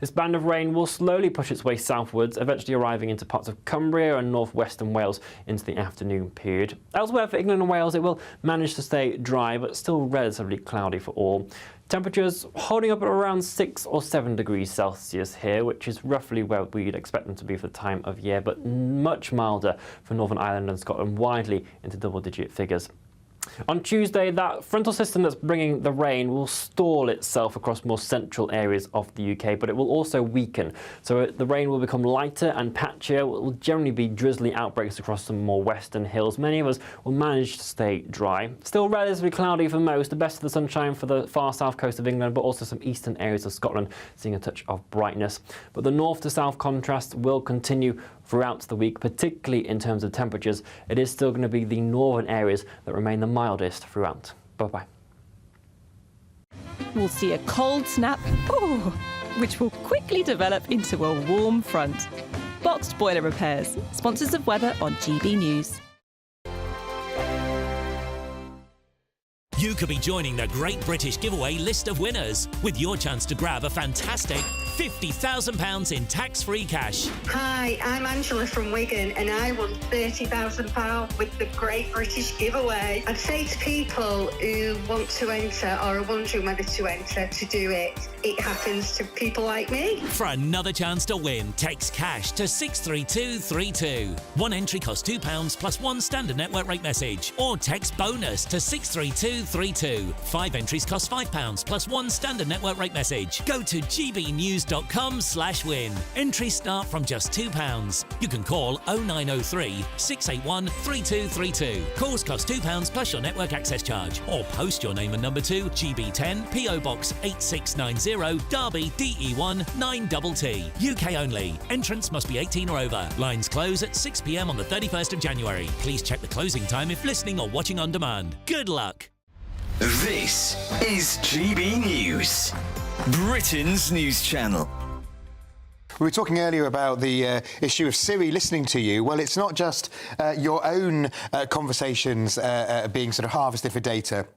This band of rain will slowly push its way southwards, eventually arriving into parts of Cumbria and northwestern Wales into the afternoon period. Elsewhere for England and Wales, it will manage to stay dry, but still relatively cloudy for all. Temperatures holding up at around 6 or 7 degrees Celsius here, which is roughly where we'd expect them to be for the time of year, but much milder for Northern Ireland and Scotland, widely into double-digit figures. On Tuesday, that frontal system that's bringing the rain will stall itself across more central areas of the UK, but it will also weaken. So the rain will become lighter and patchier. It will generally be drizzly outbreaks across some more western hills. Many of us will manage to stay dry. Still relatively cloudy for most, the best of the sunshine for the far south coast of England, but also some eastern areas of Scotland seeing a touch of brightness. But the north to south contrast will continue throughout the week, particularly in terms of temperatures. It is still going to be the northern areas that remain the mildest throughout. Bye-bye. We'll see a cold snap, which will quickly develop into a warm front. Boxed Boiler Repairs, sponsors of weather on GB News. You could be joining the Great British Giveaway list of winners with your chance to grab a fantastic £50,000 in tax-free cash. Hi, I'm Angela from Wigan and I won £30,000 with the Great British Giveaway. I'd say to people who want to enter or are wondering whether to enter to do it, it happens to people like me. For another chance to win, text cash to 63232. One entry costs £2 plus one standard network rate message, or text bonus to 63232. 5 entries cost £5 plus one standard network rate message. Go to gbnews.com/win. Entries start from just £2. You can call 0903 681 3232. Calls cost £2 plus your network access charge, or post your name and number to GB10 PO Box 8690 Derby DE1 9TT. UK only. Entrance must be 18 or over. Lines close at 6 p.m. on the 31st of January. Please check the closing time if listening or watching on demand. Good luck. This is GB News, Britain's news channel. We were talking earlier about the issue of Siri listening to you. Well, it's not just your own conversations being sort of harvested for data,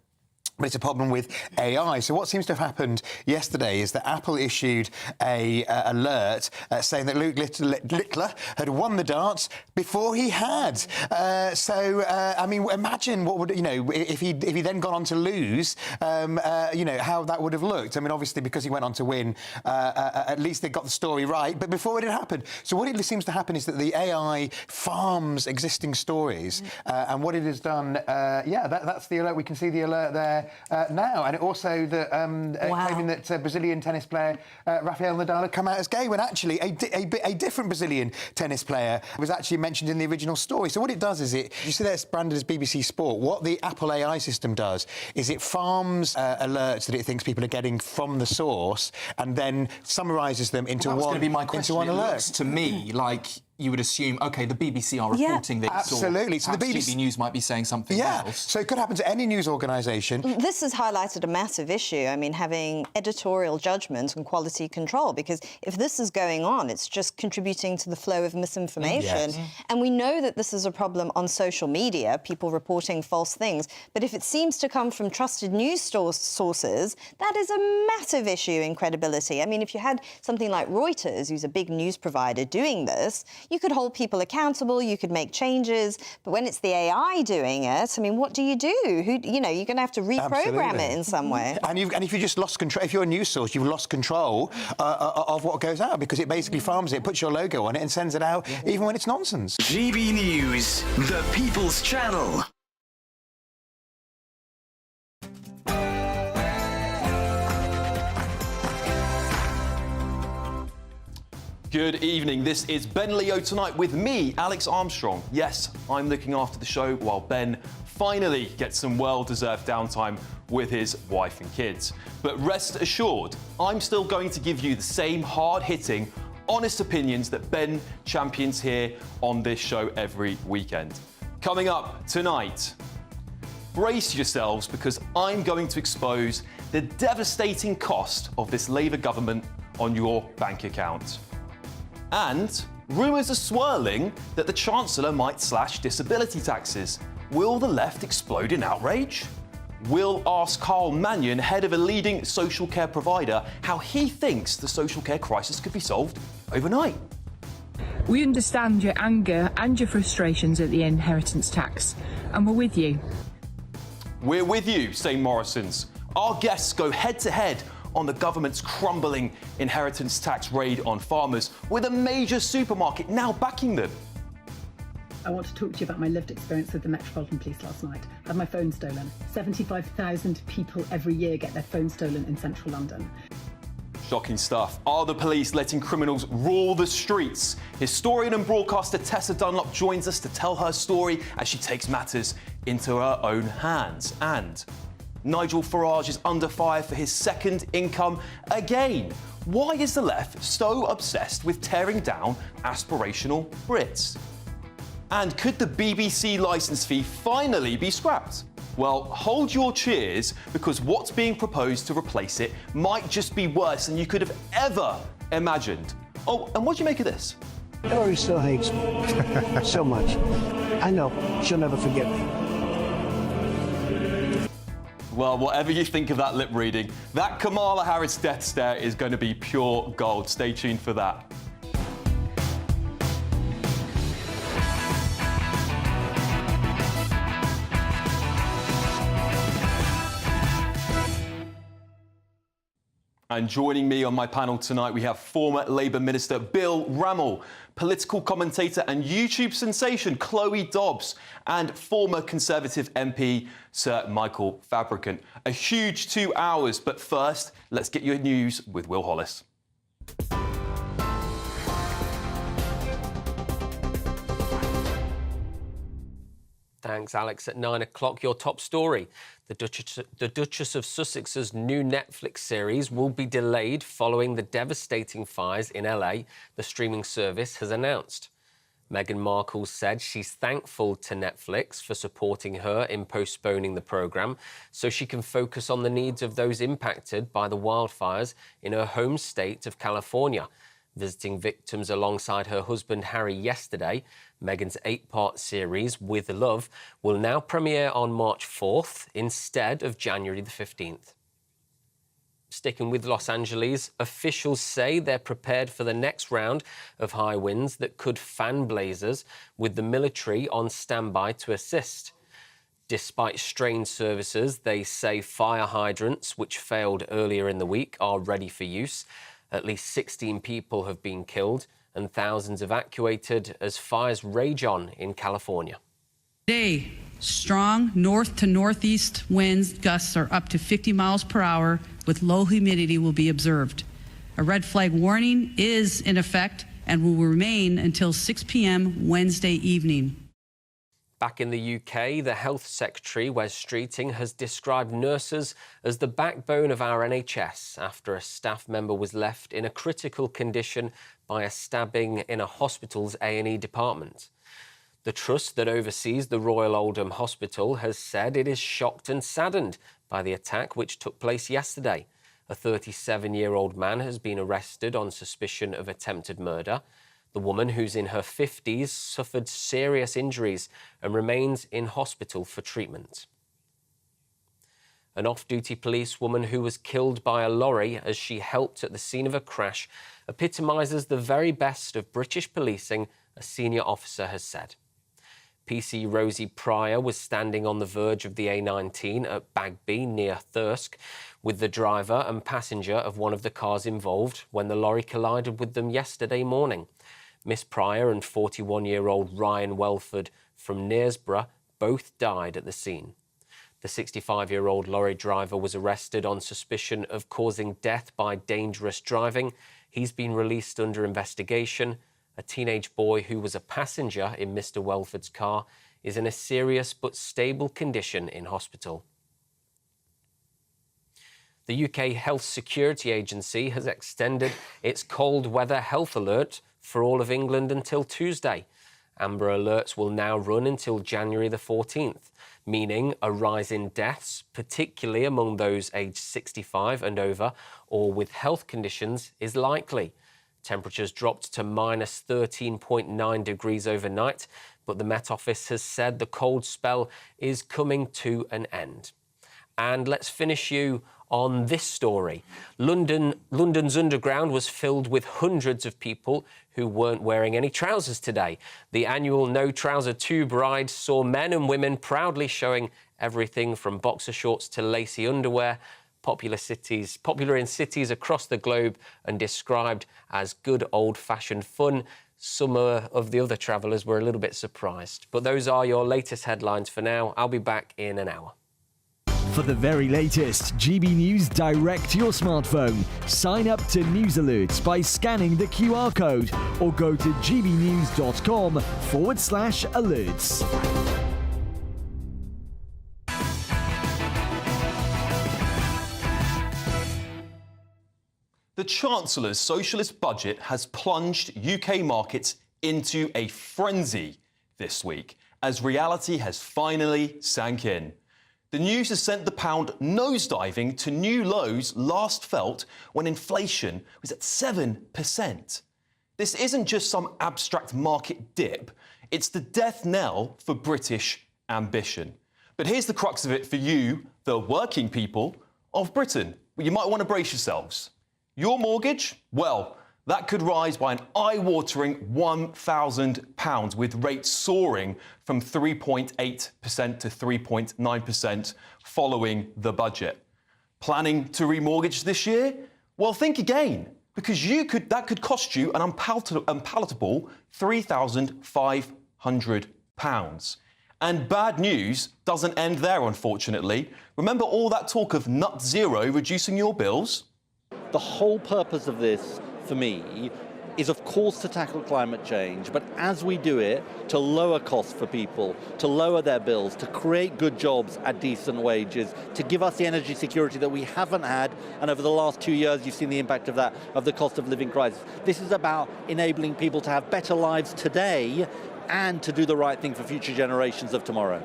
but it's a problem with AI. So what seems to have happened yesterday is that Apple issued a alert saying that Luke Littler had won the darts before he had. I mean, imagine what would, if he'd then gone on to lose, how that would have looked. I mean, obviously, because he went on to win, at least they got the story right, but before it had happened. So what it seems to happen is that the AI farms existing stories, and what it has done, that's the alert. We can see the alert there now, and it also claiming that Brazilian tennis player Rafael Nadal had come out as gay, when actually a different Brazilian tennis player was actually mentioned in the original story. So what it does is you see that's branded as BBC Sport. What the Apple AI system does is it farms alerts that it thinks people are getting from the source, and then summarises them into one alert. It looks to me like you would assume, OK, the BBC are reporting this. Absolutely. So the BBC News might be saying something else. So it could happen to any news organisation. This has highlighted a massive issue. I mean, having editorial judgment and quality control, because if this is going on, it's just contributing to the flow of misinformation. Yes. And we know that this is a problem on social media, people reporting false things. But if it seems to come from trusted news sources, that is a massive issue in credibility. I mean, if you had something like Reuters, who's a big news provider, doing this, you could hold people accountable, you could make changes, but when it's the AI doing it, I mean, what do? You're going to have to reprogram it in some way. And if you just lost control, if you're a news source, you've lost control of what goes out, because it basically farms it, puts your logo on it, and sends it out, even when it's nonsense. GB News, the People's Channel. Good evening, this is Ben Leo Tonight with me, Alex Armstrong. Yes, I'm looking after the show while Ben finally gets some well-deserved downtime with his wife and kids. But rest assured, I'm still going to give you the same hard-hitting, honest opinions that Ben champions here on this show every weekend. Coming up tonight, brace yourselves, because I'm going to expose the devastating cost of this Labour government on your bank account. And rumours are swirling that the Chancellor might slash disability taxes. Will the left explode in outrage? We'll ask Carl Mannion, head of a leading social care provider, how he thinks the social care crisis could be solved overnight. We understand your anger and your frustrations at the inheritance tax, and we're with you. We're with you, St Morrison's. Our guests go head-to-head on the government's crumbling inheritance tax raid on farmers, with a major supermarket now backing them. I want to talk to you about my lived experience with the Metropolitan Police last night. I had my phone stolen. 75,000 people every year get their phone stolen in central London. Shocking stuff. Are the police letting criminals rule the streets? Historian and broadcaster Tessa Dunlop joins us to tell her story as she takes matters into her own hands. And Nigel Farage is under fire for his second income again. Why is the left so obsessed with tearing down aspirational Brits? And could the BBC licence fee finally be scrapped? Well, hold your cheers, because what's being proposed to replace it might just be worse than you could have ever imagined. Oh, and what do you make of this? Hillary still hates me so much. I know, she'll never forgive me. Well, whatever you think of that lip reading, that Kamala Harris death stare is going to be pure gold. Stay tuned for that. And joining me on my panel tonight, we have former Labour Minister Bill Rammell, political commentator and YouTube sensation Chloe Dobbs, and former Conservative MP Sir Michael Fabricant. A huge 2 hours, but first, let's get your news with Will Hollis. Thanks, Alex. At 9 o'clock, your top story. The Duchess of Sussex's new Netflix series will be delayed following the devastating fires in LA, the streaming service has announced. Meghan Markle said she's thankful to Netflix for supporting her in postponing the programme so she can focus on the needs of those impacted by the wildfires in her home state of California. Visiting victims alongside her husband Harry yesterday, Meghan's 8-part series, With Love, will now premiere on March 4th instead of January the 15th. Sticking with Los Angeles, officials say they're prepared for the next round of high winds that could fan blazes, with the military on standby to assist. Despite strained services, they say fire hydrants, which failed earlier in the week, are ready for use. At least 16 people have been killed and thousands evacuated as fires rage on in California. Today, strong north to northeast winds gusts are up to 50 miles per hour with low humidity will be observed. A red flag warning is in effect and will remain until 6 p.m. Wednesday evening. Back in the UK, the Health Secretary, Wes Streeting, has described nurses as the backbone of our NHS after a staff member was left in a critical condition by a stabbing in a hospital's A&E department. The trust that oversees the Royal Oldham Hospital has said it is shocked and saddened by the attack which took place yesterday. A 37-year-old man has been arrested on suspicion of attempted murder. The woman, who's in her 50s, suffered serious injuries and remains in hospital for treatment. An off-duty policewoman who was killed by a lorry as she helped at the scene of a crash epitomises the very best of British policing, a senior officer has said. PC Rosie Pryor was standing on the verge of the A19 at Bagby near Thirsk with the driver and passenger of one of the cars involved when the lorry collided with them yesterday morning. Miss Pryor and 41-year-old Ryan Welford from Knaresborough both died at the scene. The 65-year-old lorry driver was arrested on suspicion of causing death by dangerous driving. He's been released under investigation. A teenage boy who was a passenger in Mr. Welford's car is in a serious but stable condition in hospital. The UK Health Security Agency has extended its cold weather health alert for all of England until Tuesday. Amber alerts will now run until January the 14th, meaning a rise in deaths, particularly among those aged 65 and over or with health conditions, is likely. Temperatures dropped to minus 13.9 degrees overnight, but the Met Office has said the cold spell is coming to an end. And let's finish you on this story. London's Underground was filled with hundreds of people who weren't wearing any trousers today. The annual No Trouser Tube ride saw men and women proudly showing everything from boxer shorts to lacy underwear, popular in cities across the globe and described as good old-fashioned fun. Some of the other travellers were a little bit surprised. But those are your latest headlines for now. I'll be back in an hour. For the very latest GB News direct to your smartphone, sign up to News Alerts by scanning the QR code or go to gbnews.com/alerts. The Chancellor's socialist budget has plunged UK markets into a frenzy this week as reality has finally sank in. The news has sent the pound nosediving to new lows last felt when inflation was at 7%. This isn't just some abstract market dip, it's the death knell for British ambition. But here's the crux of it for you, the working people of Britain. You might want to brace yourselves. Your mortgage? Well, that could rise by an eye-watering £1,000, with rates soaring from 3.8% to 3.9% following the budget. Planning to remortgage this year? Well, think again, because that could cost you an unpalatable £3,500. And bad news doesn't end there, unfortunately. Remember all that talk of nut zero reducing your bills? The whole purpose of this, for me, is of course to tackle climate change, but as we do it, to lower costs for people, to lower their bills, to create good jobs at decent wages, to give us the energy security that we haven't had, and over the last 2 years you've seen the impact of that, of the cost of living crisis. This is about enabling people to have better lives today and to do the right thing for future generations of tomorrow.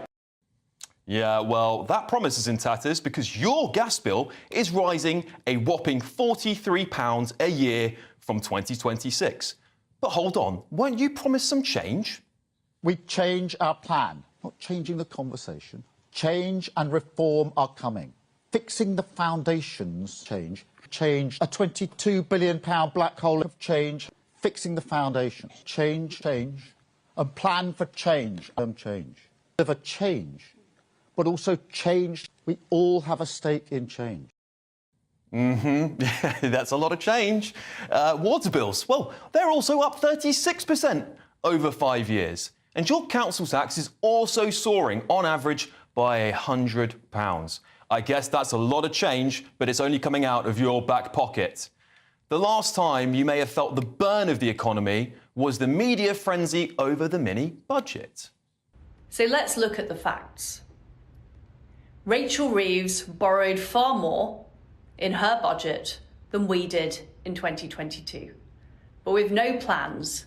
Yeah, well, that promise is in tatters because your gas bill is rising a whopping £43 a year from 2026. But hold on, weren't you promised some change? We change our plan, not changing the conversation. Change and reform are coming. Fixing the foundations, change. Change, a £22 billion black hole of change. Fixing the foundations, change, and plan for change, change. Deliver change. But also change. We all have a stake in change. That's a lot of change. Water bills, well, they're also up 36% over 5 years. And your council tax is also soaring, on average, by £100. I guess that's a lot of change, but it's only coming out of your back pocket. The last time you may have felt the burn of the economy was the media frenzy over the mini budget. So let's look at the facts. Rachel Reeves borrowed far more in her budget than we did in 2022, but with no plans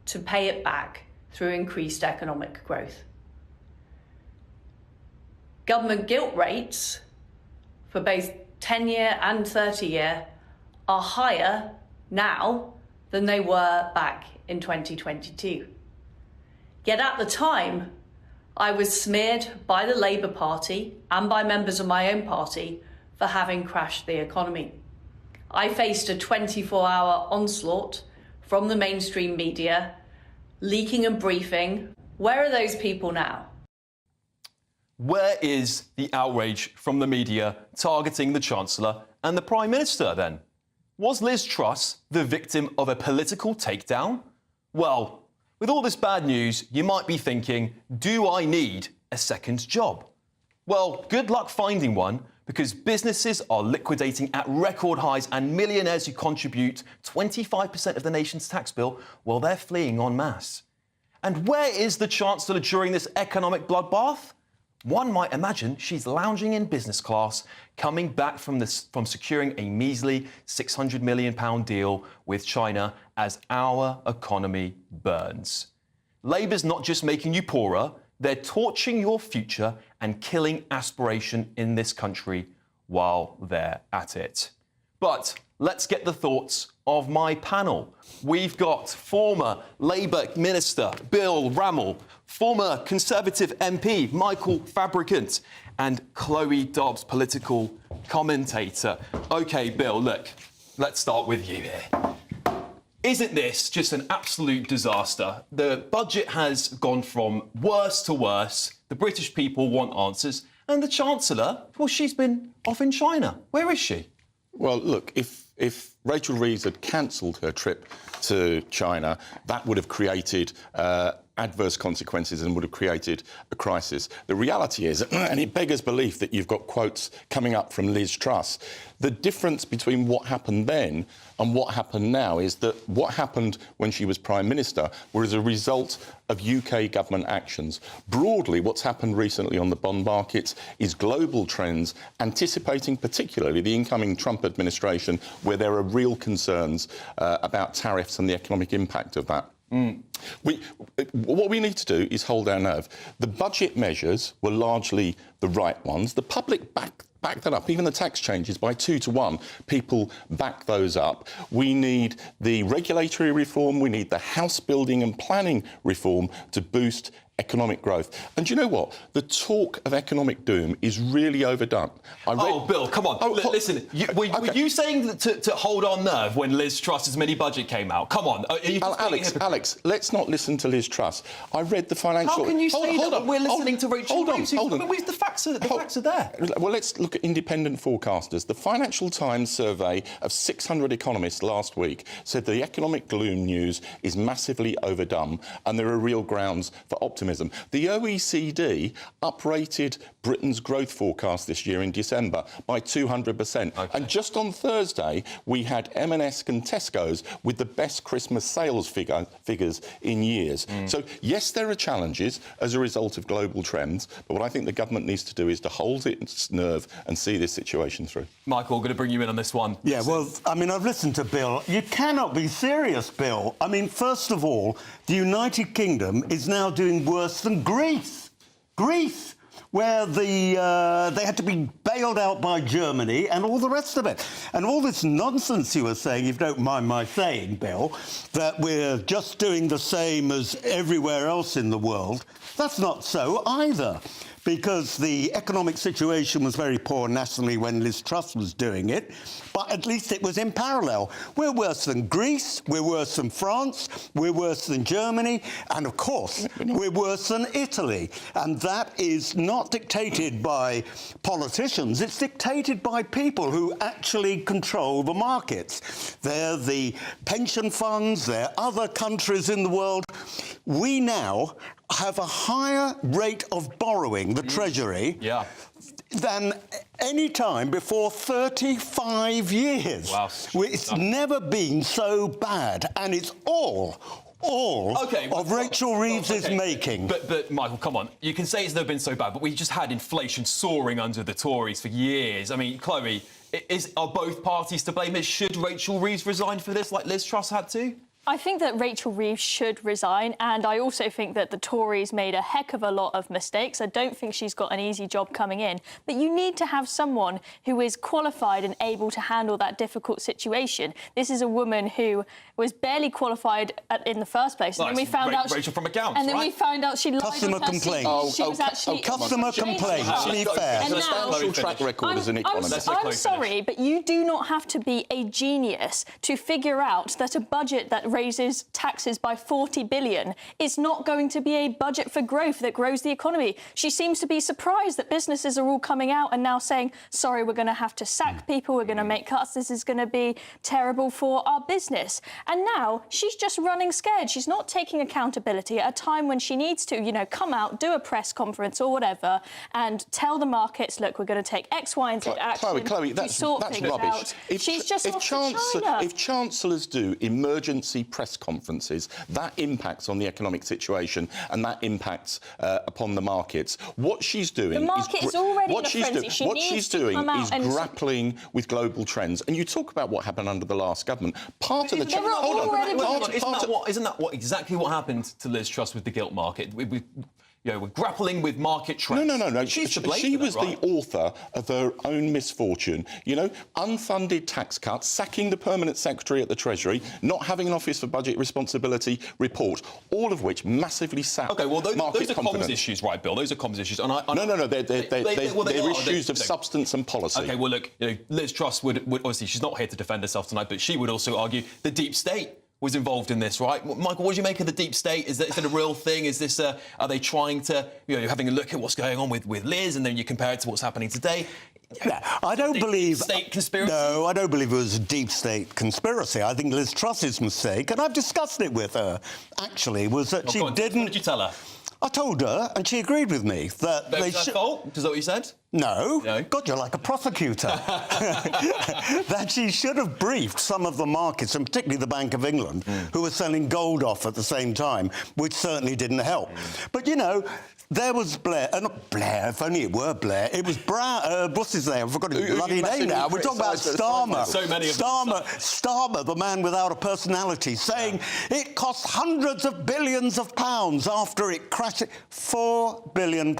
to pay it back through increased economic growth. Government gilt rates for both 10-year and 30-year are higher now than they were back in 2022. Yet at the time, I was smeared by the Labour Party and by members of my own party for having crashed the economy. I faced a 24-hour onslaught from the mainstream media, leaking and briefing. Where are those people now? Where is the outrage from the media targeting the Chancellor and the Prime Minister then? Was Liz Truss the victim of a political takedown? Well, with all this bad news, you might be thinking, do I need a second job? Well, good luck finding one, because businesses are liquidating at record highs and millionaires who contribute 25% of the nation's tax bill, well, they're fleeing en masse. And where is the Chancellor during this economic bloodbath? One might imagine she's lounging in business class, coming back from securing a measly £600 million deal with China as our economy burns. Labour's not just making you poorer, they're torching your future and killing aspiration in this country while they're at it. But let's get the thoughts of my panel. We've got former Labour Minister Bill Rammell, former Conservative MP Michael Fabricant, and Chloe Dobbs, political commentator. OK, Bill, look, let's start with you here. Isn't this just an absolute disaster? The budget has gone from worse to worse. The British people want answers. And the Chancellor, well, she's been off in China. Where is she? Well, look, if Rachel Reeves had cancelled her trip to China, that would have created adverse consequences and would have created a crisis. The reality is, and it beggars belief that you've got quotes coming up from Liz Truss, the difference between what happened then and what happened now is that what happened when she was Prime Minister was a result of UK government actions. Broadly, what's happened recently on the bond markets is global trends, anticipating particularly the incoming Trump administration, where there are real concerns about tariffs and the economic impact of that. What we need to do is hold our nerve. The budget measures were largely the right ones. The public backed that up. Even the tax changes by 2 to 1, people back those up. We need the regulatory reform. We need the house building and planning reform to boost economic growth. And you know what? The talk of economic doom is really overdone. Bill, come on. Listen, were you saying to hold our nerve when Liz Truss's mini-budget came out? Come on. Alex, let's not listen to Liz Truss. I read the financial... How can you say that when we're listening to Rachel Reeves? The facts are there. Well, let's look at independent forecasters. The Financial Times survey of 600 economists last week said the economic gloom news is massively overdone and there are real grounds for optimism. The OECD uprated Britain's growth forecast this year in December by 200%. Okay. And just on Thursday, we had M&S and Tesco's with the best Christmas sales figures in years. So, yes, there are challenges as a result of global trends, but what I think the government needs to do is to hold its nerve and see this situation through. Michael, going to bring you in on this one. Yeah, well, I mean, I've listened to Bill. You cannot be serious, Bill. I mean, first of all, the United Kingdom is now doing worse than Greece. Greece, where they had to be bailed out by Germany and all the rest of it. And all this nonsense you were saying, if you don't mind my saying, Bill, that we're just doing the same as everywhere else in the world, that's not so either. Because the economic situation was very poor nationally when Liz Truss was doing it, but at least it was in parallel. We're worse than Greece, we're worse than France, we're worse than Germany, and of course, we're worse than Italy. And that is not dictated by politicians, it's dictated by people who actually control the markets. They're the pension funds, they're other countries in the world. We now have a higher rate of borrowing, the Treasury, than any time before 35 years. Wow. It's never been so bad, and it's all of Rachel Reeves' making. But, Michael, come on. You can say it's never been so bad, but we just had inflation soaring under the Tories for years. I mean, Chloe, are both parties to blame? Should Rachel Reeves resign for this like Liz Truss had to? I think that Rachel Reeves should resign, and I also think that the Tories made a heck of a lot of mistakes. I don't think she's got an easy job coming in, but you need to have someone who is qualified and able to handle that difficult situation. This is a woman who was barely qualified in the first place, and then we found out Rachel from accounts, and then we found out she lied customer on her complaint. CV. She was actually customer complaint. To be fair, and now, track record as an economist. I'm sorry, but you do not have to be a genius to figure out that a budget that raises taxes by 40 billion is not going to be a budget for growth that grows the economy. She seems to be surprised that businesses are all coming out and now saying, sorry, we're going to have to sack people, we're going to make cuts, this is going to be terrible for our business. And now she's just running scared. She's not taking accountability at a time when she needs to, you know, come out, do a press conference or whatever and tell the markets, look, we're going to take X, Y and Z action Chloe, that's rubbish. Out. She's just off to China. If chancellors do emergency press conferences, that impacts on the economic situation and that impacts upon the markets. What she's doing the market is already in a frenzy. What she's doing is grappling with global trends. And you talk about what happened under the last government. Part of the isn't that exactly what happened to Liz Truss with the gilt market? we're grappling with market trends. No. She's to blame She for that, was right? the author of her own misfortune. Unfunded tax cuts, sacking the permanent secretary at the Treasury, not having an Office for Budget Responsibility report, all of which massively sapped OK, well, those market are confidence. comms issues, right, Bill? Those are comms issues. And No, they're issues of substance and policy. OK, well, look, Liz Truss would obviously, she's not here to defend herself tonight, but she would also argue the deep state was involved in this, right? Michael, what do you make of the deep state? Is that a real thing? Is this are they trying to, having a look at what's going on with Liz, and then you compare it to what's happening today? I don't believe... State conspiracy? No, I don't believe it was a deep state conspiracy. I think Liz Truss's mistake, and I've discussed it with her, actually, was that she didn't... What did you tell her? I told her, and she agreed with me, that they should... fault? Is that what you said? No. God, you're like a prosecutor. That she should have briefed some of the markets, and particularly the Bank of England, who were selling gold off at the same time, which certainly didn't help. But, there was Blair, not Blair, if only it were Blair, it was Brown, what's his name? I've forgotten his bloody name now. We're talking about Starmer. So many of them. Starmer, the man without a personality, saying it cost hundreds of billions of pounds after it crashed. £4 billion,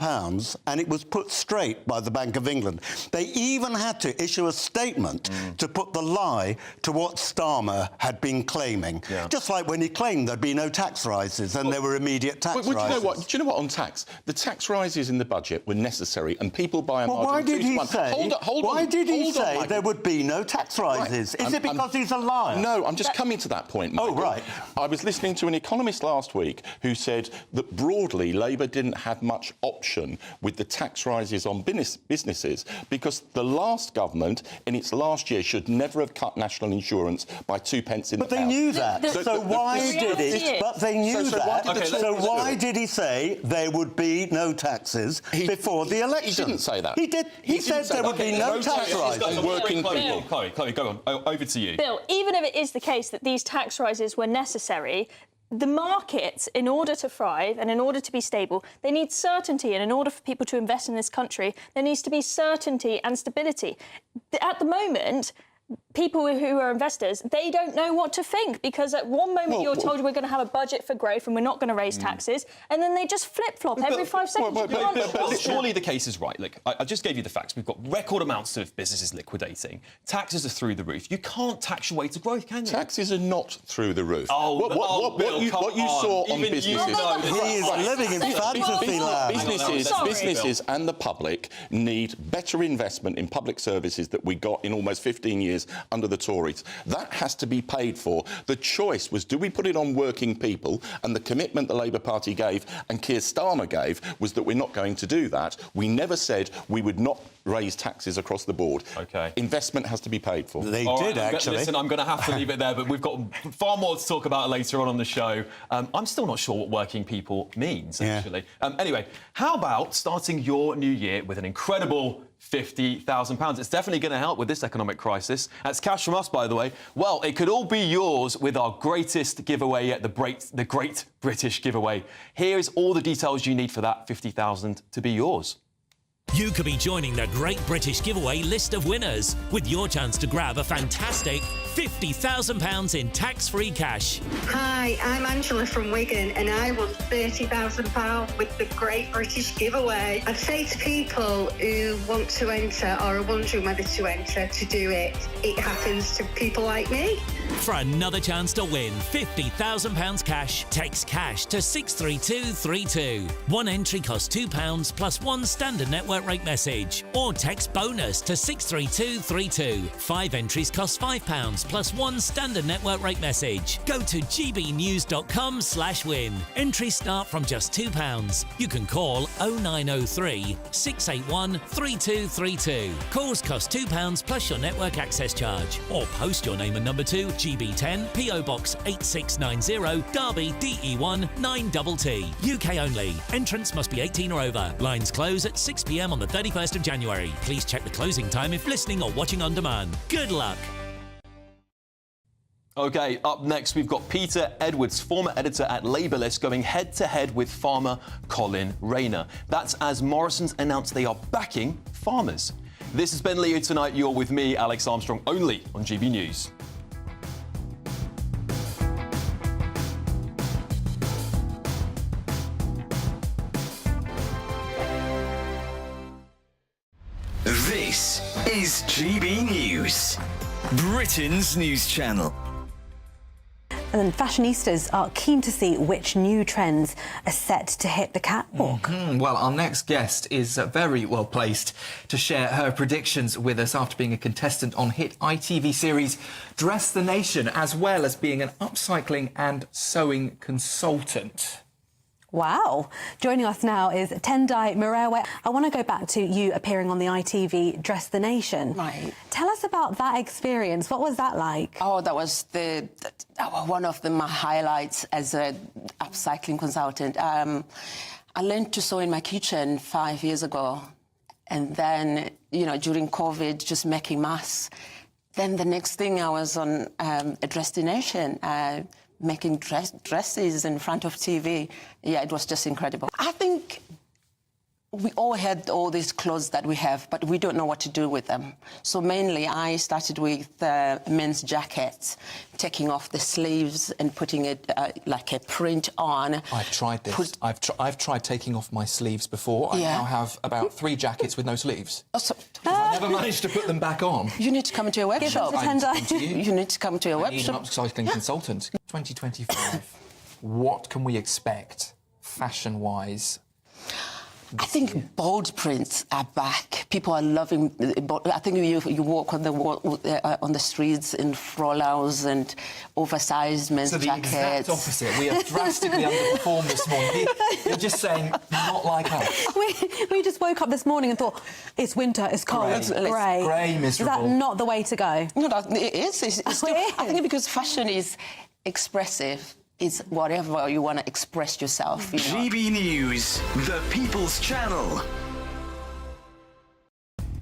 and it was put straight by the Bank of England. They even had to issue a statement to put the lie to what Starmer had been claiming. Just like when he claimed there'd be no tax rises and there were immediate tax rises. Do you know what, on tax? The tax rises in the budget were necessary, and people by a margin... Why did he say... Why did he say there would be no tax rises? Right. Is it because he's a liar? No, I'm just coming to that point, Michael. Oh, right. I was listening to an economist last week who said that broadly Labour didn't have much option with the tax rises on businesses because the last government, in its last year, should never have cut national insurance by 2 pence in the pound. But they knew that. So why did he... But they knew that. So why did he say there would be no taxes before the election? He didn't say that. He did. He said there would be no tax rises. On working people. Chloe, go on. Over to you. Bill, even if it is the case that these tax rises were necessary, the markets, in order to thrive and in order to be stable, they need certainty. And in order for people to invest in this country, there needs to be certainty and stability. At the moment, people who are investors, they don't know what to think because at one moment you're told we're going to have a budget for growth and we're not going to raise taxes, and then they just flip-flop every 5 seconds. But surely the case is right. Look, I just gave you the facts. We've got record amounts of businesses liquidating. Taxes are through the roof. You can't tax your way to growth, can you? Taxes are not through the roof. What you saw on businesses... He is living in fantasy land. Businesses and the public need better investment in public services that we got in almost 15 years under the Tories. That has to be paid for. The choice was, do we put it on working people? And the commitment the Labour Party gave and Keir Starmer gave was that we're not going to do that. We never said we would not raise taxes across the board. OK. Investment has to be paid for. They did, actually. Listen, I'm going to have to leave it there, but we've got far more to talk about later on the show. I'm still not sure what working people means, actually. Anyway, how about starting your new year with an incredible £50,000. It's definitely going to help with this economic crisis. That's cash from us, by the way. Well, it could all be yours with our greatest giveaway yet, the Great British Giveaway. Here is all the details you need for that £50,000 to be yours. You could be joining the Great British Giveaway list of winners with your chance to grab a fantastic £50,000 in tax-free cash. Hi, I'm Angela from Wigan and I won £30,000 with the Great British Giveaway. I'd say to people who want to enter or are wondering whether to enter to do it, it happens to people like me. For another chance to win £50,000 cash, text cash to 63232. One entry costs £2 plus one standard network rate message, or text bonus to 63232. 5 entries cost £5 plus one standard network rate message. Go to gbnews.com/win. Entries start from just £2. You can call 0903 681 3232. Calls cost £2 plus your network access charge, or post your name and number to GB10 PO Box 8690 Derby DE1 9TT. UK only. Entrance must be 18 or over. Lines close at 6 p.m. on the 31st of January. Please check the closing time if listening or watching on demand. Good luck. OK, up next, we've got Peter Edwards, former editor at Labourlist, going head-to-head with farmer Colin Rayner. That's as Morrison's announced they are backing farmers. This is Ben Leo Tonight. You're with me, Alex Armstrong, only on GB News. This is GB News, Britain's news channel. And fashionistas are keen to see which new trends are set to hit the catwalk. Well, our next guest is very well placed to share her predictions with us after being a contestant on hit ITV series Dress the Nation, as well as being an upcycling and sewing consultant. Wow. Joining us now is Tendai Murewe. I want to go back to you appearing on the ITV Dress the Nation. Right. Tell us about that experience. What was that like? Oh, that was one of my highlights as an upcycling consultant. I learned to sew in my kitchen 5 years ago. And then, during COVID, just making masks. Then the next thing I was on a Dress the Nation, making dresses in front of TV. Yeah, it was just incredible. I think we all had all these clothes that we have, but we don't know what to do with them. So mainly I started with men's jackets, taking off the sleeves and putting it like a print on. I've tried this. I've tried taking off my sleeves before. I now have about 3 jackets with no sleeves. I never managed to put them back on. You need to come to a workshop. You need to come to a workshop. I need an upcycling consultant. 2025, what can we expect fashion-wise? I think bold prints are back. People are loving. I think you walk on the streets in frollals and oversized men's jackets. So the exact opposite. We have drastically underperformed this morning. You're just saying not like us. We just woke up this morning and thought it's winter, it's cold, it's grey. Grey, miserable. Is that not the way to go? No, it is. It's still, I think because fashion is expressive. It's whatever you want to express yourself. GB News, the People's Channel.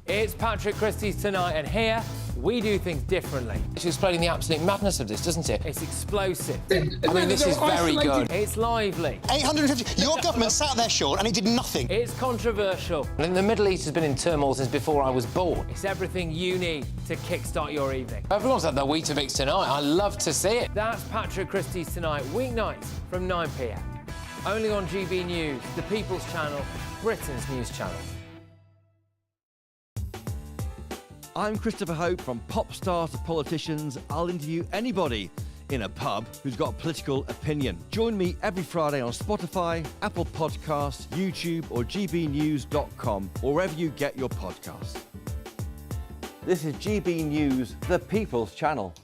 It's Patrick Christie's Tonight, and here we do things differently. It's explaining the absolute madness of this, doesn't it? It's explosive. I mean, this is very good. It's lively. 850. Your government sat there, Sean, and it did nothing. It's controversial. And the Middle East has been in turmoil since before I was born. It's everything you need to kickstart your evening. Everyone's had their Weetabix tonight. I love to see it. That's Patrick Christie's Tonight, weeknights from 9 p.m. Only on GB News, the People's Channel, Britain's news channel. I'm Christopher Hope. From pop stars to politicians, I'll interview anybody in a pub who's got a political opinion. Join me every Friday on Spotify, Apple Podcasts, YouTube or gbnews.com, or wherever you get your podcasts. This is GB News, the People's Channel.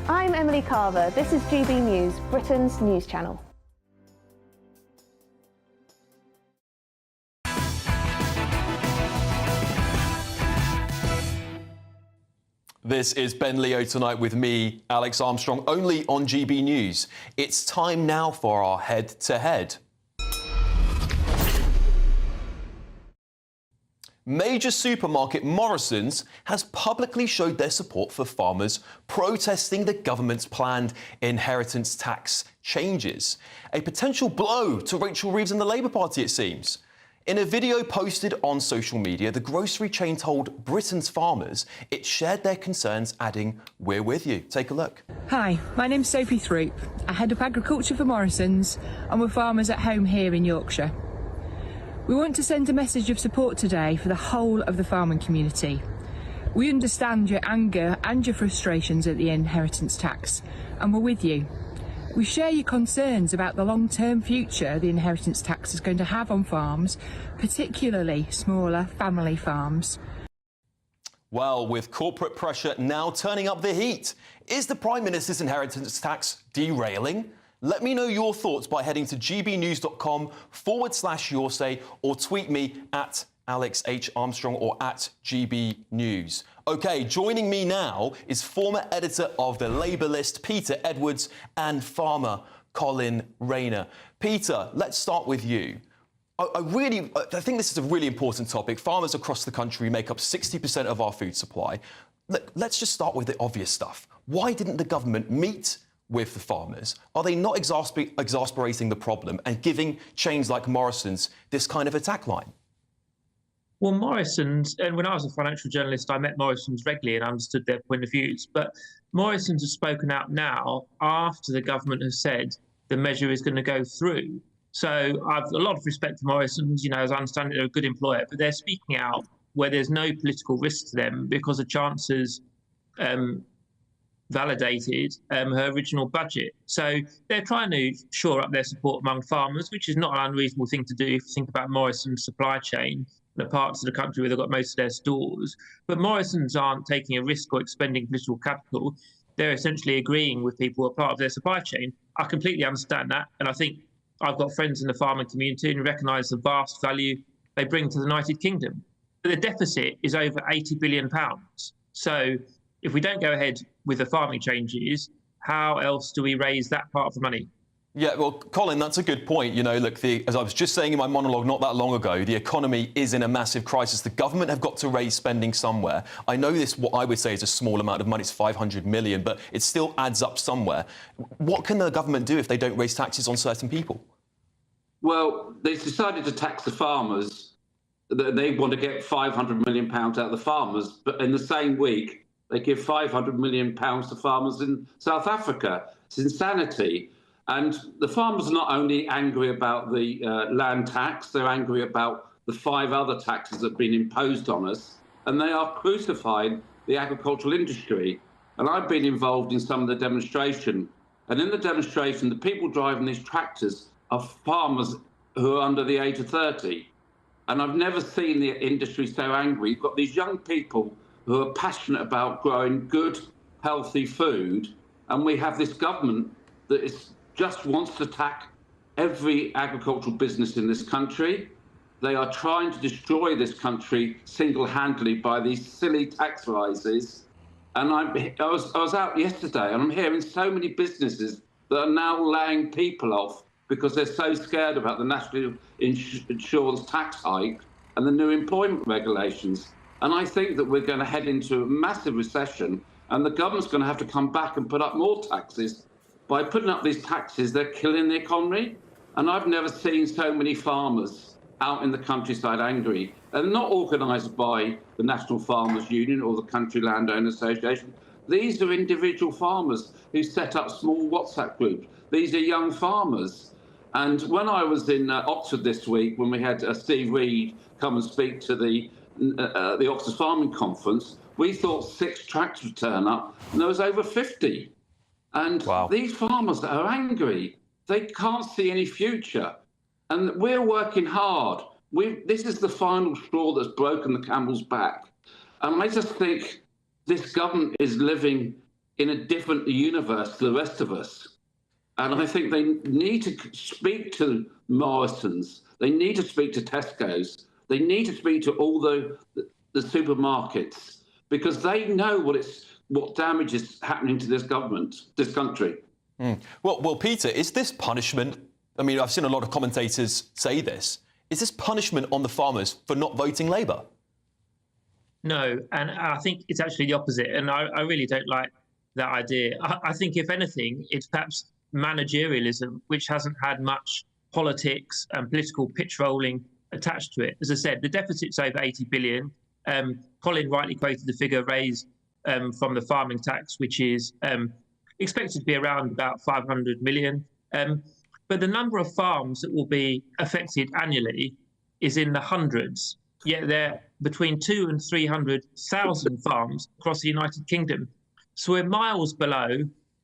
I'm Emily Carver. This is GB News, Britain's news channel. This is Ben Leo Tonight with me, Alex Armstrong, only on GB News. It's time now for our head-to-head. Major supermarket Morrisons has publicly showed their support for farmers protesting the government's planned inheritance tax changes. A potential blow to Rachel Reeves and the Labour Party, it seems. In a video posted on social media, the grocery chain told Britain's farmers it shared their concerns, adding, "We're with you." Take a look. Hi, my name's Sophie Throop. I head up agriculture for Morrisons and we're farmers at home here in Yorkshire. We want to send a message of support today for the whole of the farming community. We understand your anger and your frustrations at the inheritance tax, and we're with you. We share your concerns about the long-term future the inheritance tax is going to have on farms, particularly smaller family farms. Well, with corporate pressure now turning up the heat, is the Prime Minister's inheritance tax derailing? Let me know your thoughts by heading to gbnews.com/yoursay or tweet me at Alex H. Armstrong or at GB News. OK, joining me now is former editor of the Labour List, Peter Edwards, and farmer Colin Rayner. Peter, let's start with you. I think this is a really important topic. Farmers across the country make up 60% of our food supply. Let's just start with the obvious stuff. Why didn't the government meet with the farmers? Are they not exasperating the problem and giving chains like Morrisons this kind of attack line? Well, Morrisons, and when I was a financial journalist, I met Morrisons regularly and understood their point of views. But Morrisons has spoken out now after the government has said the measure is going to go through. So I've a lot of respect for Morrison's. As I understand it, they're a good employer, but they're speaking out where there's no political risk to them because the Chancellor's validated her original budget. So they're trying to shore up their support among farmers, which is not an unreasonable thing to do if you think about Morrison's supply chain, the parts of the country where they've got most of their stores. But Morrison's aren't taking a risk or expending political capital. They're essentially agreeing with people who are part of their supply chain. I completely understand that. And I think I've got friends in the farming community and recognise the vast value they bring to the United Kingdom. But the deficit is over £80 billion. So if we don't go ahead with the farming changes, how else do we raise that part of the money? Yeah, well, Colin, that's a good point. Look, as I was just saying in my monologue not that long ago, the economy is in a massive crisis. The government have got to raise spending somewhere. I know this, what I would say is a small amount of money, it's 500 million, but it still adds up somewhere. What can the government do if they don't raise taxes on certain people? Well, they've decided to tax the farmers. They want to get £500 million out of the farmers, but in the same week, they give £500 million to farmers in South Africa. It's insanity. And the farmers are not only angry about the land tax, they're angry about the 5 other taxes that have been imposed on us, and they are crucifying the agricultural industry. And I've been involved in some of the demonstration. And in the demonstration, the people driving these tractors are farmers who are under the age of 30. And I've never seen the industry so angry. You've got these young people who are passionate about growing good, healthy food, and we have this government that just wants to attack every agricultural business in this country. They are trying to destroy this country single-handedly by these silly tax rises. And I was out yesterday, and I'm hearing so many businesses that are now laying people off because they're so scared about the national insurance tax hike and the new employment regulations. And I think that we're going to head into a massive recession, and the government's going to have to come back and put up more taxes. By putting up these taxes, they're killing the economy. And I've never seen so many farmers out in the countryside angry. And not organised by the National Farmers Union or the Country Landowner Association. These are individual farmers who set up small WhatsApp groups. These are young farmers. And when I was in Oxford this week, when we had Steve Reed come and speak to the Oxford Farming Conference, we thought 6 tractors would turn up, and there was over 50. And these farmers that are angry, they can't see any future. And we're working hard. This is the final straw that's broken the camel's back. And I just think this government is living in a different universe to the rest of us. And I think they need to speak to Morrison's. They need to speak to Tesco's. They need to speak to all the supermarkets, because they know what damage is happening to this government, this country. Well, Peter, is this punishment? I mean, I've seen a lot of commentators say this. Is this punishment on the farmers for not voting Labour? No, and I think it's actually the opposite. And I really don't like that idea. I think, if anything, it's perhaps managerialism, which hasn't had much politics and political pitch rolling attached to it. As I said, the deficit's over 80 billion. Colin rightly quoted the figure raised from the farming tax, which is expected to be around about 500 million. But the number of farms that will be affected annually is in the hundreds. Yet they're between 200,000 and 300,000 farms across the United Kingdom. So we're miles below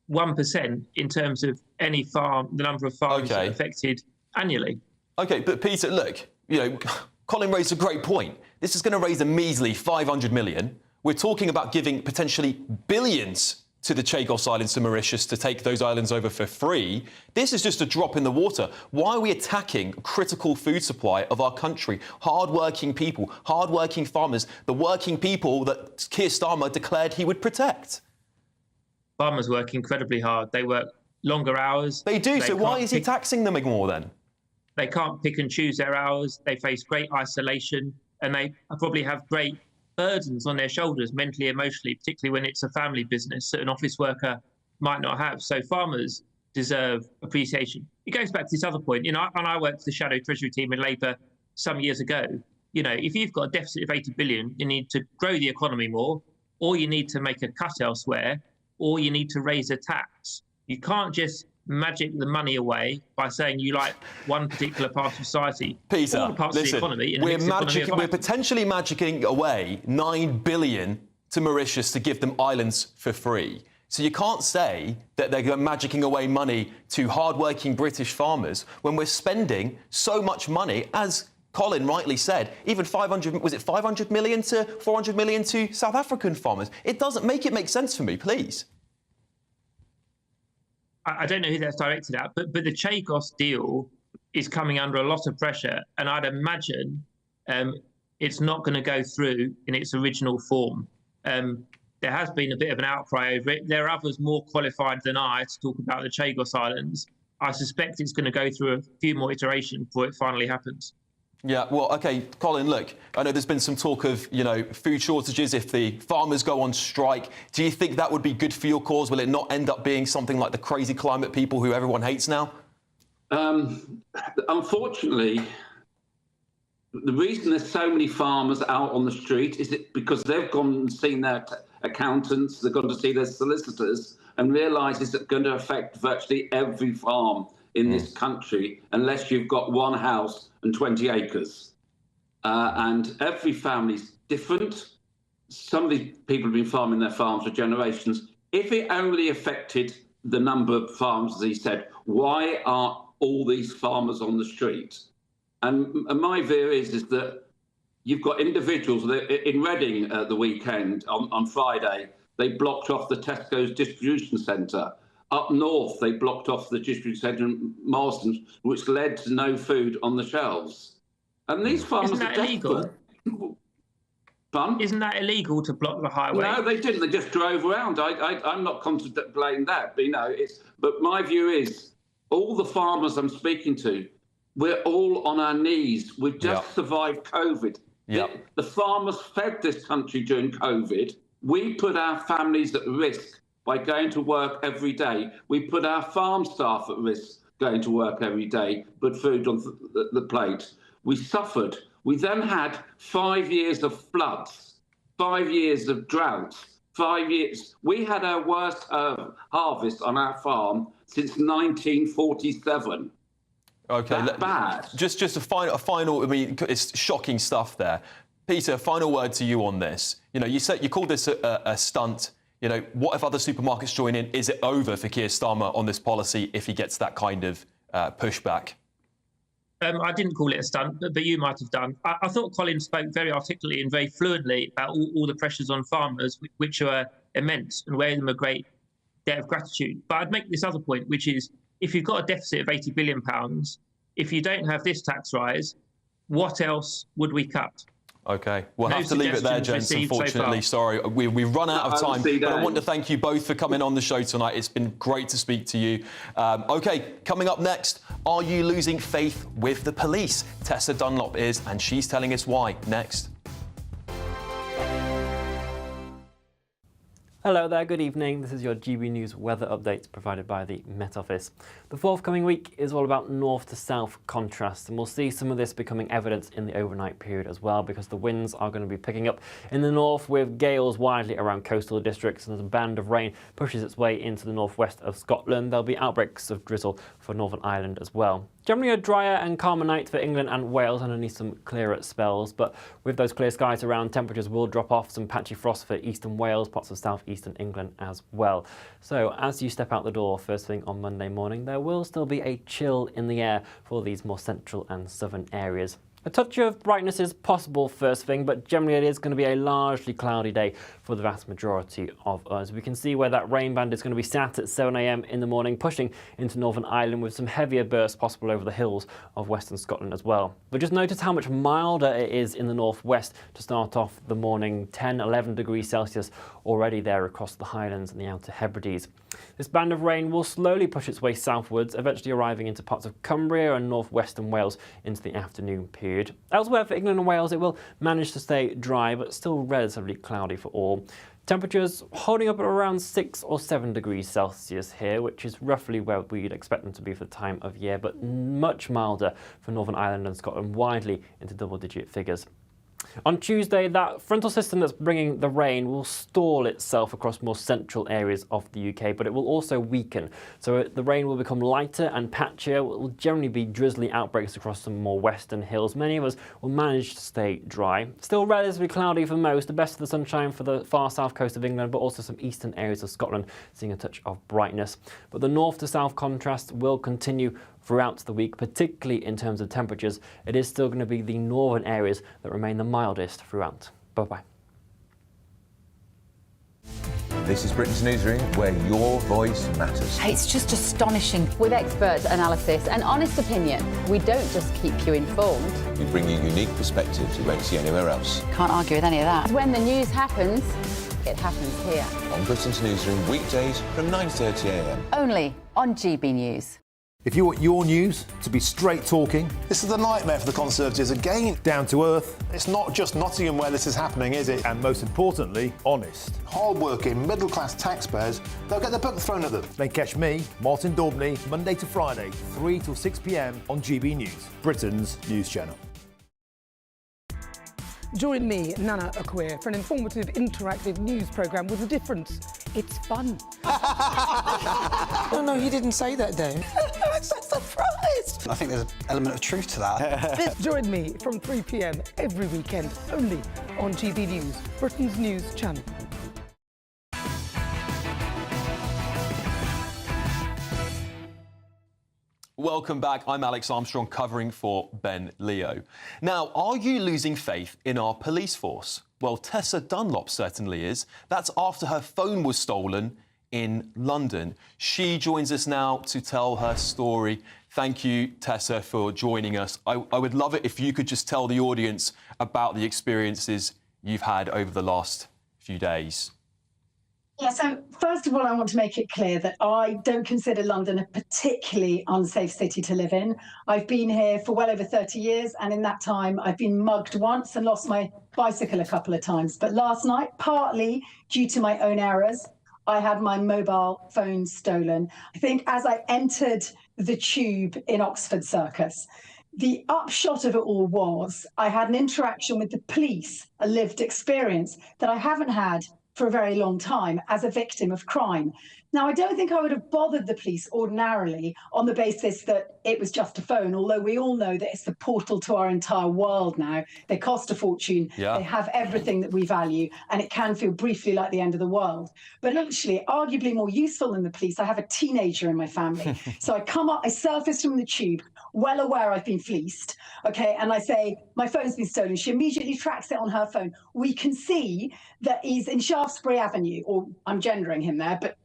1% in terms of any farm, the number of farms that are affected annually. OK, but Peter, look, Colin raised a great point. This is going to raise a measly 500 million. We're talking about giving potentially billions to the Chagos Islands, to Mauritius, to take those islands over for free. This is just a drop in the water. Why are we attacking critical food supply of our country? Hard-working people, hard-working farmers, the working people that Keir Starmer declared he would protect. Farmers work incredibly hard. They work longer hours. They do, so why is he taxing them more then? They can't pick and choose their hours. They face great isolation, and they probably have great burdens on their shoulders, mentally, emotionally, particularly when it's a family business that an office worker might not have. So farmers deserve appreciation. It goes back to this other point. And I worked for the Shadow Treasury team in Labour some years ago. If you've got a deficit of 80 billion, you need to grow the economy more, or you need to make a cut elsewhere, or you need to raise a tax. You can't just magic the money away by saying you like one particular part of society. Peter, all the parts listen, of the economy. And we're potentially magicking away $9 billion to Mauritius to give them islands for free. So you can't say that they're magicking away money to hard-working British farmers when we're spending so much money, as Colin rightly said, even 500 million to 400 million to South African farmers. It doesn't make sense for me, please. I don't know who that's directed at, but the Chagos deal is coming under a lot of pressure, and I'd imagine it's not going to go through in its original form. There has been a bit of an outcry over it. There are others more qualified than I to talk about the Chagos Islands. I suspect it's going to go through a few more iterations before it finally happens. Yeah, well, OK, Colin, look, I know there's been some talk of, food shortages if the farmers go on strike. Do you think that would be good for your cause? Will it not end up being something like the crazy climate people who everyone hates now? Unfortunately, the reason there's so many farmers out on the street is because they've gone and seen their accountants, they've gone to see their solicitors and realise it's going to affect virtually every farm in this country unless you've got one house and 20 acres. And every family's different. Some of these people have been farming their farms for generations. If it only affected the number of farms, as he said, why are all these farmers on the street? And my view is that you've got individuals in Reading at the weekend on Friday. They blocked off the Tesco's distribution centre. Up north, they blocked off the distribution centre in Marsden, which led to no food on the shelves. And these farmers are illegal. Fun? Isn't that illegal to block the highway? No, they didn't. They just drove around. I'm not contemplating that, but But my view is, all the farmers I'm speaking to, we're all on our knees. We've just survived COVID. The farmers fed this country during COVID. We put our families at risk by going to work every day. We put our farm staff at risk going to work every day, put food on the plate. We suffered. We then had 5 years of floods, 5 years of droughts, 5 years. We had our worst harvest on our farm since 1947. OK, bad. Just a final. I mean, it's shocking stuff there. Peter, final word to you on this. You called this a stunt. What if other supermarkets join in? Is it over for Keir Starmer on this policy if he gets that kind of pushback? I didn't call it a stunt, but you might have done. I thought Colin spoke very articulately and very fluently about all the pressures on farmers, which are immense, and wear them a great debt of gratitude. But I'd make this other point, which is, if you've got a deficit of £80 billion, if you don't have this tax rise, what else would we cut? OK, we'll have to leave it there, gents, unfortunately. Sorry, we've run out of time. But I want to thank you both for coming on the show tonight. It's been great to speak to you. OK, coming up next, are you losing faith with the police? Tessa Dunlop is, and she's telling us why. Next. Hello there, good evening. This is your GB News weather update provided by the Met Office. The forthcoming week is all about north to south contrast, and we'll see some of this becoming evident in the overnight period as well, because the winds are going to be picking up in the north with gales widely around coastal districts, and as a band of rain pushes its way into the northwest of Scotland, there'll be outbreaks of drizzle for Northern Ireland as well. Generally a drier and calmer night for England and Wales underneath some clearer spells, but with those clear skies around, temperatures will drop off. Some patchy frost for eastern Wales, parts of southeastern England as well. So as you step out the door first thing on Monday morning, there will still be a chill in the air for these more central and southern areas. A touch of brightness is possible first thing, but generally it is going to be a largely cloudy day for the vast majority of us. We can see where that rain band is going to be sat at 7 a.m. in the morning, pushing into Northern Ireland with some heavier bursts possible over the hills of western Scotland as well. But just notice how much milder it is in the northwest to start off the morning, 10, 11 degrees Celsius already there across the Highlands and the Outer Hebrides. This band of rain will slowly push its way southwards, eventually arriving into parts of Cumbria and northwestern Wales into the afternoon period. Elsewhere for England and Wales, it will manage to stay dry, but still relatively cloudy for all. Temperatures holding up at around 6 or 7 degrees Celsius here, which is roughly where we'd expect them to be for the time of year, but much milder for Northern Ireland and Scotland, widely into double-digit figures. On Tuesday, that frontal system that's bringing the rain will stall itself across more central areas of the UK, but it will also weaken. So the rain will become lighter and patchier. It will generally be drizzly outbreaks across some more western hills. Many of us will manage to stay dry. Still relatively cloudy for most, the best of the sunshine for the far south coast of England, but also some eastern areas of Scotland seeing a touch of brightness. But the north to south contrast will continue throughout the week, particularly in terms of temperatures. It is still going to be the northern areas that remain the mildest throughout. Bye-bye. This is Britain's Newsroom, where your voice matters. It's just astonishing. With expert analysis and honest opinion, we don't just keep you informed. We bring you unique perspectives you won't see anywhere else. Can't argue with any of that. When the news happens, it happens here. On Britain's Newsroom, weekdays from 9:30 a.m. Only on GB News. If you want your news to be straight talking... This is a nightmare for the Conservatives again. Down to earth. It's not just Nottingham where this is happening, is it? And most importantly, honest. Hard-working, middle-class taxpayers, they'll get their book thrown at them. Then catch me, Martin Daubney, Monday to Friday, 3 till 6 p.m. on GB News, Britain's news channel. Join me, Nana Akweer, for an informative, interactive news programme with a difference. It's fun. No, he didn't say that, Dave. I'm so surprised. I think there's an element of truth to that. Join me from 3 p.m. every weekend, only on GB News, Britain's news channel. Welcome back. I'm Alex Armstrong, covering for Ben Leo. Now, are you losing faith in our police force? Well, Tessa Dunlop certainly is. That's after her phone was stolen in London. She joins us now to tell her story. Thank you, Tessa, for joining us. I would love it if you could just tell the audience about the experiences you've had over the last few days. Yeah, so first of all, I want to make it clear that I don't consider London a particularly unsafe city to live in. I've been here for well over 30 years, and in that time, I've been mugged once and lost my bicycle a couple of times. But last night, partly due to my own errors, I had my mobile phone stolen. I think as I entered the tube in Oxford Circus, the upshot of it all was I had an interaction with the police, a lived experience that I haven't had for a very long time as a victim of crime. Now, I don't think I would have bothered the police ordinarily on the basis that it was just a phone, although we all know that it's the portal to our entire world now. They cost a fortune. Yeah. They have everything that we value, and it can feel briefly like the end of the world. But actually, arguably more useful than the police, I have a teenager in my family. So I come up, I surface from the tube, well aware I've been fleeced, okay, and I say, my phone's been stolen. She immediately tracks it on her phone. We can see that he's in Shaftesbury Avenue, or I'm gendering him there, but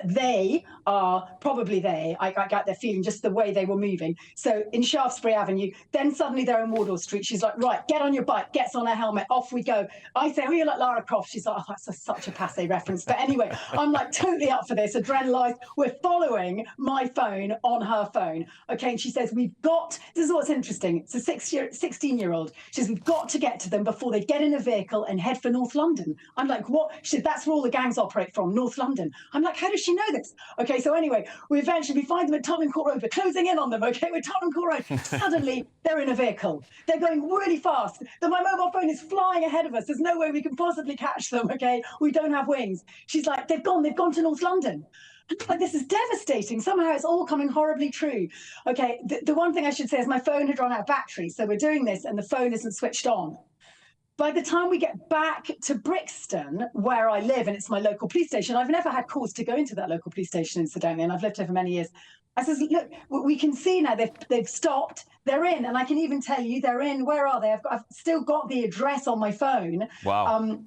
they are, probably they, I got their feeling just the way they were moving. So in Shaftesbury Avenue, then suddenly they're in Wardour Street. She's like, right, get on your bike, gets on her helmet, off we go. I say, oh, you're like Lara Croft. She's like, oh, that's such a passé reference. But anyway, I'm like totally up for this, adrenalised. We're following my phone on her phone. Okay, and she says, we've got, this is what's interesting. It's a 16-year-old. She says, we've got to get to them before they get in a vehicle and head for North London. I'm like, what? She said, that's where all the gangs operate from, North London. I'm like, how does she know this? Okay, so anyway, we find them at Tottenham Court Road. We're closing in on them, okay? We're Tottenham Court Road. Suddenly, they're in a vehicle. They're going really fast. My mobile phone is flying ahead of us. There's no way we can possibly catch them, okay? We don't have wings. She's like, they've gone to North London. Like, this is devastating. Somehow it's all coming horribly true. Okay, the one thing I should say is my phone had run out of battery. So we're doing this and the phone isn't switched on. By the time we get back to Brixton, where I live, and it's my local police station, I've never had cause to go into that local police station, incidentally, and I've lived here for many years. I says, look, we can see now they've stopped, they're in, and I can even tell you they're in. Where are they? I've still got the address on my phone. Wow.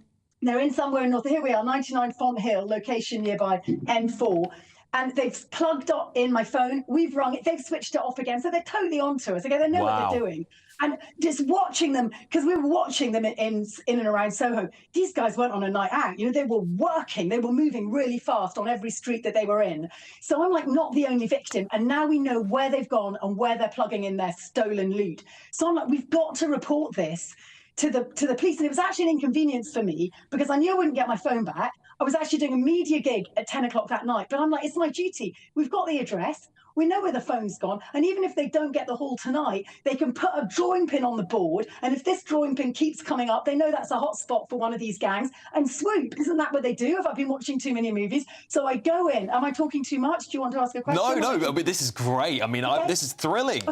They're in somewhere in North. Here we are, 99 Font Hill, location nearby, N4. And they've plugged in my phone. We've rung it. They've switched it off again. So they're totally onto us. Okay, they know what they're doing. And just watching them, because we were watching them in and around Soho, these guys weren't on a night out. You know, they were working. They were moving really fast on every street that they were in. So I'm like not the only victim. And now we know where they've gone and where they're plugging in their stolen loot. So I'm like, we've got to report this to the police. And it was actually an inconvenience for me because I knew I wouldn't get my phone back. I was actually doing a media gig at 10 o'clock that night, but I'm like, it's my duty. We've got the address. We know where the phone's gone. And even if they don't get the haul tonight, they can put a drawing pin on the board. And if this drawing pin keeps coming up, they know that's a hot spot for one of these gangs and swoop. Isn't that what they do? Have I been watching too many movies? So I go in. Am I talking too much? Do you want to ask a question? No, but this is great. I mean, this is thrilling.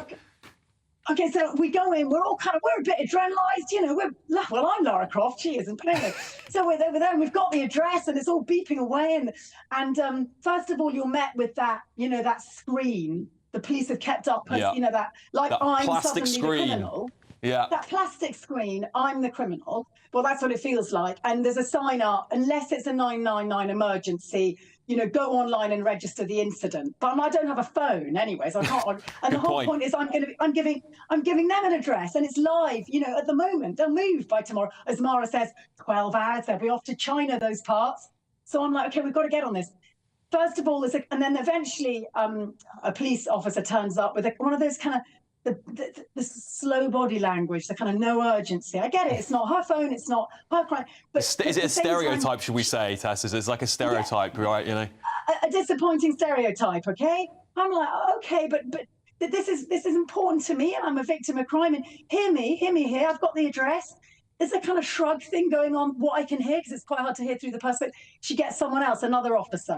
Okay, so we go in, we're a bit adrenalised, you know, well, I'm Lara Croft, she isn't, but anyway. So we're there and we've got the address and it's all beeping away. And first of all, you're met with that, you know, that screen. The police have kept up, you know, that I'm plastic suddenly the criminal. Yeah. That plastic screen, I'm the criminal. Well, that's what it feels like. And there's a sign up, unless it's a 999 emergency, you know, go online and register the incident. But I don't have a phone anyway, so I can't. And the whole point is I'm giving them an address, and it's live. You know, at the moment they'll move by tomorrow. As Mara says, 12 hours, they'll be off to China. Those parts. So I'm like, okay, we've got to get on this. First of all, and then eventually a police officer turns up with one of those kind of the slow body language, the kind of no urgency. I get it. It's not her phone. It's not her crime. But is it a stereotype, should we say, Tess? It's like a stereotype, right? You know, a disappointing stereotype. Okay, I'm like, okay, but this is important to me, and I'm a victim of crime. And hear me here. I've got the address. There's a kind of shrug thing going on. What I can hear, because it's quite hard to hear through the person. She gets someone else, another officer.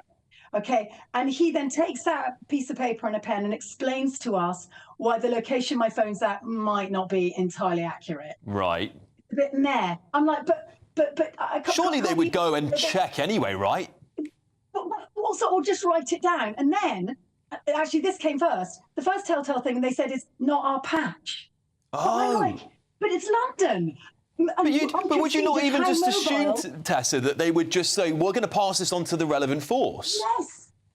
Okay, and he then takes out a piece of paper and a pen and explains to us why the location my phone's at might not be entirely accurate. Right. A bit meh. I'm like, but surely they would go and check anyway, right? But also, or just write it down. And then, actually, this came first. The first telltale thing they said is not our patch. Oh. But it's London. But would you not even just assume, Tessa, that they would just say, we're going to pass this on to the relevant force?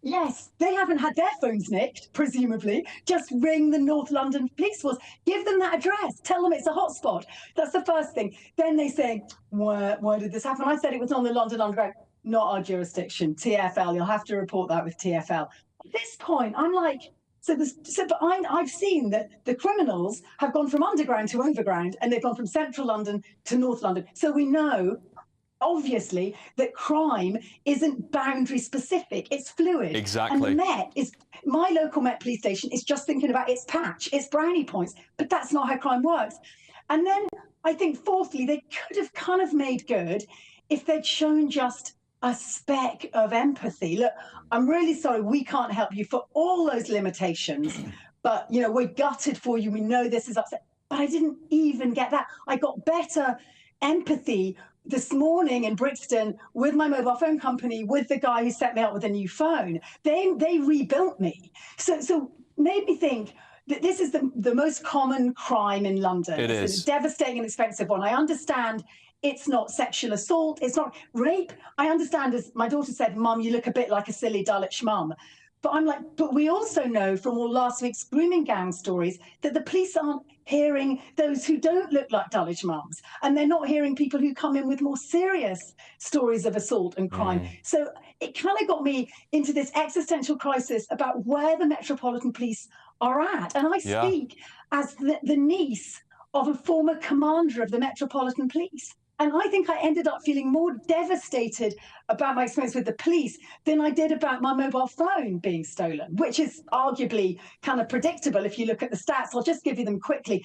Yes. They haven't had their phones nicked, presumably. Just ring the North London Police Force. Give them that address. Tell them it's a hotspot. That's the first thing. Then they say, where did this happen? I said it was on the London Underground. Not our jurisdiction. TfL. You'll have to report that with TfL. At this point, I'm like... But I've seen that the criminals have gone from underground to overground, and they've gone from central London to North London. So we know, obviously, that crime isn't boundary specific. It's fluid. Exactly. And the Met is, my local Met police station is just thinking about its patch, its brownie points. But that's not how crime works. And then I think, fourthly, they could have kind of made good if they'd shown just a speck of empathy. Look, I'm really sorry we can't help you for all those limitations, but, you know, we're gutted for you. We know this is upset. But I didn't even get that. I got better empathy this morning in Brixton with my mobile phone company, with the guy who set me up with a new phone. They rebuilt me. So made me think that this is the most common crime in London. It's a devastating and expensive one. I understand it's not sexual assault. It's not rape. I understand, as my daughter said, Mum, you look a bit like a silly Dulwich mum. But I'm like, but we also know from all last week's grooming gang stories that the police aren't hearing those who don't look like Dulwich mums. And they're not hearing people who come in with more serious stories of assault and crime. So it kind of got me into this existential crisis about where the Metropolitan Police are at. And I speak as the niece of a former commander of the Metropolitan Police. And I think I ended up feeling more devastated about my experience with the police than I did about my mobile phone being stolen, which is arguably kind of predictable if you look at the stats. I'll just give you them quickly.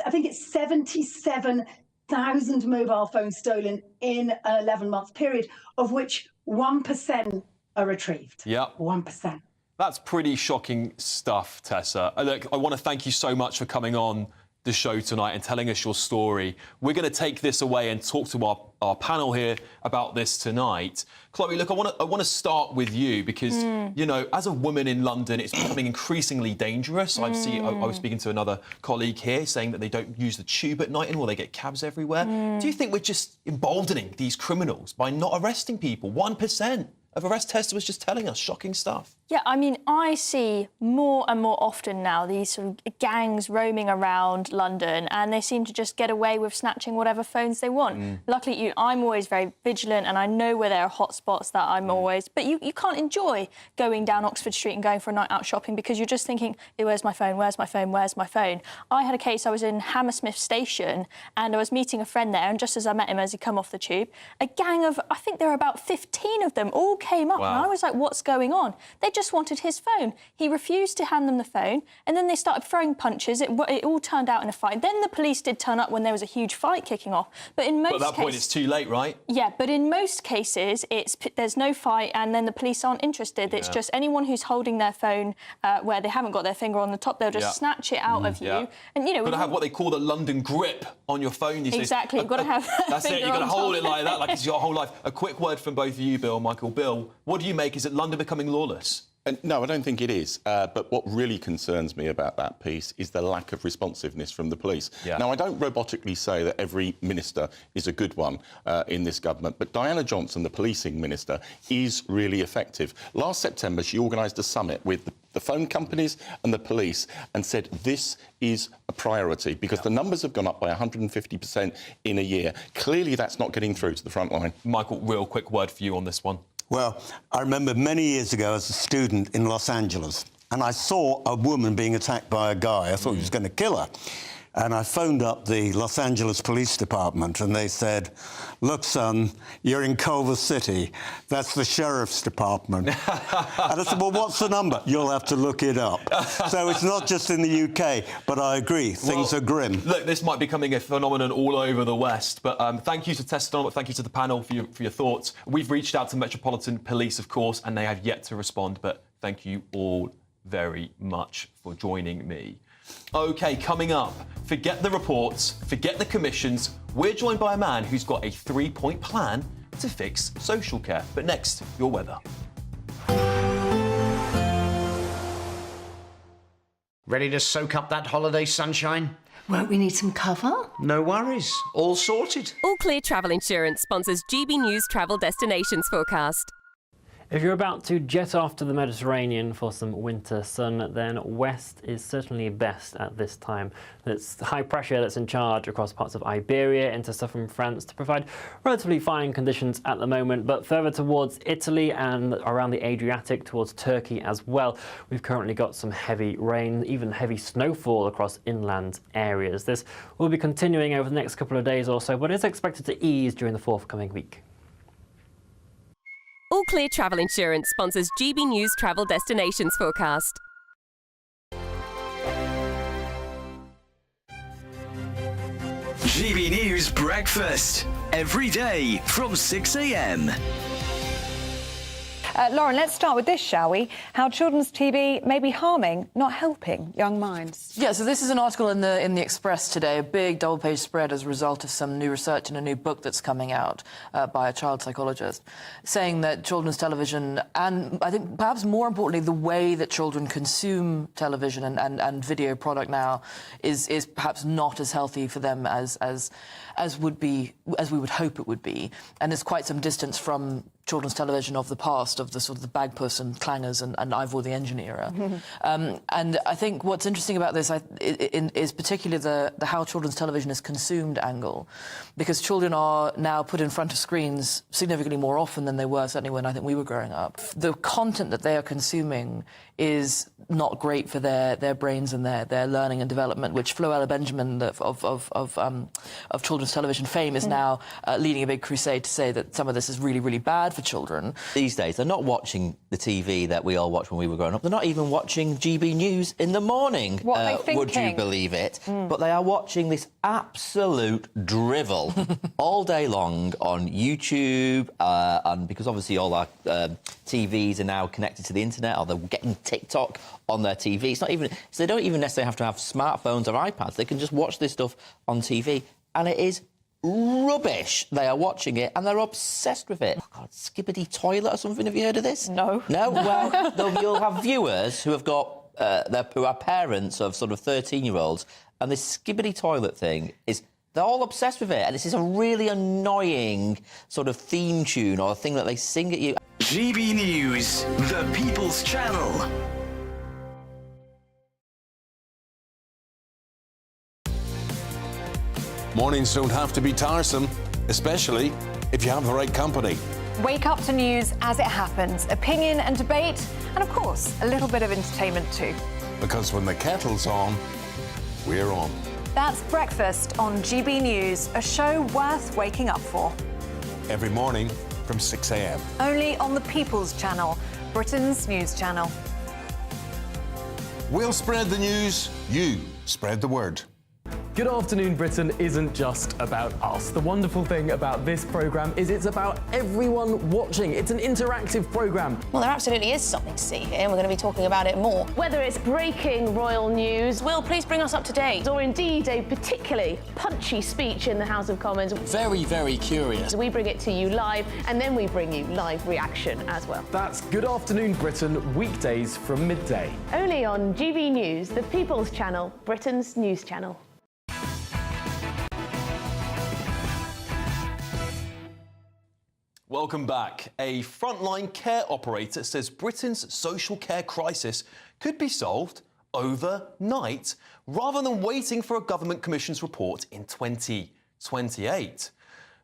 I think it's 77,000 mobile phones stolen in an 11-month period, of which 1% are retrieved. Yeah. 1%. That's pretty shocking stuff, Tessa. Look, I want to thank you so much for coming on the show tonight and telling us your story. We're going to take this away and talk to our panel here about this tonight. Chloe, look, I want to start with you because, you know, as a woman in London, it's becoming increasingly dangerous. I was speaking to another colleague here saying that they don't use the tube at night anymore, they get cabs everywhere. Do you think we're just emboldening these criminals by not arresting people? 1%? of arrest. Tessa was just telling us shocking stuff. Yeah, I mean, I see more and more often now these sort of gangs roaming around London, and they seem to just get away with snatching whatever phones they want. Luckily, I'm always very vigilant, and I know where there are hot spots that I'm always... But you can't enjoy going down Oxford Street and going for a night out shopping because you're just thinking, hey, where's my phone, where's my phone, where's my phone? I had a case, I was in Hammersmith Station, and I was meeting a friend there, and just as I met him as he come off the tube, a gang of, I think there were about 15 of them, all came up, and I was like, what's going on? They just wanted his phone. He refused to hand them the phone, and then they started throwing punches. It all turned out in a fight. Then the police did turn up when there was a huge fight kicking off. But in most But at that point, it's too late, right? Yeah, but in most cases, there's no fight, and then the police aren't interested. It's just anyone who's holding their phone where they haven't got their finger on the top, they'll just snatch it out of you. And you know, you've got to have what they call the London grip on your phone. Exactly, you've got to have that's it. You've got to hold it like that, like it's your whole life. A quick word from both of you, Bill, Michael. Bill, what do you make? Is it London becoming lawless? No, I don't think it is. But what really concerns me about that piece is the lack of responsiveness from the police. Now, I don't robotically say that every minister is a good one in this government, but Diana Johnson, the policing minister, is really effective. Last September, she organised a summit with the phone companies and the police and said this is a priority because the numbers have gone up by 150% in a year. Clearly, that's not getting through to the front line. Michael, real quick word for you on this one. Well, I remember many years ago as a student in Los Angeles, and I saw a woman being attacked by a guy. I thought he was going to kill her. And I phoned up the Los Angeles Police Department, and they said, look, son, you're in Culver City. That's the Sheriff's Department. And I said, well, what's the number? You'll have to look it up. So it's not just in the UK, but I agree, things are grim. Look, this might be becoming a phenomenon all over the West, but thank you to Tessa, thank you to the panel for your thoughts. We've reached out to Metropolitan Police, of course, and they have yet to respond, but thank you all very much for joining me. OK, coming up, forget the reports, forget the commissions. We're joined by a man who's got a 3-point plan to fix social care. But next, your weather. Ready to soak up that holiday sunshine? Won't we need some cover? No worries, all sorted. All Clear Travel Insurance sponsors GB News Travel Destinations Forecast. If you're about to jet off to the Mediterranean for some winter sun, then west is certainly best at this time. It's high pressure that's in charge across parts of Iberia into southern France to provide relatively fine conditions at the moment, but further towards Italy and around the Adriatic towards Turkey as well, we've currently got some heavy rain, even heavy snowfall across inland areas. This will be continuing over the next couple of days or so, but is expected to ease during the forthcoming week. All Clear Travel Insurance sponsors GB News Travel Destinations Forecast. GB News Breakfast. Every day from 6 a.m. Lauren, let's start with this, shall we? How children's TV may be harming, not helping young minds. Yeah, so this is an article in the Express today, a big double-page spread as a result of some new research in a new book that's coming out by a child psychologist, saying that children's television, and I think perhaps more importantly, the way that children consume television and video product now is perhaps not as healthy for them as we would hope it would be, and there's quite some distance from children's television of the past, of the sort of the Bagpuss and Clangers and Ivor the Engine era. And I think what's interesting about this is particularly the how children's television is consumed angle, because children are now put in front of screens significantly more often than they were certainly when I think we were growing up. The content that they are consuming is not great for their brains and their learning and development, which Floella Benjamin of children's television fame is now leading a big crusade to say that some of this is really, really bad for children. These days, they're not watching the TV that we all watched when we were growing up. They're not even watching GB News in the morning. What are they thinking? Would you believe it? But they are watching this absolute drivel all day long on YouTube, and because obviously all our TVs are now connected to the internet, or they're getting TikTok on their TV. It's not even, so they don't even necessarily have to have smartphones or iPads. They can just watch this stuff on TV, and it is rubbish. They are watching it and they're obsessed with it. Oh God, Skibbity Toilet or something. Have you heard of this? No. No? Well, you'll have viewers who have got who are parents of sort of 13-year-olds, and this Skibbity Toilet thing is, they're all obsessed with it, and this is a really annoying sort of theme tune or thing that they sing at you. GB News, the People's Channel. Mornings don't have to be tiresome, especially if you have the right company. Wake up to news as it happens, opinion and debate, and of course, a little bit of entertainment too. Because when the kettle's on, we're on. That's Breakfast on GB News, a show worth waking up for. Every morning from 6 a.m. Only on the People's Channel, Britain's news channel. We'll spread the news, you spread the word. Good Afternoon Britain isn't just about us. The wonderful thing about this programme is it's about everyone watching. It's an interactive programme. Well, there absolutely is something to see here, and we're going to be talking about it more. Whether it's breaking royal news, Will, please bring us up to date. Or indeed a particularly punchy speech in the House of Commons. Very, very curious. We bring it to you live, and then we bring you live reaction as well. That's Good Afternoon Britain, weekdays from midday. Only on GB News, the People's Channel, Britain's news channel. Welcome back. A frontline care operator says Britain's social care crisis could be solved overnight rather than waiting for a government commission's report in 2028.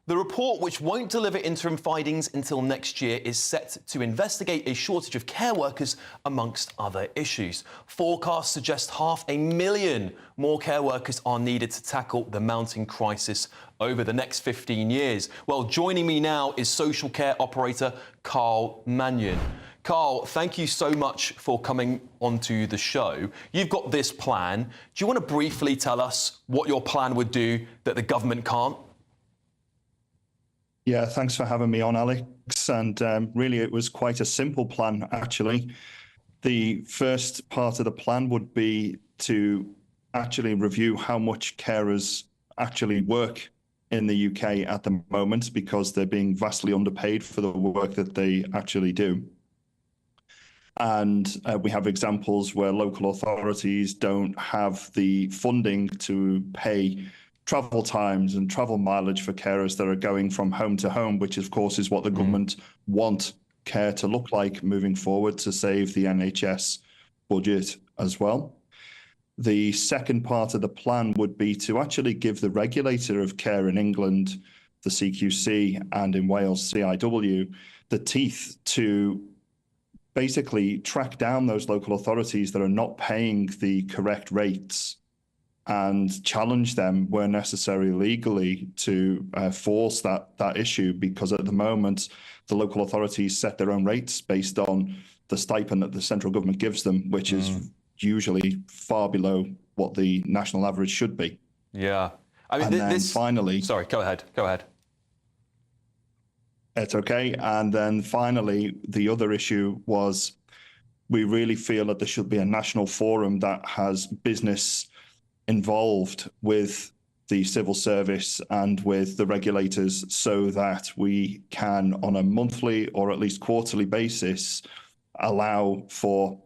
The report, which won't deliver interim findings until next year, is set to investigate a shortage of care workers amongst other issues. Forecasts suggest 500,000 more care workers are needed to tackle the mounting crisis over the next 15 years. Well, joining me now is social care operator Carl Mannion. Carl, thank you so much for coming onto the show. You've got this plan. Do you want to briefly tell us what your plan would do that the government can't? Yeah, thanks for having me on, Alex. And really, it was quite a simple plan, actually. The first part of the plan would be to actually review how much carers actually work in the UK at the moment, because they're being vastly underpaid for the work that they actually do. And we have examples where local authorities don't have the funding to pay travel times and travel mileage for carers that are going from home to home, which of course is what the government want care to look like moving forward to save the NHS budget as well. The second part of the plan would be to actually give the regulator of care in England, the CQC, and in Wales, CIW, the teeth to basically track down those local authorities that are not paying the correct rates and challenge them where necessary legally to force that issue, because at the moment the local authorities set their own rates based on the stipend that the central government gives them, which is usually far below what the national average should be. Yeah. I mean, this finally... Sorry, go ahead. It's okay. And then finally, the other issue was we really feel that there should be a national forum that has business involved with the civil service and with the regulators, so that we can, on a monthly or at least quarterly basis, allow for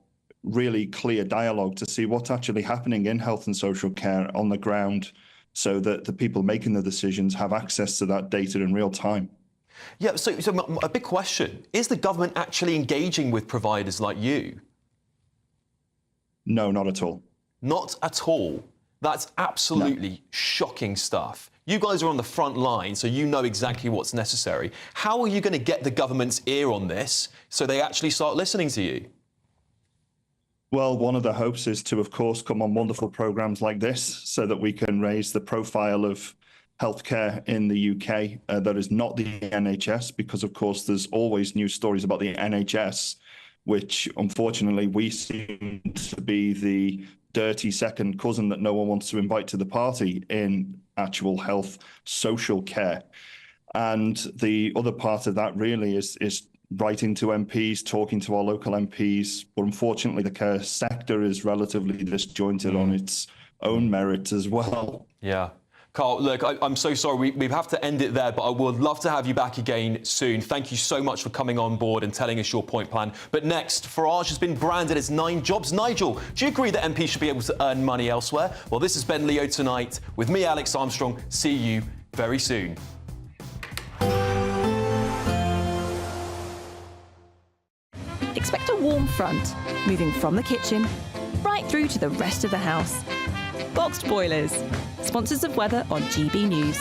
really clear dialogue to see what's actually happening in health and social care on the ground, so that the people making the decisions have access to that data in real time. Yeah, so a big question. Is the government actually engaging with providers like you? No, not at all. Not at all? That's absolutely shocking stuff. You guys are on the front line, so you know exactly what's necessary. How are you going to get the government's ear on this so they actually start listening to you? Well, one of the hopes is to, of course, come on wonderful programmes like this so that we can raise the profile of healthcare in the UK that is not the NHS, because, of course, there's always news stories about the NHS, which, unfortunately, we seem to be the dirty second cousin that no one wants to invite to the party in actual health, social care. And the other part of that really is writing to MPs, talking to our local MPs. But unfortunately, the care sector is relatively disjointed on its own merits as well. Yeah. Carl, look, I'm so sorry. We have to end it there, but I would love to have you back again soon. Thank you so much for coming on board and telling us your point plan. But next, Farage has been branded as 9 jobs. Nigel, do you agree that MPs should be able to earn money elsewhere? Well, this is Ben Leo Tonight with me, Alex Armstrong. See you very soon. front, moving from the kitchen right through to the rest of the house. Boxed Boilers, sponsors of weather on GB News.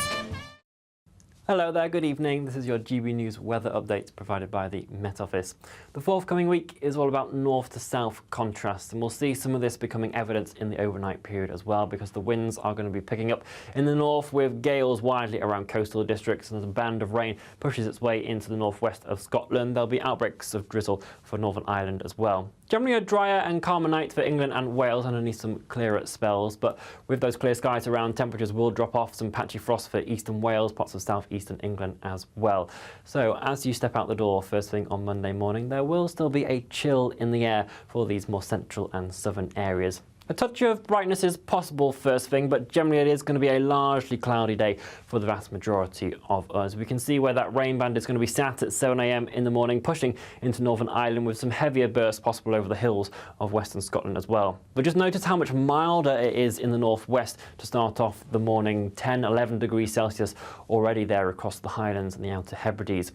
Hello there, good evening. This is your GB News weather update provided by the Met Office. The forthcoming week is all about north to south contrast, and we'll see some of this becoming evident in the overnight period as well, because the winds are going to be picking up in the north with gales widely around coastal districts, and as a band of rain pushes its way into the northwest of Scotland, there'll be outbreaks of drizzle for Northern Ireland as well. Generally a drier and calmer night for England and Wales underneath some clearer spells, but with those clear skies around, temperatures will drop off. Some patchy frost for eastern Wales, parts of southeastern England as well. So as you step out the door first thing on Monday morning, there will still be a chill in the air for these more central and southern areas. A touch of brightness is possible first thing, but generally it is going to be a largely cloudy day for the vast majority of us. We can see where that rain band is going to be sat at 7 a.m. in the morning, pushing into Northern Ireland with some heavier bursts possible over the hills of western Scotland as well. But just notice how much milder it is in the northwest to start off the morning, 10, 11 degrees Celsius already there across the Highlands and the Outer Hebrides.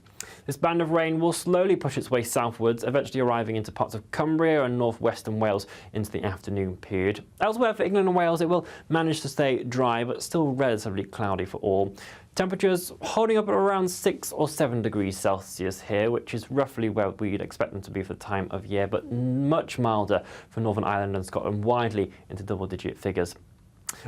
This band of rain will slowly push its way southwards, eventually arriving into parts of Cumbria and northwestern Wales into the afternoon period. Elsewhere for England and Wales, it will manage to stay dry, but still relatively cloudy for all. Temperatures holding up at around 6 or 7 degrees Celsius here, which is roughly where we'd expect them to be for the time of year, but much milder for Northern Ireland and Scotland, widely into double-digit figures.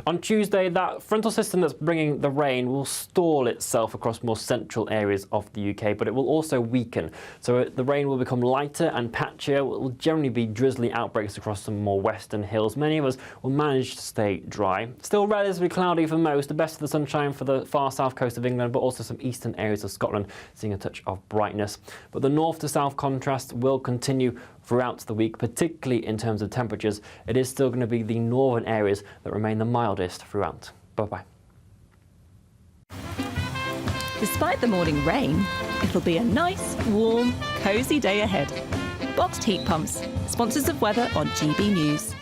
On Tuesday, that frontal system that's bringing the rain will stall itself across more central areas of the UK, but it will also weaken. So the rain will become lighter and patchier. It will generally be drizzly outbreaks across some more western hills. Many of us will manage to stay dry. Still relatively cloudy for most, the best of the sunshine for the far south coast of England, but also some eastern areas of Scotland seeing a touch of brightness. But the north to south contrast will continue throughout the week, particularly in terms of temperatures. It is still going to be the northern areas that remain the mildest throughout. Bye-bye. Despite the morning rain, it'll be a nice, warm, cosy day ahead. Boxed Heat Pumps, sponsors of weather on GB News.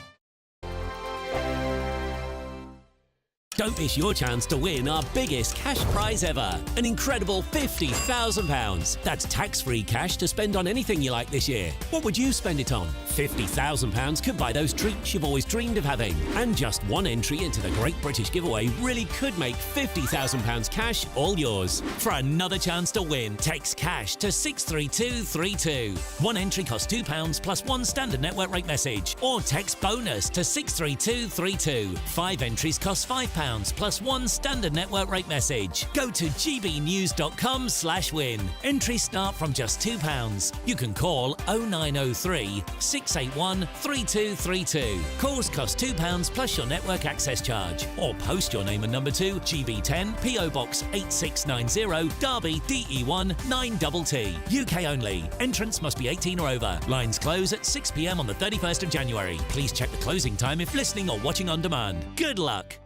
Don't miss your chance to win our biggest cash prize ever, an incredible £50,000. That's tax-free cash to spend on anything you like this year. What would you spend it on? £50,000 could buy those treats you've always dreamed of having. And just one entry into the Great British Giveaway really could make £50,000 cash all yours. For another chance to win, text cash to 63232. One entry costs £2 plus one standard network rate message. Or text bonus to 63232. 5 entries cost £5 plus one standard network rate message. Go to gbnews.com/win. Entries start from just £2. You can call 0903 681 3232. Calls cost £2 plus your network access charge. Or post your name and number to GB10 PO Box 8690 Derby DE1 9TT. UK only. Entrance must be 18 or over. Lines close at 6 p.m. on the 31st of January. Please check the closing time if listening or watching on demand. Good luck.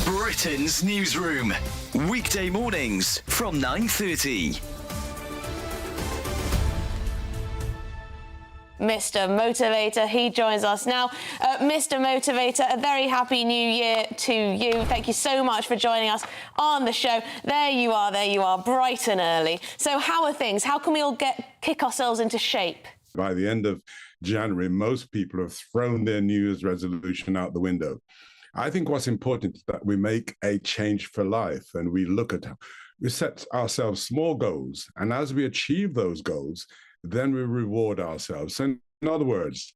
Britain's newsroom. Weekday mornings from 9:30. Mr. Motivator, he joins us now. Mr. Motivator, a very happy new year to you. Thank you so much for joining us on the show. There you are, bright and early. So how are things? How can we all kick ourselves into shape? By the end of January, most people have thrown their New Year's resolution out the window. I think what's important is that we make a change for life and we set ourselves small goals. And as we achieve those goals, then we reward ourselves. So in other words,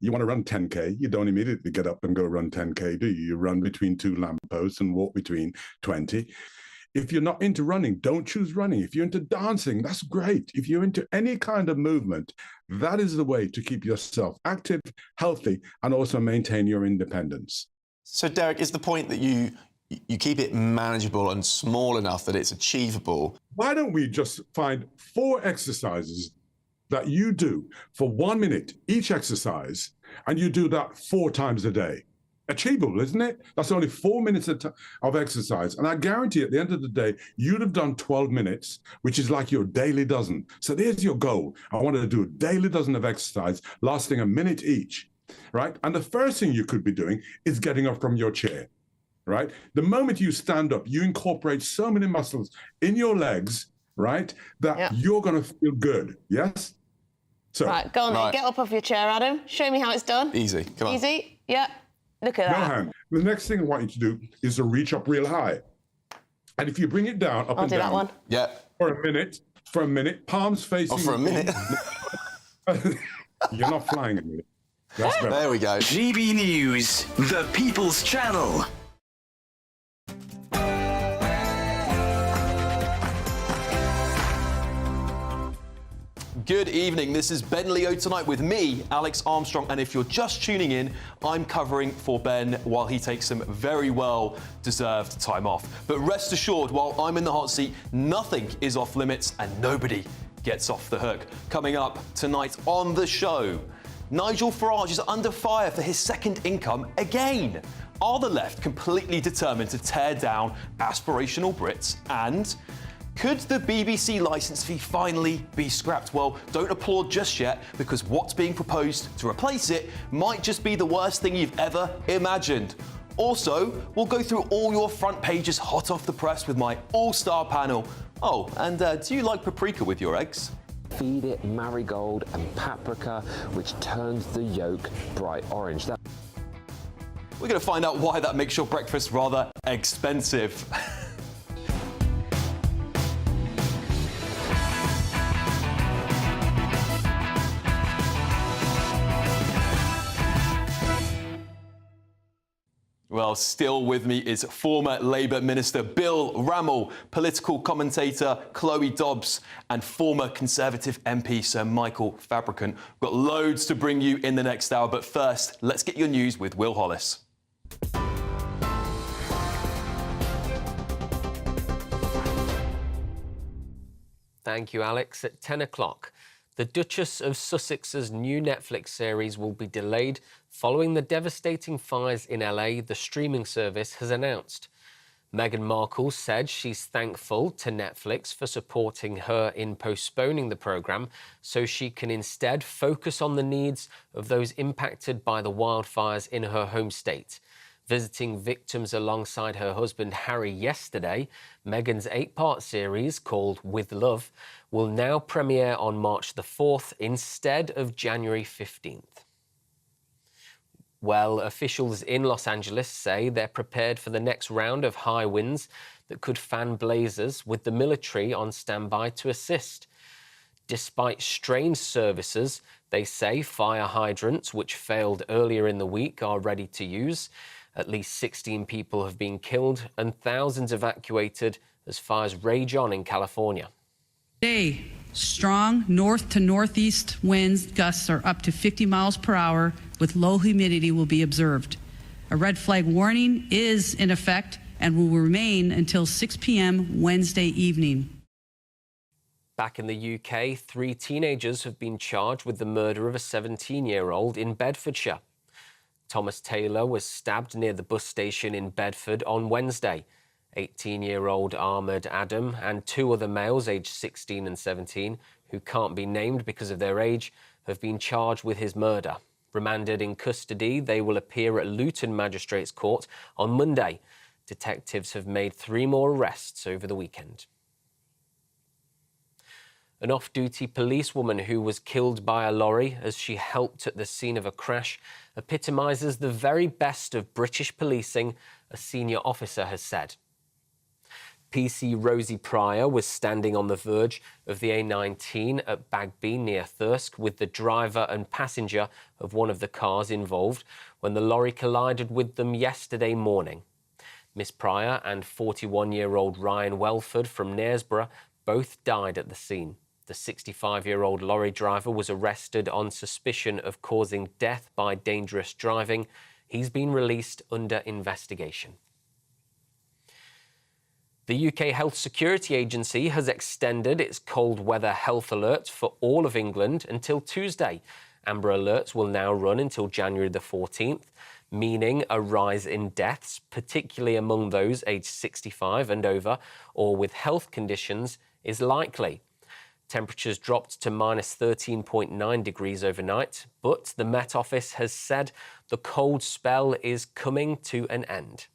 you want to run 10K, you don't immediately get up and go run 10K, do you? You run between 2 lampposts and walk between 20. If you're not into running, don't choose running. If you're into dancing, that's great. If you're into any kind of movement, that is the way to keep yourself active, healthy, and also maintain your independence. So, Derek, is the point that you keep it manageable and small enough that it's achievable? Why don't we just find 4 exercises that you do for 1 minute each exercise, and you do that 4 times a day? Achievable, isn't it? That's only 4 minutes of exercise. And I guarantee at the end of the day, you'd have done 12 minutes, which is like your daily dozen. So there's your goal. I want to do a daily dozen of exercise lasting a minute each. Right? And the first thing you could be doing is getting up from your chair, right? The moment you stand up, you incorporate so many muscles in your legs, right? That you're going to feel good. Yes? So, right, go on then. Get up off your chair, Adam. Show me how it's done. Easy. Come on. Easy. Yeah. Look at no that. hand. The next thing I want you to do is to reach up real high. And if you bring it down, up I'll and do down. that one. Yeah. For a minute, palms facing. Oh, for a minute. You're not flying a minute. That's better. There we go. GB News, the People's Channel. Good evening, this is Ben Leo tonight with me, Alex Armstrong, and if you're just tuning in, I'm covering for Ben while he takes some very well-deserved time off. But rest assured, while I'm in the hot seat, nothing is off limits and nobody gets off the hook. Coming up tonight on the show, Nigel Farage is under fire for his second income again. Are the left completely determined to tear down aspirational Brits? And could the BBC licence fee finally be scrapped? Well, don't applaud just yet, because what's being proposed to replace it might just be the worst thing you've ever imagined. Also, we'll go through all your front pages hot off the press with my all-star panel. Oh, and do you like paprika with your eggs? Feed it marigold and paprika, which turns the yolk bright orange. We're going to find out why that makes your breakfast rather expensive. Well, still with me is former Labour Minister Bill Rammell, political commentator Chloe Dobbs, and former Conservative MP Sir Michael Fabricant. We've got loads to bring you in the next hour, but first, let's get your news with Will Hollis. Thank you, Alex. At 10 o'clock, the Duchess of Sussex's new Netflix series will be delayed following the devastating fires in LA, the streaming service has announced. Meghan Markle said she's thankful to Netflix for supporting her in postponing the programme so she can instead focus on the needs of those impacted by the wildfires in her home state. Visiting victims alongside her husband Harry yesterday, Meghan's 8-part series called With Love will now premiere on March the 4th instead of January 15th. Well, officials in Los Angeles say they're prepared for the next round of high winds that could fan blazes, with the military on standby to assist. Despite strained services, they say fire hydrants, which failed earlier in the week, are ready to use. At least 16 people have been killed and thousands evacuated as fires rage on in California. Today, strong north to northeast winds gusts are up to 50 miles per hour with low humidity will be observed. A red flag warning is in effect and will remain until 6 p.m. Wednesday evening. Back in the UK, 3 teenagers have been charged with the murder of a 17-year-old in Bedfordshire. Thomas Taylor was stabbed near the bus station in Bedford on Wednesday. 18-year-old Ahmed Adam and 2 other males aged 16 and 17, who can't be named because of their age, have been charged with his murder. Remanded in custody, they will appear at Luton Magistrates Court on Monday. Detectives have made 3 more arrests over the weekend. An off-duty policewoman who was killed by a lorry as she helped at the scene of a crash epitomises the very best of British policing, a senior officer has said. PC Rosie Pryor was standing on the verge of the A19 at Bagby near Thirsk with the driver and passenger of one of the cars involved when the lorry collided with them yesterday morning. Miss Pryor and 41-year-old Ryan Welford from Knaresborough both died at the scene. The 65-year-old lorry driver was arrested on suspicion of causing death by dangerous driving. He's been released under investigation. The UK Health Security Agency has extended its cold weather health alert for all of England until Tuesday. Amber alerts will now run until January the 14th, meaning a rise in deaths, particularly among those aged 65 and over or with health conditions, is likely. Temperatures dropped to minus 13.9 degrees overnight, but the Met Office has said the cold spell is coming to an end.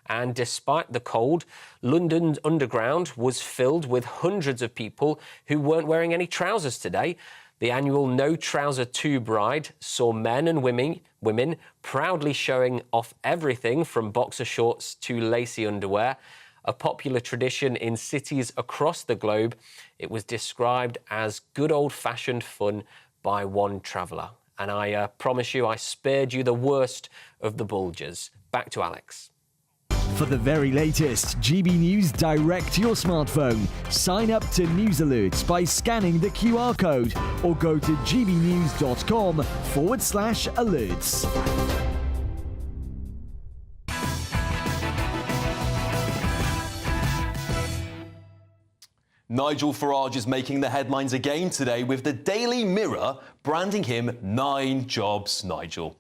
And despite the cold, London Underground was filled with hundreds of people who weren't wearing any trousers today. The annual No Trouser 2 Bride saw men and women proudly showing off everything from boxer shorts to lacy underwear. A popular tradition in cities across the globe, it was described as good old-fashioned fun by one traveller. And I promise you, I spared you the worst of the bulges. Back to Alex. For the very latest GB News direct to your smartphone, sign up to News Alerts by scanning the QR code or go to gbnews.com/alerts. Nigel Farage is making the headlines again today, with the Daily Mirror branding him 9 jobs Nigel.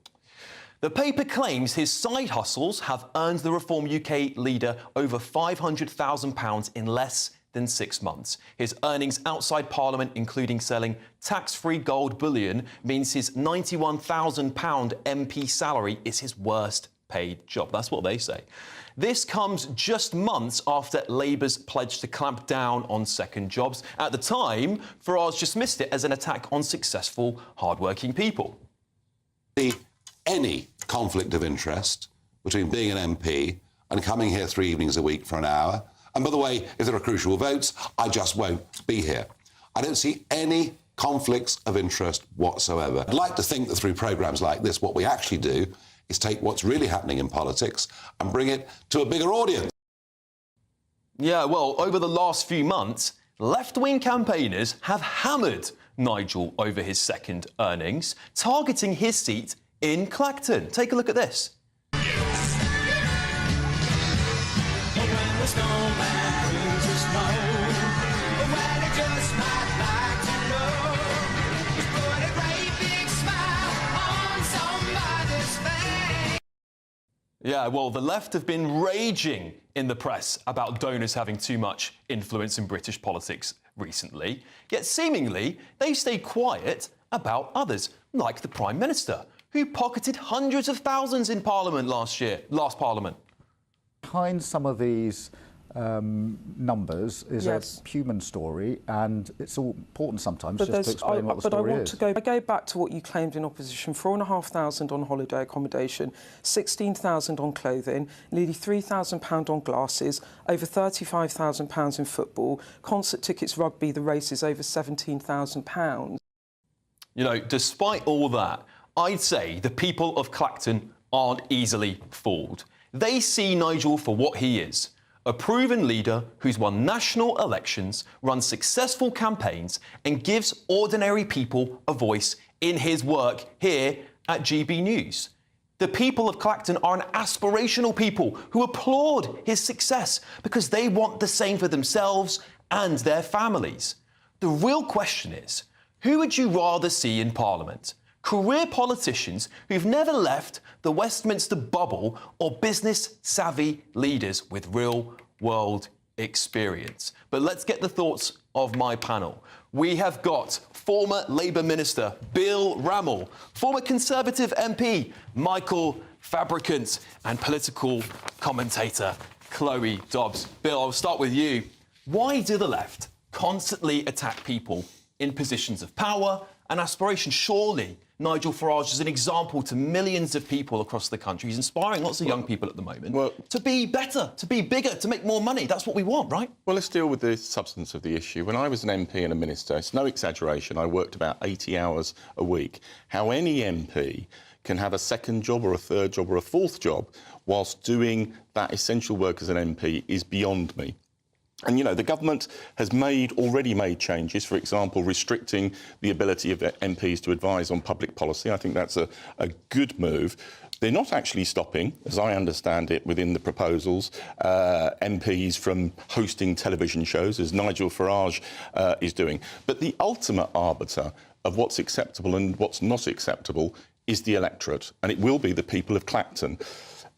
The paper claims his side hustles have earned the Reform UK leader over £500,000 in less than 6 months. His earnings outside Parliament, including selling tax-free gold bullion, means his £91,000 MP salary is his worst paid job. That's what they say. This comes just months after Labour's pledge to clamp down on second jobs. At the time, Farage dismissed it as an attack on successful, hard-working people. Any conflict of interest between being an MP and coming here 3 evenings a week for an hour. And by the way, if there are crucial votes, I just won't be here. I don't see any conflicts of interest whatsoever. I'd like to think that through programmes like this, what we actually do is take what's really happening in politics and bring it to a bigger audience. Yeah, well, over the last few months, left-wing campaigners have hammered Nigel over his second earnings, targeting his seat in Clacton. Take a look at this. Yeah, well, the left have been raging in the press about donors having too much influence in British politics recently, yet seemingly they stayed quiet about others, like the Prime Minister, who pocketed hundreds of thousands in Parliament last Parliament. Behind some of these numbers is a human story, and it's all important sometimes just to explain what the story is. I go back to what you claimed in opposition: 4,500 on holiday accommodation, 16,000 on clothing, nearly £3,000 on glasses, over £35,000 in football, concert tickets, rugby, the races, over £17,000. You know, despite all that, I'd say the people of Clacton aren't easily fooled. They see Nigel for what he is: a proven leader who's won national elections, runs successful campaigns, and gives ordinary people a voice in his work here at GB News. The people of Clacton are an aspirational people who applaud his success because they want the same for themselves and their families. The real question is, who would you rather see in Parliament? Career politicians who've never left the Westminster bubble, or business-savvy leaders with real-world experience? But let's get the thoughts of my panel. We have got former Labour Minister Bill Rammell, former Conservative MP Michael Fabricant, and political commentator Chloe Dobbs. Bill, I'll start with you. Why do the left constantly attack people in positions of power and aspiration? Surely Nigel Farage is an example to millions of people across the country. He's inspiring lots of young people at the moment to be better, to be bigger, to make more money. That's what we want, right? Well, let's deal with the substance of the issue. When I was an MP and a minister, it's no exaggeration, I worked about 80 hours a week. How any MP can have a second job or a third job or a fourth job whilst doing that essential work as an MP is beyond me. And, you know, the government has already made changes, for example, restricting the ability of MPs to advise on public policy. I think that's a good move. They're not actually stopping, as I understand it, within the proposals, MPs from hosting television shows, as Nigel Farage is doing. But the ultimate arbiter of what's acceptable and what's not acceptable is the electorate, and it will be the people of Clacton.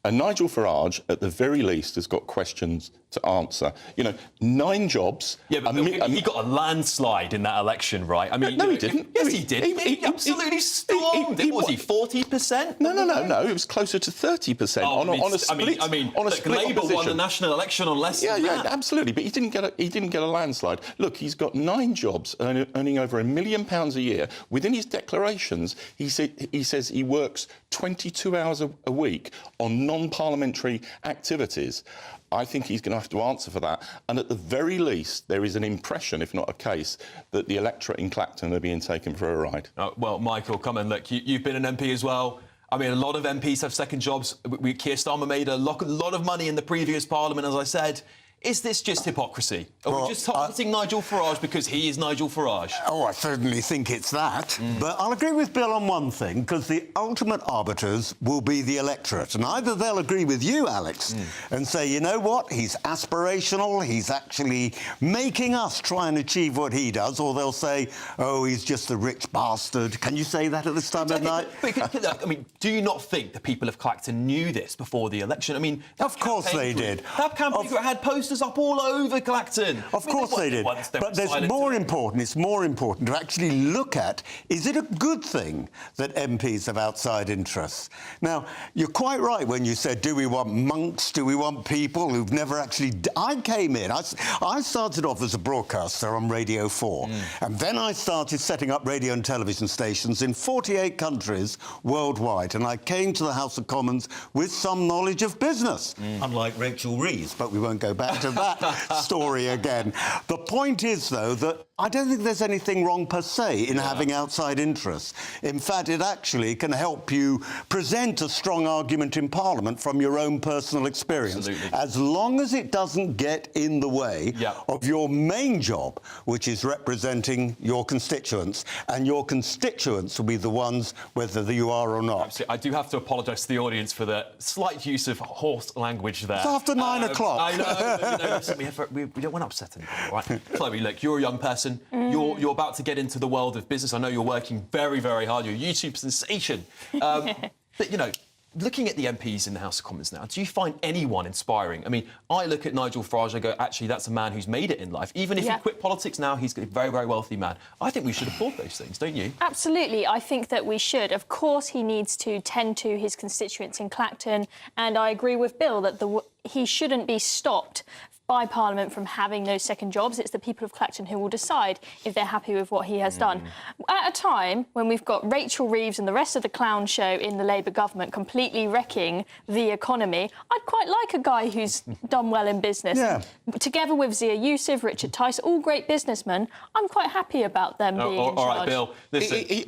And Nigel Farage, at the very least, has got questions to answer. You know, 9 jobs. Yeah, but he got a landslide in that election, right? I mean, no, he didn't. Yes, he did. He absolutely stormed it. Was he 40%? No. It was closer to 30% on a split. On a split Labour opposition. won the national election on less than that. Yeah, absolutely. But he didn't get a landslide. Look, he's got 9 jobs, earning over £1 million a year. Within his declarations, he says he works 22 hours a week on non-parliamentary activities. I think he's going to have to answer for that. And at the very least, there is an impression, if not a case, that the electorate in Clacton are being taken for a ride. Well, Michael, come on, look, you've been an MP as well. I mean, a lot of MPs have second jobs. Keir Starmer made a lot of money in the previous Parliament, as I said. Is this just hypocrisy? Are we just targeting Nigel Farage because he is Nigel Farage? Oh, I certainly think it's that. But I'll agree with Bill on one thing, because the ultimate arbiters will be the electorate. And either they'll agree with you, Alex, and say, you know what, he's aspirational, he's actually making us try and achieve what he does, or they'll say, oh, he's just a rich bastard. Can you say that at this time of night? I mean, do you not think the people of Clacton knew this before the election? I mean, of course they did. That campaign group had posters up all over Clacton. Of course they did. But it's more important to actually look at, is it a good thing that MPs have outside interests? Now, you're quite right when you said, do we want monks? Do we want people who've never actually... I came in, I started off as a broadcaster on Radio 4, and then I started setting up radio and television stations in 48 countries worldwide, and I came to the House of Commons with some knowledge of business, unlike Rachel Reeves, but we won't go back to that story again. The point is, though, that I don't think there's anything wrong per se in having outside interests. In fact, it actually can help you present a strong argument in Parliament from your own personal experience, as long as it doesn't get in the way of your main job, which is representing your constituents, and your constituents will be the ones whether you are or not. Absolutely. I do have to apologise to the audience for the slight use of hoarse language there. It's after 9 o'clock. I know. Listen, we don't want to upset anybody, right? Chloe, look, you're a young person. You're about to get into the world of business. I know you're working very, very hard. You're a YouTube sensation. But, you know, looking at the MPs in the House of Commons now, do you find anyone inspiring? I mean, I look at Nigel Farage, I go, actually, that's a man who's made it in life. Even if he quit politics now, he's a very, very wealthy man. I think we should applaud those things, don't you? Absolutely. I think that we should. Of course, he needs to tend to his constituents in Clacton, and I agree with Bill that he shouldn't be stopped by Parliament from having those second jobs. It's the people of Clacton who will decide if they're happy with what he has done. At a time when we've got Rachel Reeves and the rest of the clown show in the Labour government completely wrecking the economy, I'd quite like a guy who's done well in business. Together with Zia Yusuf, Richard Tice, all great businessmen, I'm quite happy about them being in charge. All right, Bill, listen, hang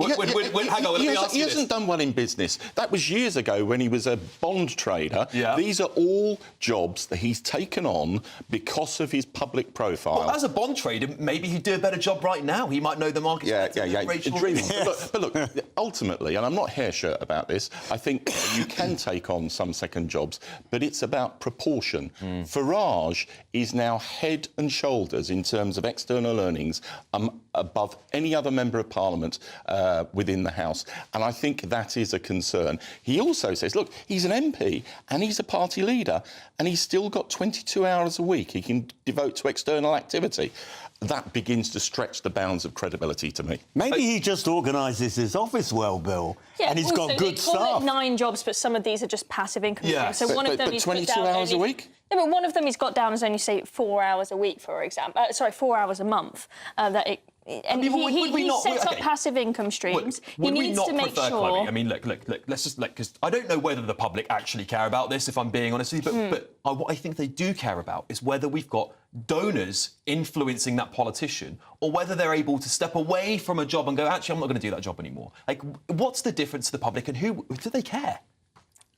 on, let me ask you this. He hasn't done well in business. That was years ago when he was a bond trader. These are all jobs that he's taken on because of his public profile. Well, as a bond trader, maybe he'd do a better job right now. He might know the market. Dreaming. But look, ultimately, and I'm not hair-shirt about this, I think you can take on some second jobs, but it's about proportion. Farage is now head and shoulders in terms of external earnings above any other Member of Parliament within the House, and I think that is a concern. He also says, look, he's an MP and he's a party leader, and he's still got 22 hours a week he can devote to external activity. That begins to stretch the bounds of credibility to me. Maybe he just organises his office well, Bill, and he's got good staff. They call it 9 jobs, but some of these are just passive income streams. So one of them he's 22 hours a week? No, but one of them he's got down as only, say, 4 hours a week, for example. 4 hours a month. He sets up passive income streams. He needs to make sure... Chloe, I mean, look, let's just... because I don't know whether the public actually care about this, if I'm being honest with you, but what I think they do care about is whether we've got donors influencing that politician, or whether they're able to step away from a job and go, actually, I'm not going to do that job anymore. Like, what's the difference to the public, and who do they care?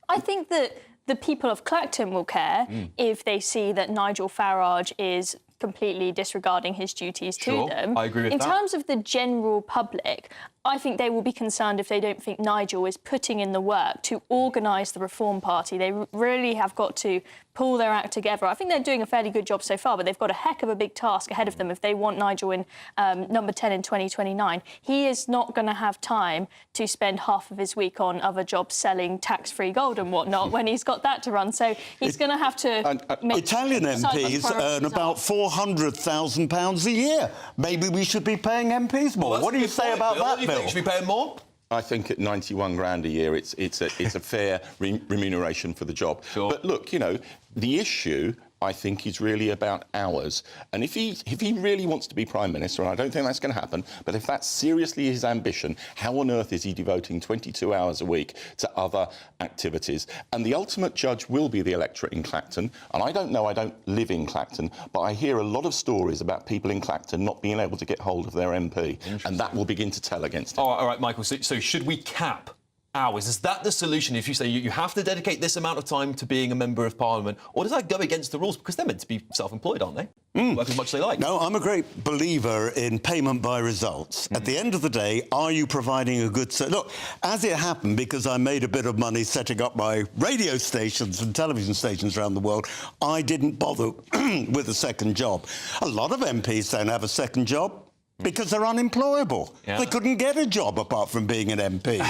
I think that the people of Clacton will care if they see that Nigel Farage is completely disregarding his duties to them. I agree with In that. terms of the general public, I think they will be concerned if they don't think Nigel is putting in the work to organise the Reform Party. They really have got to pull their act together. I think they're doing a fairly good job so far, but they've got a heck of a big task ahead of them if they want Nigel in number 10 in 2029. He is not going to have time to spend half of his week on other jobs selling tax-free gold and whatnot when he's got that to run. So he's going to have to... Italian MPs earn about £400,000 a year. Maybe we should be paying MPs more. What do you say about that, Bill? Should we pay him more? I think at 91 grand a year, it's a fair remuneration for the job. Sure. But look, you know, the issue, I think, is really about hours. And if he really wants to be Prime Minister, and I don't think that's going to happen, but if that's seriously his ambition, how on earth is he devoting 22 hours a week to other activities? And the ultimate judge will be the electorate in Clacton. And I don't know, I don't live in Clacton, but I hear a lot of stories about people in Clacton not being able to get hold of their MP. And that will begin to tell against him. All right, Michael, so should we cap hours? Is that the solution? If you say you have to dedicate this amount of time to being a member of Parliament, or does that go against the rules? Because they're meant to be self-employed, aren't they? Work as much as they like. No, I'm a great believer in payment by results. At the end of the day, are you providing a good... Look, as it happened, because I made a bit of money setting up my radio stations and television stations around the world, I didn't bother with a second job. A lot of MPs don't have a second job because they're unemployable. Yeah. They couldn't get a job apart from being an MP.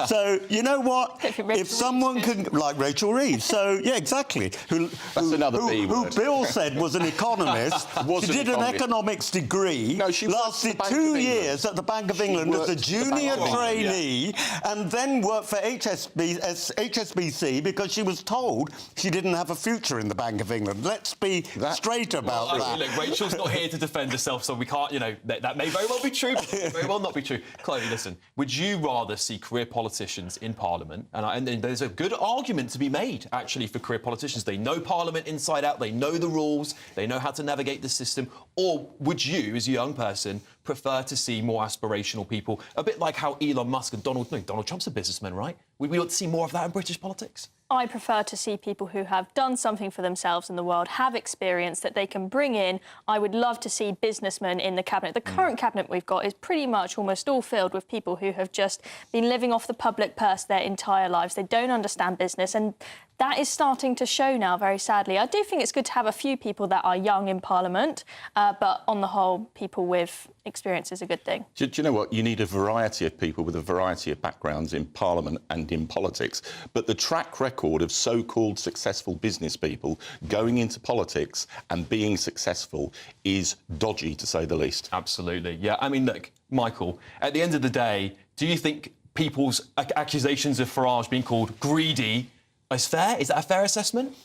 So, you know what? If someone can... Like Rachel Reeves. So, yeah, exactly. That's another B word. Who Bill said was an economist. She did an economics degree. No, she lasted 2 years at the Bank of England as a junior trainee and then worked for HSBC because she was told she didn't have a future in the Bank of England. Let's be straight about that. Look, Rachel's not here to defend herself, so we can't, you know, that may very well be true, but it may very well not be true. Chloe, listen, would you rather see career politicians in Parliament? And there's a good argument to be made, actually, for career politicians. They know Parliament inside out, they know the rules, they know how to navigate the system. Or would you, as a young person, prefer to see more aspirational people, a bit like how Elon Musk and Donald Trump's a businessman, right? We want to see more of that in British politics? I prefer to see people who have done something for themselves in the world, have experience that they can bring in. I would love to see businessmen in the cabinet. The current cabinet we've got is pretty much almost all filled with people who have just been living off the public purse their entire lives. They don't understand business, and that is starting to show now, very sadly. I do think it's good to have a few people that are young in Parliament, but on the whole, people with experience is a good thing. Do you know what? You need a variety of people with a variety of backgrounds in Parliament and in politics. But the track record of so-called successful business people going into politics and being successful is dodgy, to say the least. Absolutely. Yeah, I mean, look, Michael, at the end of the day, do you think people's accusations of Farage being called greedy is fair? Is that a fair assessment?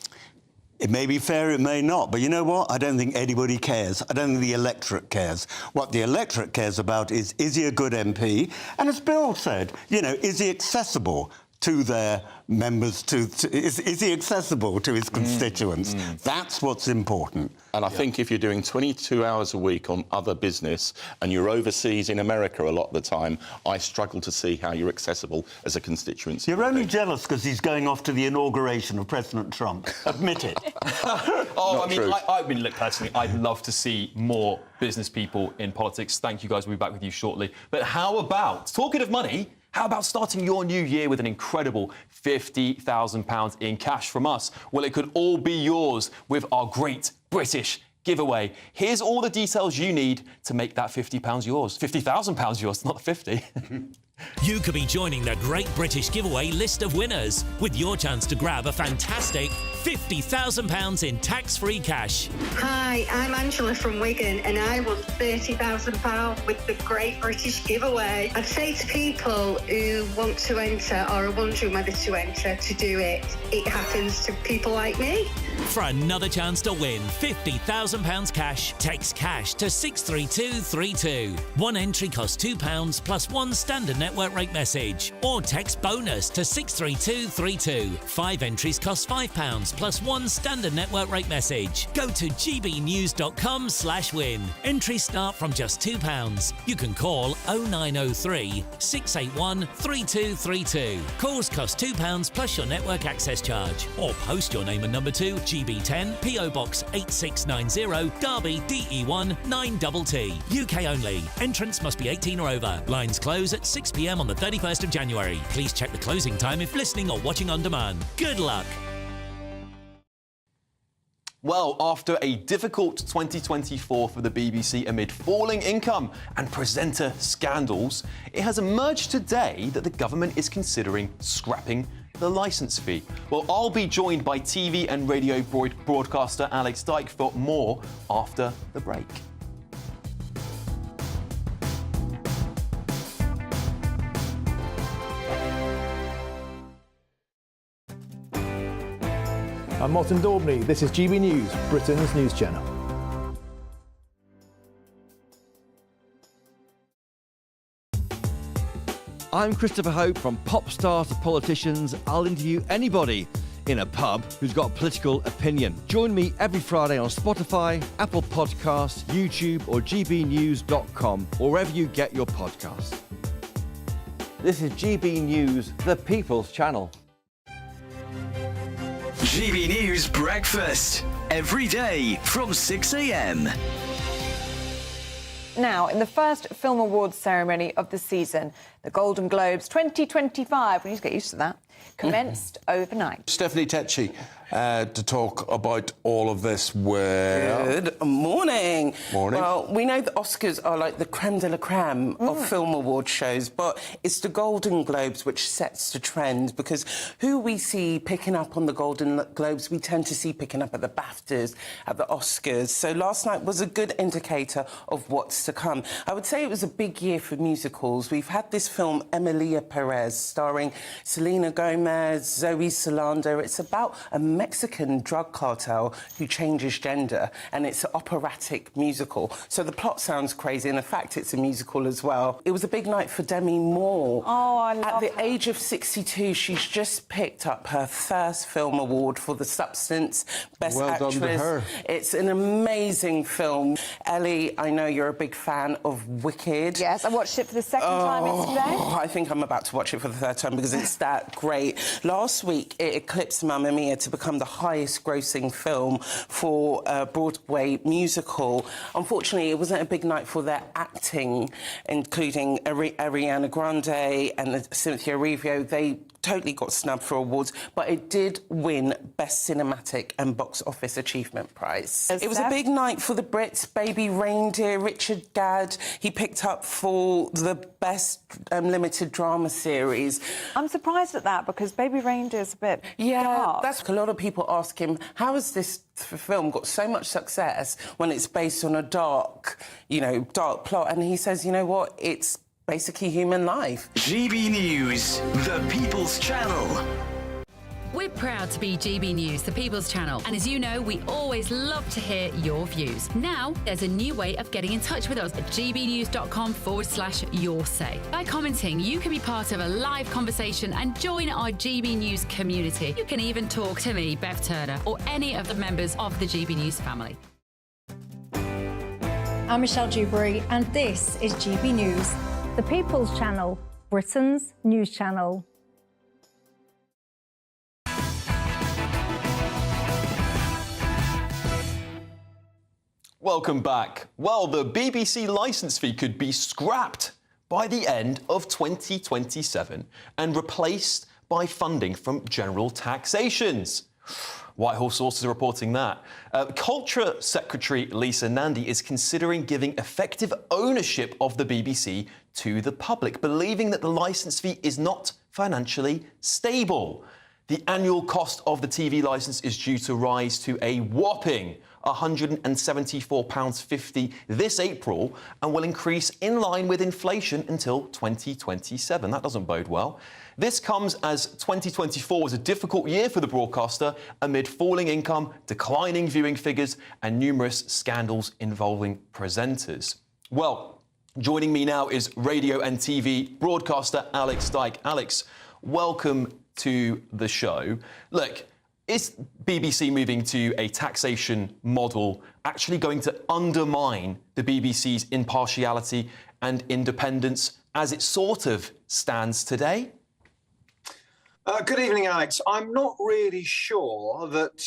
It may be fair, it may not. But you know what? I don't think anybody cares. I don't think the electorate cares. What the electorate cares about is he a good MP? And as Bill said, you know, is he accessible to their members? Is he accessible to his constituents? That's what's important. And I think if you're doing 22 hours a week on other business and you're overseas in America a lot of the time, I struggle to see how you're accessible as a constituency. You're only jealous because he's going off to the inauguration of President Trump. Admit it. I mean, look, personally, I'd love to see more business people in politics. Thank you, guys. We'll be back with you shortly. But how about, talking of money, how about starting your new year with an incredible £50,000 in cash from us? Well, it could all be yours with our great British giveaway. Here's all the details you need to make that £50 yours. £50,000 yours, not 50. You could be joining the Great British Giveaway list of winners with your chance to grab a fantastic £50,000 in tax-free cash. Hi, I'm Angela from Wigan and I won £30,000 with the Great British Giveaway. I'd say to people who want to enter or are wondering whether to enter to do it, it happens to people like me. For another chance to win £50,000 cash, text cash to 63232. One entry costs £2 plus one standard name network rate message. Or text BONUS to 63232. 5 entries cost £5 plus 1 standard network rate message. Go to gbnews.com/win. Entries start from just £2. You can call 0903 681 3232. Calls cost £2 plus your network access charge. Or post your name and number to GB10 PO Box 8690 Derby DE1 9TT. UK only. Entrance must be 18 or over. Lines close at 6 p.m. on the 31st of January. Please check the closing time if listening or watching on demand. Good luck. Well, after a difficult 2024 for the BBC amid falling income and presenter scandals, it has emerged today that the government is considering scrapping the licence fee. Well, I'll be joined by TV and radio broadcaster Alex Dyke for more after the break. I'm Martin Daubney. This is GB News, Britain's news channel. I'm Christopher Hope. From pop stars to politicians, I'll interview anybody in a pub who's got a political opinion. Join me every Friday on Spotify, Apple Podcasts, YouTube or gbnews.com, or wherever you get your podcasts. This is GB News, the People's Channel. GB News Breakfast, every day from 6 a.m. Now, in the first Film Awards ceremony of the season, the Golden Globes 2025, we need to get used to that, commenced overnight. Stephanie Tetchy to talk about all of this. Good morning. Morning. Well, we know the Oscars are like the creme de la creme of film award shows, but it's the Golden Globes which sets the trend, because who we see picking up on the Golden Globes, we tend to see picking up at the BAFTAs, at the Oscars. So last night was a good indicator of what's to come. I would say it was a big year for musicals. We've had this film, Emilia Perez, starring Selena Gomez, Zoe Saldana. It's about a Mexican drug cartel who changes gender, and it's an operatic musical. So the plot sounds crazy, and in fact, it's a musical as well. It was a big night for Demi Moore. Oh, I love At the her. age of 62, she's just picked up her first film award for The Substance, Best Well Actress. done to her. It's an amazing film. Ellie, I know you're a big fan of Wicked. Yes, I watched it for the second time yesterday. I think I'm about to watch it for the third time because it's that great. Last week, it eclipsed Mamma Mia to become the highest-grossing film for a Broadway musical. Unfortunately, it wasn't a big night for their acting, including Ariana Grande and Cynthia Erivo. They totally got snubbed for awards, but it did win Best Cinematic and Box Office Achievement Prize. It was a big night for the Brits. Baby Reindeer, Richard Gadd, he picked up for the Best Limited Drama Series. I'm surprised at that, because Baby Reindeer's a bit dark. That's a lot of people ask him, how has this film got so much success when it's based on a dark plot? And he says, you know what, it's basically human life. GB News, the People's Channel. We're proud to be GB News, the People's Channel. And as you know, we always love to hear your views. Now, there's a new way of getting in touch with us at gbnews.com/yoursay. By commenting, you can be part of a live conversation and join our GB News community. You can even talk to me, Bev Turner, or any of the members of the GB News family. I'm Michelle Dewberry, and this is GB News, the People's Channel, Britain's news channel. Welcome back. Well, the BBC licence fee could be scrapped by the end of 2027 and replaced by funding from general taxations. Whitehall sources are reporting that. Culture Secretary Lisa Nandy is considering giving effective ownership of the BBC to the public, believing that the licence fee is not financially stable. The annual cost of the TV licence is due to rise to a whopping £174.50 this April and will increase in line with inflation until 2027. That doesn't bode well. This comes as 2024 was a difficult year for the broadcaster amid falling income, declining viewing figures and numerous scandals involving presenters. Well, Joining me now is radio and TV broadcaster Alex Dyke. Alex, welcome to the show. Look, is BBC moving to a taxation model actually going to undermine the BBC's impartiality and independence as it sort of stands today? Good evening, Alex. I'm not really sure that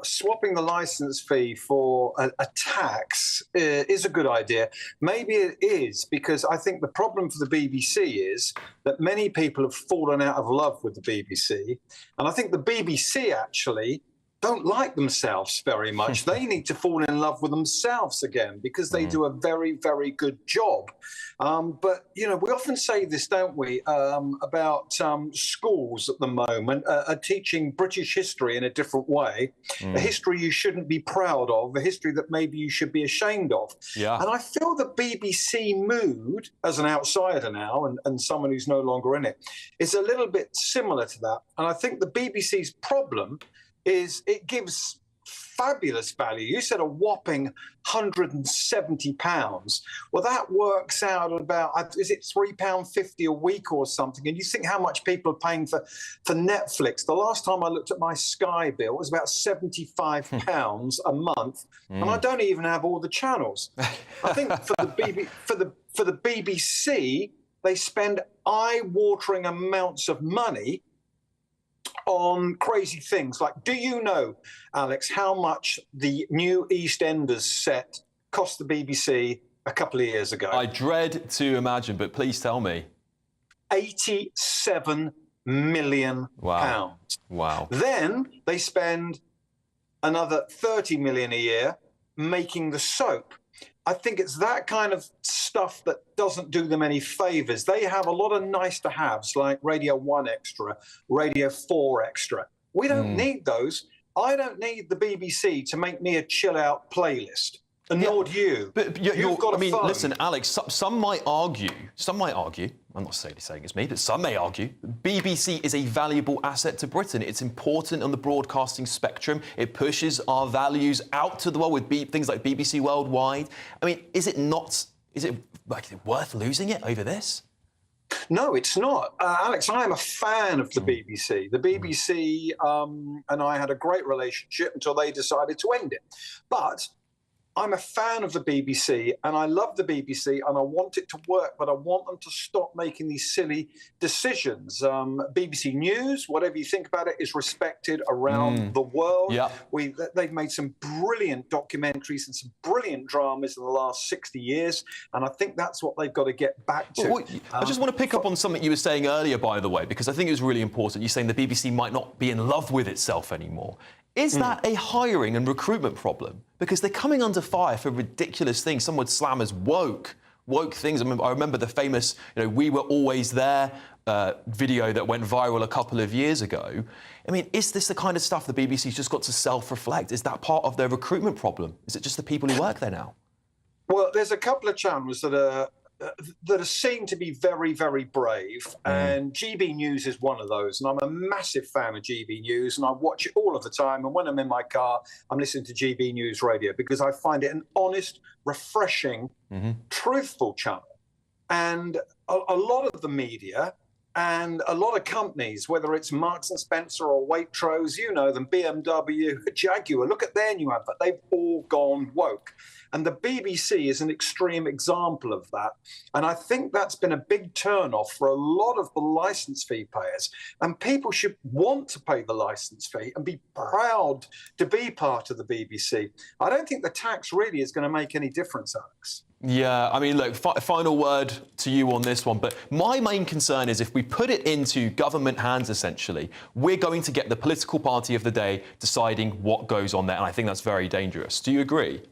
swapping the licence fee for a tax is a good idea. Maybe it is, because I think the problem for the BBC is that many people have fallen out of love with the BBC. And I think the BBC actually don't like themselves very much. They need to fall in love with themselves again, because they do a very, very good job. But, you know, we often say this, don't we, about schools at the moment are teaching British history in a different way, a history you shouldn't be proud of, a history that maybe you should be ashamed of. Yeah. And I feel the BBC mood, as an outsider now and someone who's no longer in it, is a little bit similar to that. And I think the BBC's problem is it gives fabulous value. You said a whopping £170. Well, that works out at about, is it £3.50 a week or something? And you think how much people are paying for Netflix. The last time I looked at my Sky bill, it was about £75 a month, and I don't even have all the channels. I think for the BBC, they spend eye-watering amounts of money on crazy things. Like, do you know, Alex, how much the new EastEnders set cost the BBC a couple of years ago? I dread to imagine, but please tell me. £87 million. Wow. Then they spend another 30 million a year making the soap. I think it's that kind of stuff that doesn't do them any favours. They have a lot of nice-to-haves, like Radio 1 Extra, Radio 4 Extra. We don't need those. I don't need the BBC to make me a chill-out playlist. And nor do you. But You've got a phone. Listen, Alex, some might argue, I'm not necessarily saying it's me, but some may argue, BBC is a valuable asset to Britain. It's important on the broadcasting spectrum. It pushes our values out to the world with things like BBC Worldwide. I mean, is it worth losing it over this? No, it's not. Alex, I am a fan of the BBC. The BBC and I had a great relationship until they decided to end it. But I'm a fan of the BBC, and I love the BBC, and I want it to work, but I want them to stop making these silly decisions. BBC News, whatever you think about it, is respected around the world. Yeah. They've made some brilliant documentaries and some brilliant dramas in the last 60 years, and I think that's what they've got to get back to. Well, I just want to pick up on something you were saying earlier, by the way, because I think it was really important. You're saying the BBC might not be in love with itself anymore. Is that a hiring and recruitment problem? Because they're coming under fire for ridiculous things. Some would slam as woke things. I remember the famous, "We Were Always There" video that went viral a couple of years ago. I mean, is this the kind of stuff the BBC's just got to self-reflect? Is that part of their recruitment problem? Is it just the people who work there now? Well, there's a couple of channels that are seen to be very, very brave, and GB News is one of those. And I'm a massive fan of GB News, and I watch it all of the time. And when I'm in my car, I'm listening to GB News Radio because I find it an honest, refreshing, truthful channel. And a lot of the media and a lot of companies, whether it's Marks and Spencer or Waitrose, you know them, BMW, Jaguar, look at their new advert. They've all gone woke. And the BBC is an extreme example of that. And I think that's been a big turn-off for a lot of the licence fee payers. And people should want to pay the licence fee and be proud to be part of the BBC. I don't think the tax really is going to make any difference, Alex. Yeah, I mean, look, final word to you on this one, but my main concern is if we put it into government hands, essentially, we're going to get the political party of the day deciding what goes on there, and I think that's very dangerous. Do you agree?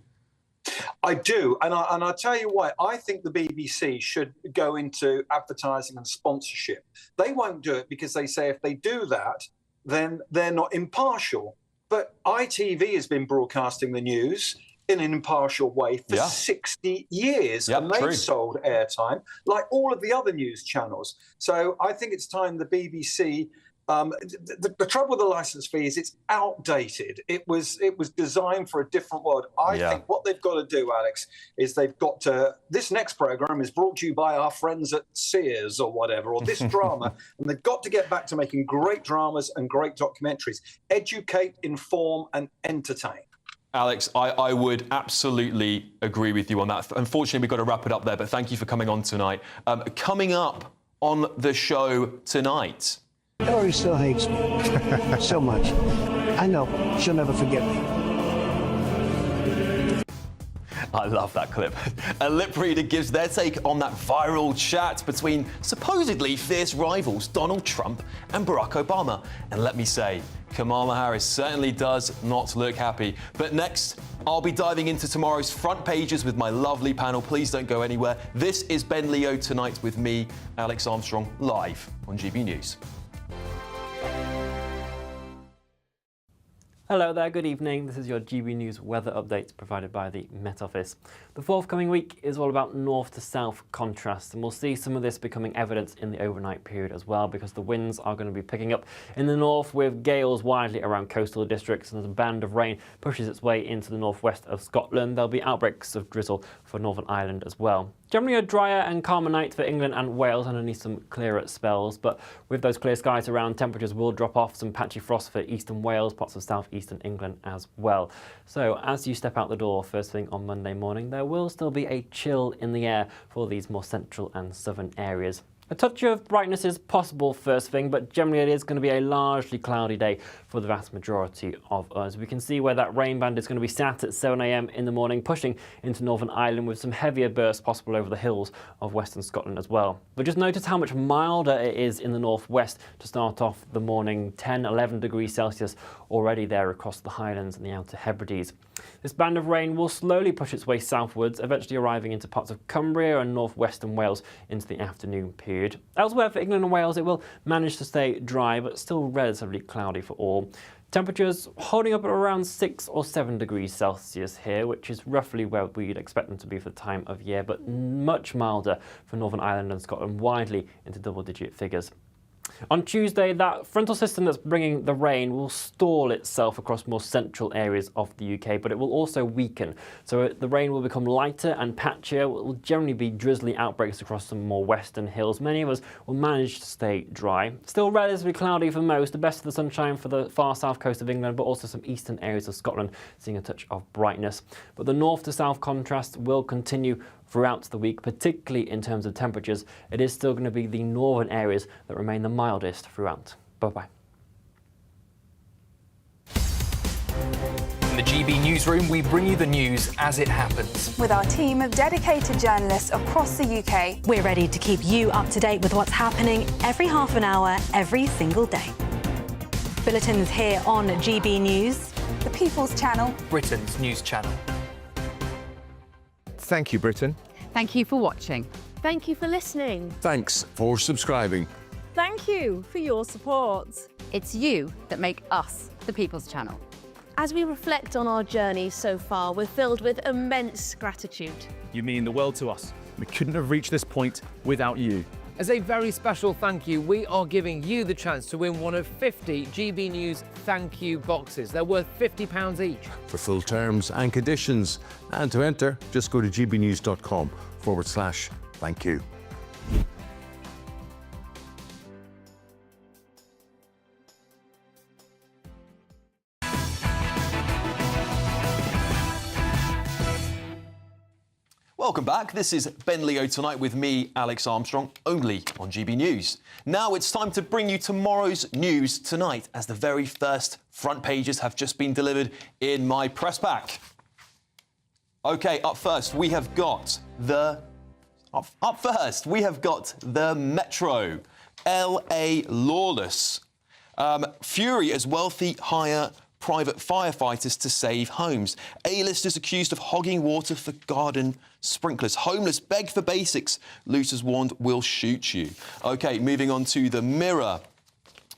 I do, and I'll tell you why. I think the BBC should go into advertising and sponsorship. They won't do it because they say if they do that, then they're not impartial. But ITV has been broadcasting the news in an impartial way for 60 years, and they've sold airtime like all of the other news channels. So I think it's time the BBC The trouble with the licence fee is it's outdated. It was designed for a different world. I think what they've got to do, Alex, is they've got to... This next programme is brought to you by our friends at Sears or whatever, or this drama, and they've got to get back to making great dramas and great documentaries. Educate, inform and entertain. Alex, I would absolutely agree with you on that. Unfortunately, we've got to wrap it up there, but thank you for coming on tonight. Coming up on the show tonight... Hillary still hates me so much. I know. She'll never forget me. I love that clip. A lip reader gives their take on that viral chat between supposedly fierce rivals Donald Trump and Barack Obama. And let me say, Kamala Harris certainly does not look happy. But next, I'll be diving into tomorrow's front pages with my lovely panel. Please don't go anywhere. This is Ben Leo Tonight with me, Alex Armstrong, live on GB News. Hello there, good evening. This is your GB News weather update provided by the Met Office. The forthcoming week is all about north to south contrast, and we'll see some of this becoming evident in the overnight period as well, because the winds are going to be picking up in the north with gales widely around coastal districts, and as a band of rain pushes its way into the northwest of Scotland, there'll be outbreaks of drizzle for Northern Ireland as well. Generally a drier and calmer night for England and Wales underneath some clearer spells, but with those clear skies around, temperatures will drop off. Some patchy frost for eastern Wales, parts of southeastern England as well. So as you step out the door first thing on Monday morning, there will still be a chill in the air for these more central and southern areas. A touch of brightness is possible first thing, but generally it is going to be a largely cloudy day for the vast majority of us. We can see where that rain band is going to be sat at 7 a.m. in the morning, pushing into Northern Ireland with some heavier bursts possible over the hills of western Scotland as well. But just notice how much milder it is in the northwest to start off the morning, 10, 11 degrees Celsius already there across the Highlands and the Outer Hebrides. This band of rain will slowly push its way southwards, eventually arriving into parts of Cumbria and northwestern Wales into the afternoon period. Elsewhere for England and Wales, it will manage to stay dry, but still relatively cloudy for all. Temperatures holding up at around 6 or 7 degrees Celsius here, which is roughly where we'd expect them to be for the time of year, but much milder for Northern Ireland and Scotland, widely into double-digit figures. On Tuesday, that frontal system that's bringing the rain will stall itself across more central areas of the UK, but it will also weaken. So the rain will become lighter and patchier. It will generally be drizzly outbreaks across some more western hills. Many of us will manage to stay dry. Still relatively cloudy for most, the best of the sunshine for the far south coast of England, but also some eastern areas of Scotland seeing a touch of brightness. But the north to south contrast will continue throughout the week, particularly in terms of temperatures. It is still going to be the northern areas that remain the mildest throughout. Bye-bye. In the GB Newsroom, we bring you the news as it happens. With our team of dedicated journalists across the UK, we're ready to keep you up to date with what's happening every half an hour, every single day. Bulletins here on GB News, the People's Channel, Britain's news channel. Thank you, Britain. Thank you for watching. Thank you for listening. Thanks for subscribing. Thank you for your support. It's you that make us the People's Channel. As we reflect on our journey so far, we're filled with immense gratitude. You mean the world to us. We couldn't have reached this point without you. As a very special thank you, we are giving you the chance to win one of 50 GB News thank you boxes. They're worth £50 each. For full terms and conditions, and to enter, just go to gbnews.com/thank you. Welcome back. This is Ben Leo Tonight with me, Alex Armstrong, only on GB News. Now it's time to bring you tomorrow's news tonight, as the very first front pages have just been delivered in my press pack. OK, up first, we have got the Metro. LA lawless. Fury as wealthy hire private firefighters to save homes. A-listers accused of hogging water for garden sprinklers. Homeless beg for basics. Looters warned, we'll shoot you. OK, moving on to the Mirror.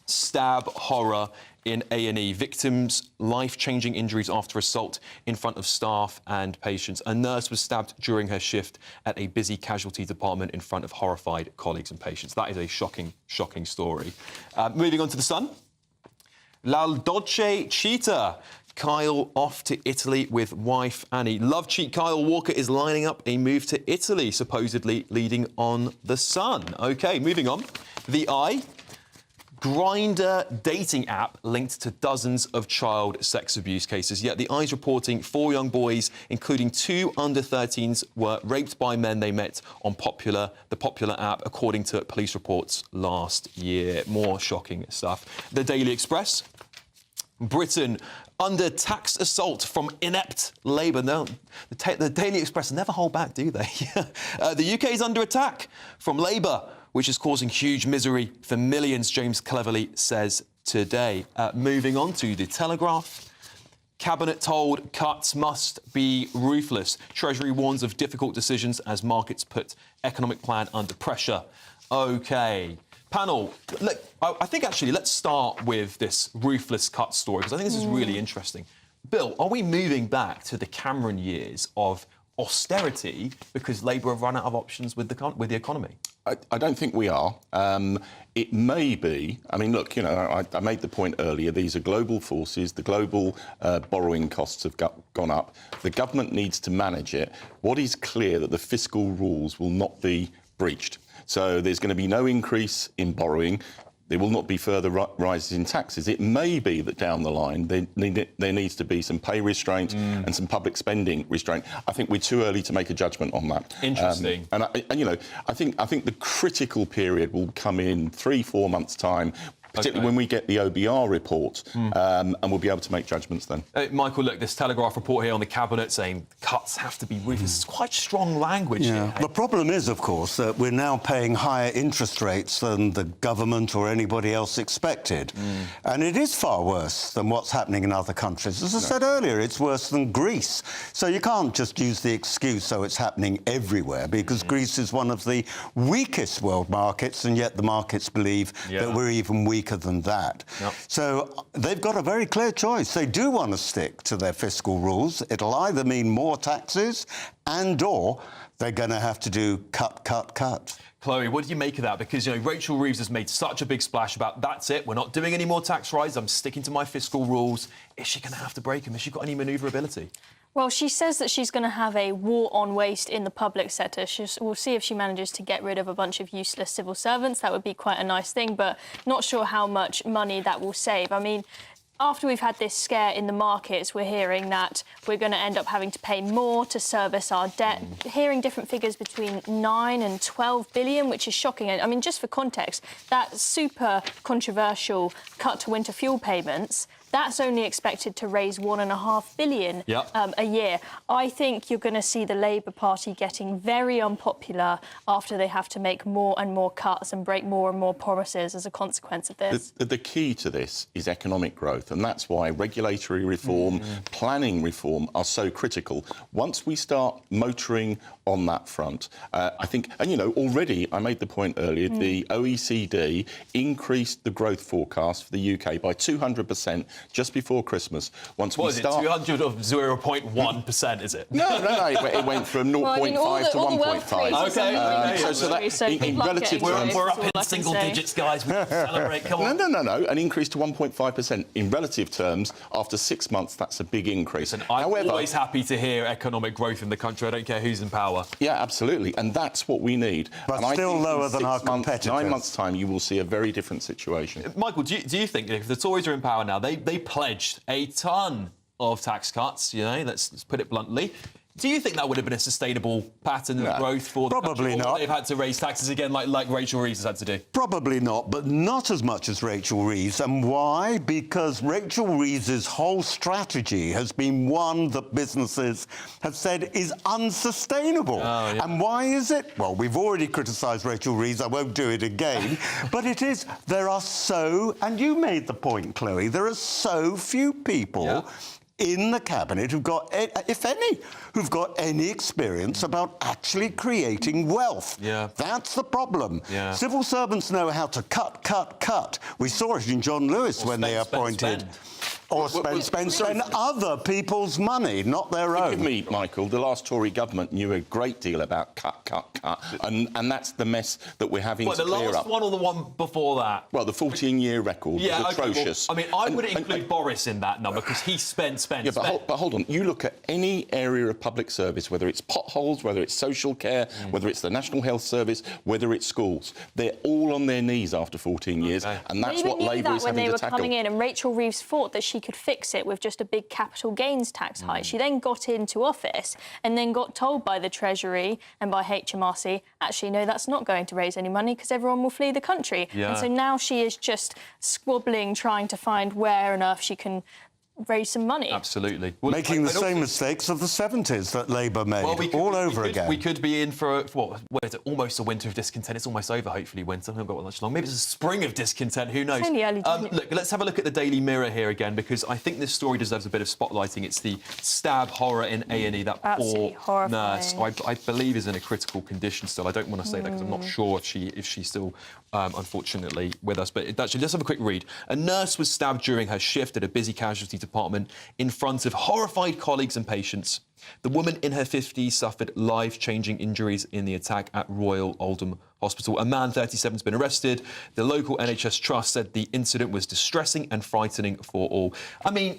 stab horror in A&E. Victims, life-changing injuries after assault in front of staff and patients. A nurse was stabbed during her shift at a busy casualty department in front of horrified colleagues and patients. That is a shocking, shocking story. Moving on to The Sun. La Dolce Cheetah. Kyle off to Italy with wife Annie. Love cheat Kyle Walker is lining up a move to Italy, supposedly leading on The Sun. OK, moving on. The Eye. Grindr dating app linked to dozens of child sex abuse cases. Yet The Eye's reporting 4 young boys, including 2 under-13s, were raped by men they met on the popular app, according to police reports last year. More shocking stuff. The Daily Express. Britain under tax assault from inept Labour. No, the Daily Express never hold back, do they? The UK is under attack from Labour, which is causing huge misery for millions, James Cleverly says today. Moving on to The Telegraph. Cabinet told cuts must be ruthless. Treasury warns of difficult decisions as markets put economic plan under pressure. OK. Panel, look, I think actually let's start with this ruthless cut story, because I think this is really interesting. Bill, are we moving back to the Cameron years of austerity because Labour have run out of options with the economy? I don't think we are. It may be. I mean, look, you know, I made the point earlier. These are global forces. The global borrowing costs have gone up. The government needs to manage it. What is clear that the fiscal rules will not be breached. So there's going to be no increase in borrowing. There will not be further rises in taxes. It may be that down the line there needs to be some pay restraint and some public spending restraint. I think we're too early to make a judgment on that. Interesting. And you know, I think the critical period will come in 3-4 months' time, particularly when we get the OBR report, and we'll be able to make judgments then. Michael, look, this Telegraph report here on the Cabinet saying cuts have to be ruthless. It's quite strong language here. The problem is, of course, that we're now paying higher interest rates than the government or anybody else expected. And it is far worse than what's happening in other countries. As I said earlier, it's worse than Greece. So you can't just use the excuse, so it's happening everywhere, because Greece is one of the weakest world markets, and yet the markets believe that we're even weaker than that. So they've got a very clear choice. They do want to stick to their fiscal rules. It'll either mean more taxes and/or they're going to have to do cut. Chloe, what do you make of that? Because, you know, Rachel Reeves has made such a big splash about, that's it, we're not doing any more tax rises, I'm sticking to my fiscal rules. Is she going to have to break them? Has she got any manoeuvrability? Well, she says that she's going to have a war on waste in the public sector. We'll see if she manages to get rid of a bunch of useless civil servants. That would be quite a nice thing, but not sure how much money that will save. I mean, after we've had this scare in the markets, we're hearing that we're going to end up having to pay more to service our debt, hearing different figures between 9 and 12 billion, which is shocking. I mean, just for context, that super controversial cut to winter fuel payments, that's only expected to raise £1.5 billion a year. I think you're going to see the Labour Party getting very unpopular after they have to make more and more cuts and break more and more promises as a consequence of this. The key to this is economic growth, and that's why regulatory reform, planning reform are so critical. Once we start motoring on that front, I think, and, you know, already I made the point earlier, the OECD increased the growth forecast for the UK by 200%. Just before Christmas. Once we start... 200 of 0.1%, is it? No, it went from 0.5 to 1.5. Okay. So that, in relative terms... We're up in single digits, guys. We celebrate, come on. No. An increase to 1.5%. In relative terms, after 6 months, that's a big increase. And I'm always happy to hear economic growth in the country. I don't care who's in power. Yeah, absolutely. And that's what we need. But and still lower than our competitors. 9 months' time, you will see a very different situation. Michael, do you think if the Tories are in power now, they pledged a ton of tax cuts, you know, let's put it bluntly. Do you think that would have been a sustainable pattern of growth for the country? Probably not. They've had to raise taxes again like Rachel Reeves has had to do? Probably not, but not as much as Rachel Reeves. And why? Because Rachel Reeves' whole strategy has been one that businesses have said is unsustainable. And why is it? Well, we've already criticised Rachel Reeves. I won't do it again. But it is, there are so, and you made the point, Chloe, there are so few people in the cabinet who've got, if any, who've got any experience about actually creating wealth. Yeah. That's the problem. Yeah. Civil servants know how to cut. We saw it in John Lewis when they appointed. Or spend other people's money, not their own. Forgive me, Michael, the last Tory government knew a great deal about cut. And that's the mess that we're having to clear up. The last one or the one before that? Well, the 14-year record was atrocious. Well, I mean, I would include Boris in that number, because he spent. Yeah, but hold on. You look at any area of public service, whether it's potholes, whether it's social care, whether it's the National Health Service, whether it's schools, they're all on their knees after 14 years, and that's what Labour is having to tackle. When they were coming in, and Rachel Reeves thought that she could fix it with just a big capital gains tax hike. She then got into office and then got told by the Treasury and by HMRC, actually, no, that's not going to raise any money because everyone will flee the country. Yeah. And so now she is just squabbling, trying to find where on earth she can raise some money. Absolutely. Well, making the same mistakes of the 70s that Labour made all over again. We could be in for what is it, almost a winter of discontent. It's almost over, hopefully, winter. I haven't got much long. Maybe it's a spring of discontent, who knows? It's only early, look, let's have a look at the Daily Mirror here again, because I think this story deserves a bit of spotlighting. It's the stab horror in A&E, that poor nurse, I believe is in a critical condition still. I don't want to say that because I'm not sure if she's still, unfortunately, with us. But actually, let's have a quick read. A nurse was stabbed during her shift at a busy casualty department in front of horrified colleagues and patients. The woman in her 50s suffered life-changing injuries in the attack at Royal Oldham Hospital. A man, 37, has been arrested. The local NHS trust said the incident was distressing and frightening for all. I mean,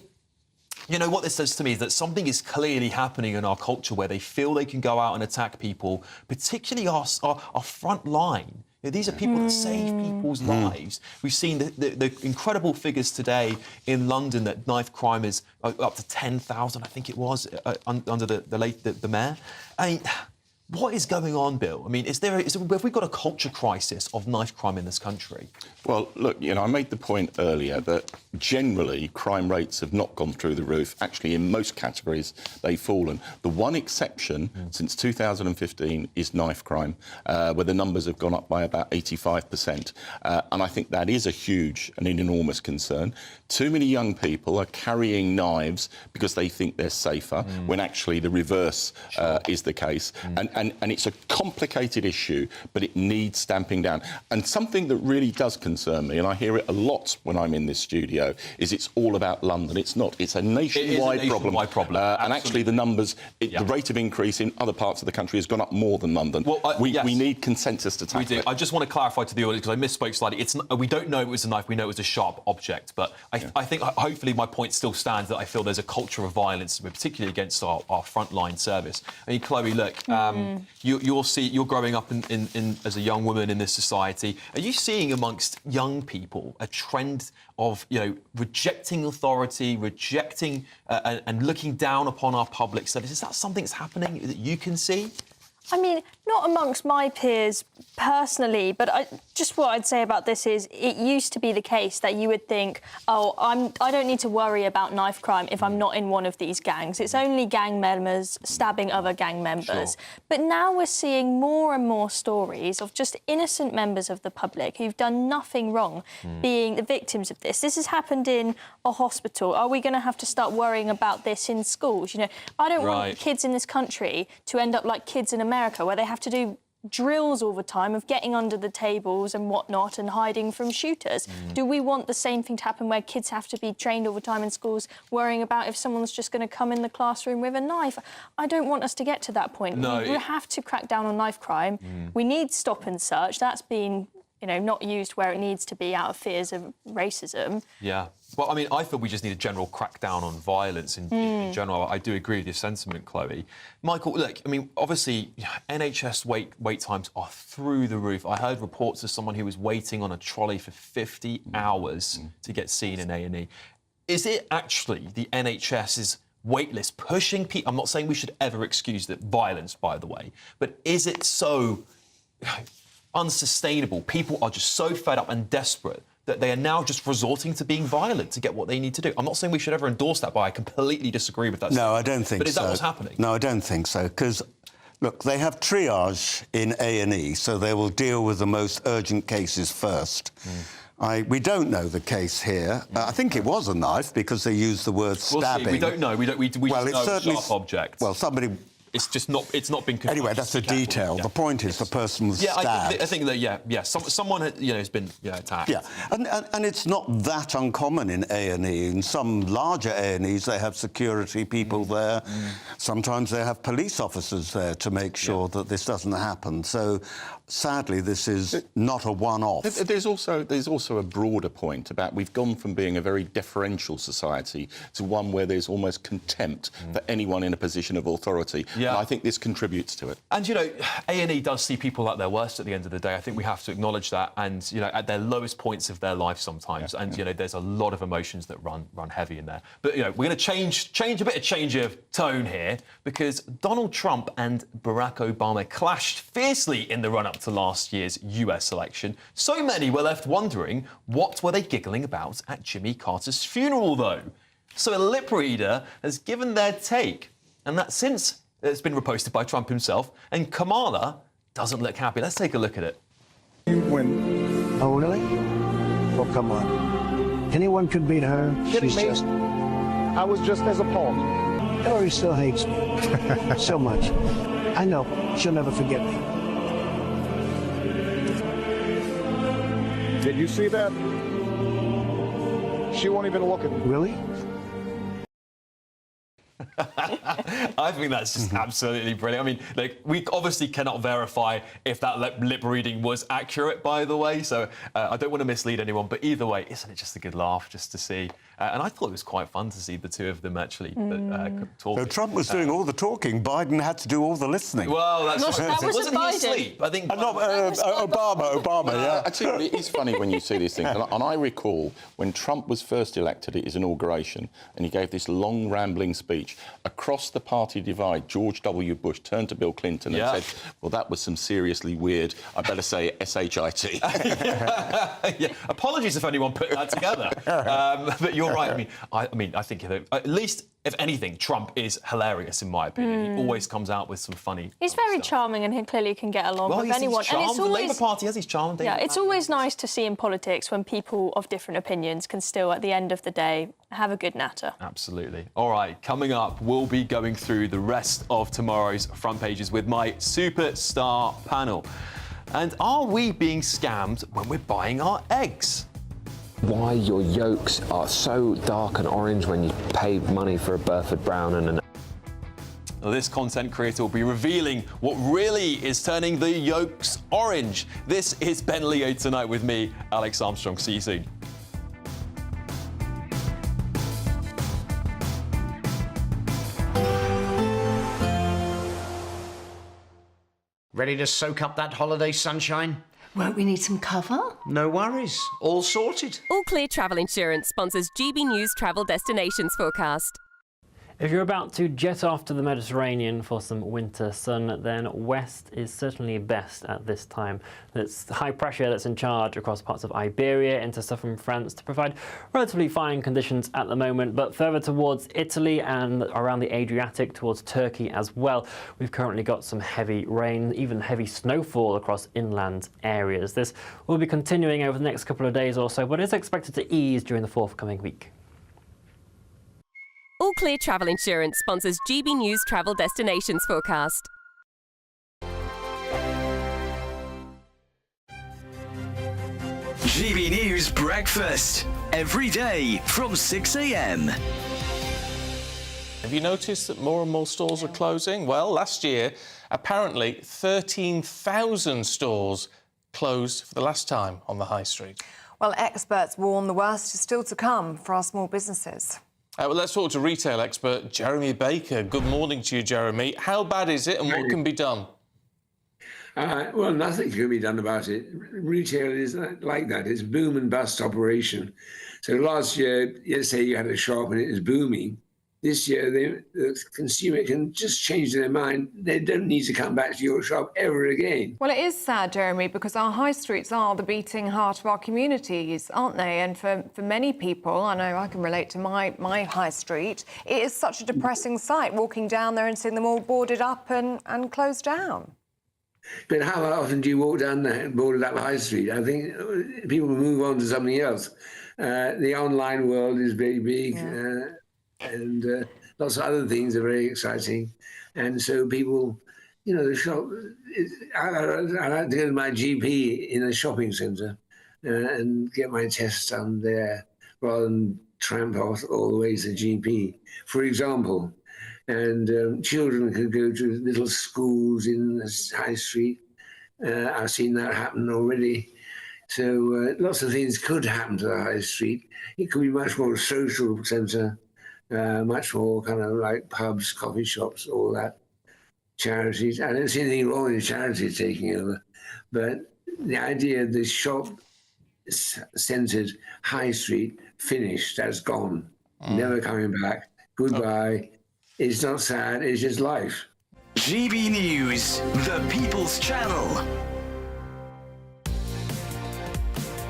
you know, what this says to me is that something is clearly happening in our culture where they feel they can go out and attack people, particularly our front line. These are people that save people's lives. We've seen the incredible figures today in London that knife crime is up to 10,000, I think it was, under the mayor. I mean, what is going on, Bill? I mean, have we got a culture crisis of knife crime in this country? Well, look, you know, I made the point earlier that generally crime rates have not gone through the roof. Actually, in most categories, they've fallen. The one exception since 2015 is knife crime, where the numbers have gone up by about 85%. And I think that is a huge and an enormous concern. Too many young people are carrying knives because they think they're safer, when actually the reverse is the case. And it's a complicated issue, but it needs stamping down. And something that really does concern me, and I hear it a lot when I'm in this studio, is it's all about London. It's not. It's a nationwide problem. And actually the numbers, the rate of increase in other parts of the country has gone up more than London. Well, we need consensus to tackle it. I just want to clarify to the audience, because I misspoke slightly. We don't know it was a knife. We know it was a sharp object. But I think hopefully my point still stands, that I feel there's a culture of violence, particularly against our frontline service. I mean, Chloe, look, you're growing up in as a young woman in this society. Are you seeing amongst young people a trend of, you know, rejecting authority, rejecting and looking down upon our public service? Is that something that's happening that you can see? I mean, not amongst my peers personally, but just what I'd say about this is it used to be the case that you would think, oh, I don't need to worry about knife crime if I'm not in one of these gangs. It's only gang members stabbing other gang members. Sure. But now we're seeing more and more stories of just innocent members of the public who've done nothing wrong being the victims of this. This has happened in a hospital. Are we going to have to start worrying about this in schools? You know, I don't want kids in this country to end up like kids in America, where they have to do drills all the time of getting under the tables and whatnot and hiding from shooters. Do we want the same thing to happen, where kids have to be trained all the time in schools worrying about if someone's just going to come in the classroom with a knife? I don't want us to get to that point. No, we have to crack down on knife crime. We need stop and search. That's been, you know, not used where it needs to be out of fears of racism. Yeah. Well, I mean, I feel we just need a general crackdown on violence in general. I do agree with your sentiment, Chloe. Michael, look, I mean, obviously, NHS wait times are through the roof. I heard reports of someone who was waiting on a trolley for 50 hours to get seen in A&E. Is it actually the NHS's wait list pushing people? I'm not saying we should ever excuse the violence, by the way, but is it so unsustainable? People are just so fed up and desperate that they are now just resorting to being violent to get what they need to do. I'm not saying we should ever endorse that, but I completely disagree with that. No, I don't think so. But is that what's happening? No, I don't think so, because, look, they have triage in A&E, so they will deal with the most urgent cases first. We don't know the case here. I think it was a knife because they used the word stabbing. We'll see. We don't know. We just know it's a sharp object. Well, somebody... It's not been confirmed. Anyway, that's a detail. Yeah. The point is the person was stabbed. I think that, someone has been attacked. Yeah, and it's not that uncommon in A&E. In some larger A&Es, they have security people there. Sometimes they have police officers there to make sure that this doesn't happen. So, sadly, this is not a one-off. There's also a broader point about we've gone from being a very deferential society to one where there's almost contempt for anyone in a position of authority. Yeah. And I think this contributes to it. And, A&E does see people at their worst at the end of the day. I think we have to acknowledge that. And, at their lowest points of their life sometimes. And, there's a lot of emotions that run heavy in there. But, we're going to change of tone here because Donald Trump and Barack Obama clashed fiercely in the run-up to last year's US election. So many were left wondering what were they giggling about at Jimmy Carter's funeral, though. So a lip reader has given their take. And that since it's been reposted by Trump himself, and Kamala doesn't look happy. Let's take a look at it. You win. Oh, really? Oh, come on. Anyone could beat her. She's just... I was just as a pawn. Hillary still hates me. So much. I know. She'll never forget me. Did you see that? She won't even look at me. Really? I think that's just absolutely brilliant. I mean, we obviously cannot verify if that lip reading was accurate, by the way, so I don't want to mislead anyone, but either way, isn't it just a good laugh just to see? And I thought it was quite fun to see the two of them actually talk. So Trump was doing all the talking, Biden had to do all the listening. Well, that wasn't he asleep? I think Obama, yeah. Actually, it is funny when you see these things. And I recall when Trump was first elected at his inauguration and he gave this long, rambling speech. Across the party divide, George W. Bush turned to Bill Clinton and said, well, that was some seriously weird, I better say, S-H-I-T. Apologies if anyone put that together. But you're right. I mean, I think at least, if anything, Trump is hilarious, in my opinion. He always comes out with some funny... He's very charming and he clearly can get along with anyone. And it's always... The Labour Party has his charm. Yeah, it's always nice to see in politics when people of different opinions can still, at the end of the day, have a good natter. Absolutely. All right, coming up, we'll be going through the rest of tomorrow's front pages with my superstar panel. And are we being scammed when we're buying our eggs? Why your yolks are so dark and orange when you pay money for a Burford Brown and an... Well, this content creator will be revealing what really is turning the yolks orange. This is Ben Leo Tonight with me, Alex Armstrong. See you soon. Ready to soak up that holiday sunshine? Won't we need some cover? No worries. All sorted. All Clear Travel Insurance sponsors GB News Travel Destinations Forecast. If you're about to jet off to the Mediterranean for some winter sun, then west is certainly best at this time. It's high pressure that's in charge across parts of Iberia into southern France to provide relatively fine conditions at the moment, but further towards Italy and around the Adriatic towards Turkey as well, we've currently got some heavy rain, even heavy snowfall across inland areas. This will be continuing over the next couple of days or so, but is expected to ease during the forthcoming week. All Clear Travel Insurance sponsors GB News Travel Destinations Forecast. GB News Breakfast, every day from 6 a.m. Have you noticed that more and more stores are closing? Well, last year, apparently 13,000 stores closed for the last time on the high street. Well, experts warn the worst is still to come for our small businesses. Well, let's talk to retail expert Jeremy Baker. Good morning to you, Jeremy. How bad is it and what can be done? Well, nothing can be done about it. Retail is like that. It's a boom and bust operation. So last year, let's say you had a shop and it was booming. This year, the consumer can just change their mind. They don't need to come back to your shop ever again. Well, it is sad, Jeremy, because our high streets are the beating heart of our communities, aren't they? And for many people, I know I can relate to my high street, it is such a depressing sight, walking down there and seeing them all boarded up and closed down. But how often do you walk down that boarded up high street? I think people move on to something else. The online world is very big, and lots of other things are very exciting. And so people, you know, the shop. I like to go to my GP in a shopping centre and get my tests done there rather than tramp off all the way to the GP, for example. And children could go to little schools in the high street. I've seen that happen already. So lots of things could happen to the high street. It could be much more a social centre, much more kind of like pubs, coffee shops, all that. Charities. I don't see anything wrong with charities taking over, but the idea of the shop-centred high street finished, that's gone, never coming back. Goodbye. It's not sad, it's just life. GB News, the People's Channel.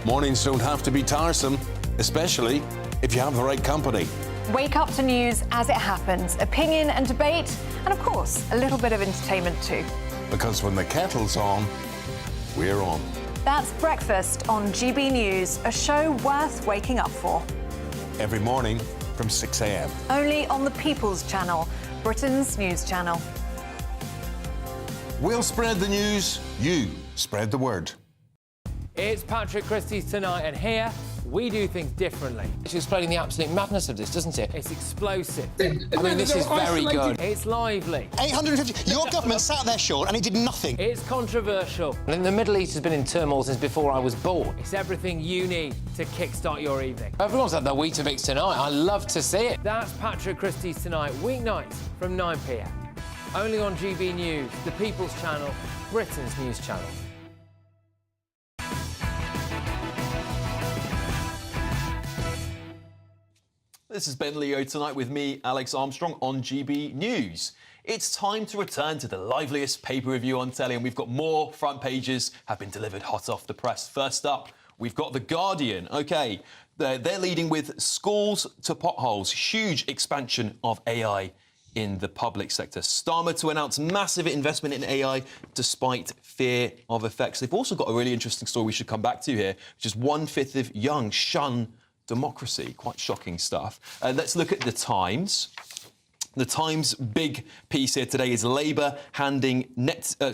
Mornings don't have to be tiresome, especially if you have the right company. Wake up to news as it happens, opinion and debate, and of course, a little bit of entertainment too. Because when the kettle's on, we're on. That's Breakfast on GB News, a show worth waking up for. Every morning from 6 a.m. Only on the People's Channel, Britain's news channel. We'll spread the news, you spread the word. It's Patrick Christie's Tonight, and here we do things differently. It's explaining the absolute madness of this, doesn't it? It's explosive. I mean, this is very good. It's lively. 850. Your government sat there, Sean, and it did nothing. It's controversial. And the Middle East has been in turmoil since before I was born. It's everything you need to kickstart your evening. Everyone's had their Weetabix tonight. I love to see it. That's Patrick Christie's Tonight, weeknights from 9 p.m. Only on GB News, the People's Channel, Britain's news channel. This is Ben Leo Tonight with me, Alex Armstrong, on GB News. It's time to return to the liveliest paper review on telly, and we've got more front pages have been delivered hot off the press. First up, we've got The Guardian. OK, they're leading with schools to potholes, huge expansion of AI in the public sector. Starmer to announce massive investment in AI despite fear of effects. They've also got a really interesting story we should come back to here, which is 1/5 of young shun democracy. Quite shocking stuff. Let's look at The Times. The Times' big piece here today is Labour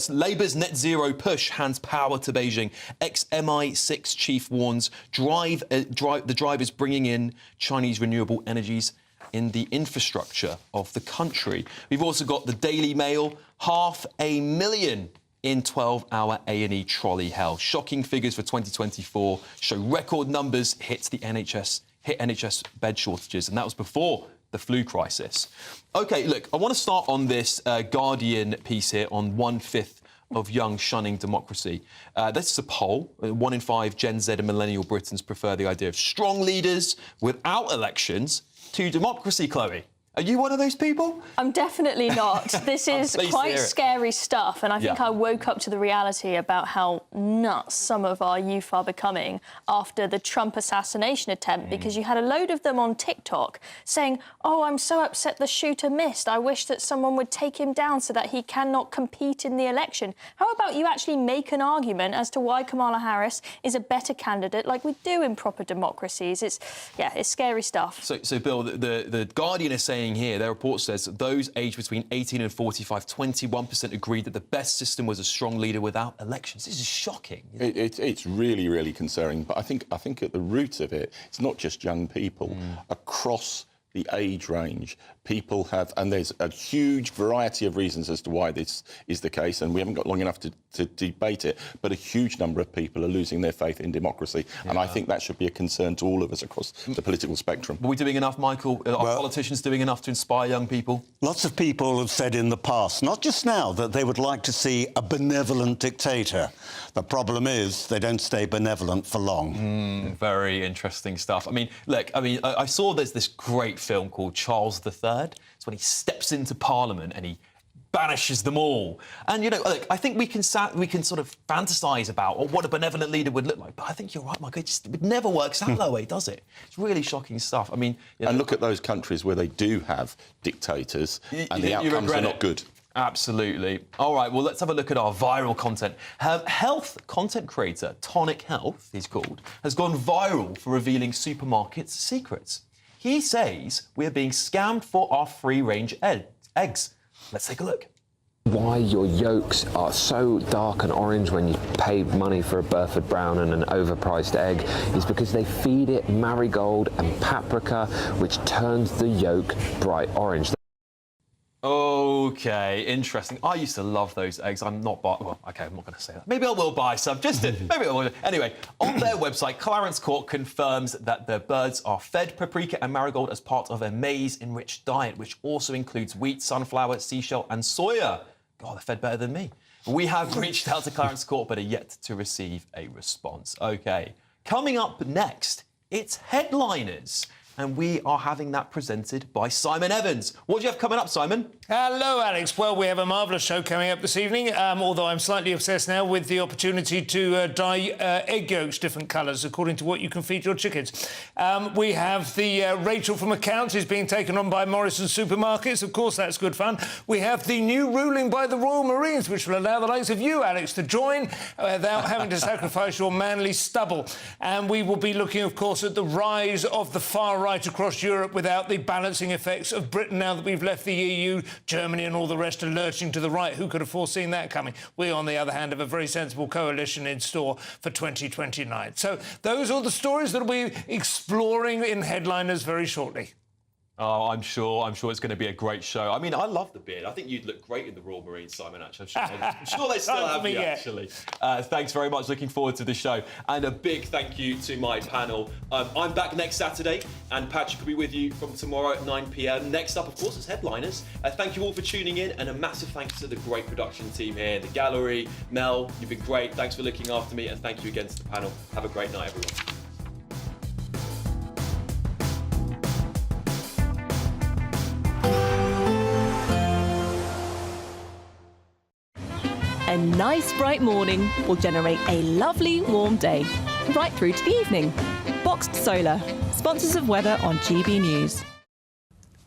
Labour's net zero push hands power to Beijing. Ex-MI6 chief warns the drive is bringing in Chinese renewable energies in the infrastructure of the country. We've also got the Daily Mail, 500,000 in 12-hour A&E trolley hell. Shocking figures for 2024 show record numbers hit NHS bed shortages, and that was before the flu crisis. OK, look, I want to start on this Guardian piece here on 1/5 of young shunning democracy. This is a poll. 1 in 5 Gen Z and millennial Britons prefer the idea of strong leaders without elections to democracy, Chloe. Are you one of those people? I'm definitely not. This is quite scary stuff, and I think I woke up to the reality about how nuts some of our youth are becoming after the Trump assassination attempt, because you had a load of them on TikTok saying, oh, I'm so upset the shooter missed. I wish that someone would take him down so that he cannot compete in the election. How about you actually make an argument as to why Kamala Harris is a better candidate, like we do in proper democracies? It's scary stuff. So Bill, the Guardian is saying here, their report says that those aged between 18 and 45, 21% agreed that the best system was a strong leader without elections. This is shocking. It's really, really concerning. But I think at the root of it, it's not just young people. Across the age range, people have, and there's a huge variety of reasons as to why this is the case, and we haven't got long enough to debate it, but a huge number of people are losing their faith in democracy, and I think that should be a concern to all of us across the political spectrum. Are we doing enough, Michael? Are politicians doing enough to inspire young people? Lots of people have said in the past, not just now, that they would like to see a benevolent dictator. The problem is they don't stay benevolent for long. Very interesting stuff. I mean, look, I saw there's this great film called Charles III. It's when he steps into Parliament and he banishes them all. And, you know, look, I think we can sort of fantasise about what a benevolent leader would look like. But I think you're right, Michael. It never works out that way, does it? It's really shocking stuff. I mean... And look at those countries where they do have dictators and the outcomes are not good. Absolutely. All right, well, let's have a look at our viral content. Health content creator, Tonic Health, he's called, has gone viral for revealing supermarkets' secrets. He says we're being scammed for our free-range eggs. Let's take a look. Why your yolks are so dark and orange when you pay money for a Burford Brown and an overpriced egg is because they feed it marigold and paprika, which turns the yolk bright orange. OK, interesting. I used to love those eggs. I'm not well, OK, I'm not going to say that. Maybe I will buy some, maybe I will. Anyway, on their website, Clarence Court confirms that their birds are fed paprika and marigold as part of a maize-enriched diet, which also includes wheat, sunflower, seashell and soya. God, they're fed better than me. We have reached out to Clarence Court, but are yet to receive a response. OK, coming up next, it's headliners. And we are having that presented by Simon Evans. What do you have coming up, Simon? Hello, Alex. Well, we have a marvellous show coming up this evening, although I'm slightly obsessed now with the opportunity to dye egg yolks different colours according to what you can feed your chickens. We have the Rachel from Accounts is being taken on by Morrison Supermarkets. Of course, that's good fun. We have the new ruling by the Royal Marines, which will allow the likes of you, Alex, to join without having to sacrifice your manly stubble. And we will be looking, of course, at the rise of the far right across Europe without the balancing effects of Britain now that we've left the EU. Germany and all the rest are lurching to the right. Who could have foreseen that coming? We, on the other hand, have a very sensible coalition in store for 2029. So those are the stories that we'll be exploring in headliners very shortly. Oh, I'm sure it's going to be a great show. I mean, I love the beard. I think you'd look great in the Royal Marines, Simon, actually. I'm sure they still have you, actually. Thanks very much. Looking forward to the show. And a big thank you to my panel. I'm back next Saturday, and Patrick will be with you from tomorrow at 9 p.m. Next up, of course, is Headliners. Thank you all for tuning in, and a massive thanks to the great production team here in the gallery. Mel, you've been great. Thanks for looking after me, and thank you again to the panel. Have a great night, everyone. A nice bright morning will generate a lovely warm day, right through to the evening. Boxed Solar, sponsors of weather on GB News.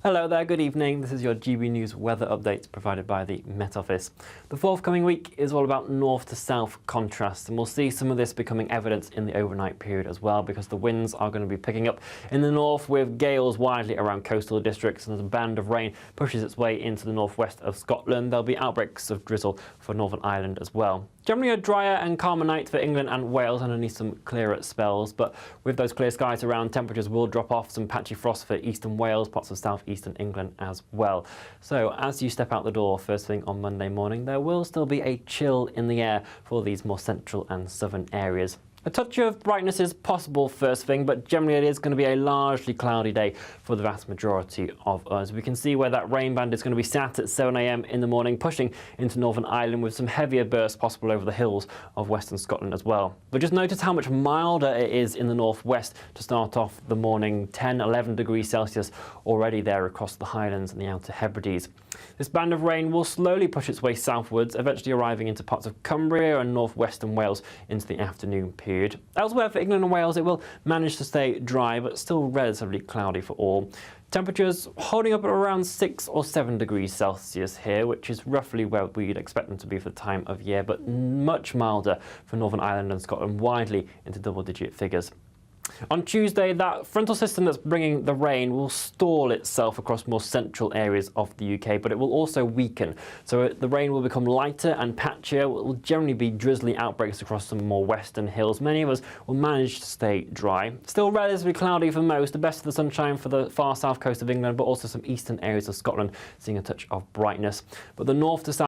Hello there, good evening. This is your GB News weather update provided by the Met Office. The forthcoming week is all about north to south contrast, and we'll see some of this becoming evident in the overnight period as well, because the winds are going to be picking up in the north with gales widely around coastal districts, and as a band of rain pushes its way into the northwest of Scotland, there'll be outbreaks of drizzle for Northern Ireland as well. Generally a drier and calmer night for England and Wales underneath some clearer spells, but with those clear skies around, temperatures will drop off. Some patchy frost for eastern Wales, parts of southeastern England as well. So as you step out the door first thing on Monday morning, there will still be a chill in the air for these more central and southern areas. A touch of brightness is possible first thing, but generally it is going to be a largely cloudy day for the vast majority of us. We can see where that rain band is going to be sat at 7 a.m. in the morning, pushing into Northern Ireland with some heavier bursts possible over the hills of western Scotland as well. But just notice how much milder it is in the northwest to start off the morning, 10, 11 degrees Celsius already there across the Highlands and the Outer Hebrides. This band of rain will slowly push its way southwards, eventually arriving into parts of Cumbria and northwestern Wales into the afternoon period. Elsewhere for England and Wales, it will manage to stay dry, but still relatively cloudy for all. Temperatures holding up at around 6 or 7 degrees Celsius here, which is roughly where we'd expect them to be for the time of year, but much milder for Northern Ireland and Scotland, widely into double-digit figures. On Tuesday, that frontal system that's bringing the rain will stall itself across more central areas of the UK, but it will also weaken. So the rain will become lighter and patchier. It will generally be drizzly outbreaks across some more western hills. Many of us will manage to stay dry. Still relatively cloudy for most, the best of the sunshine for the far south coast of England, but also some eastern areas of Scotland seeing a touch of brightness. But the north to south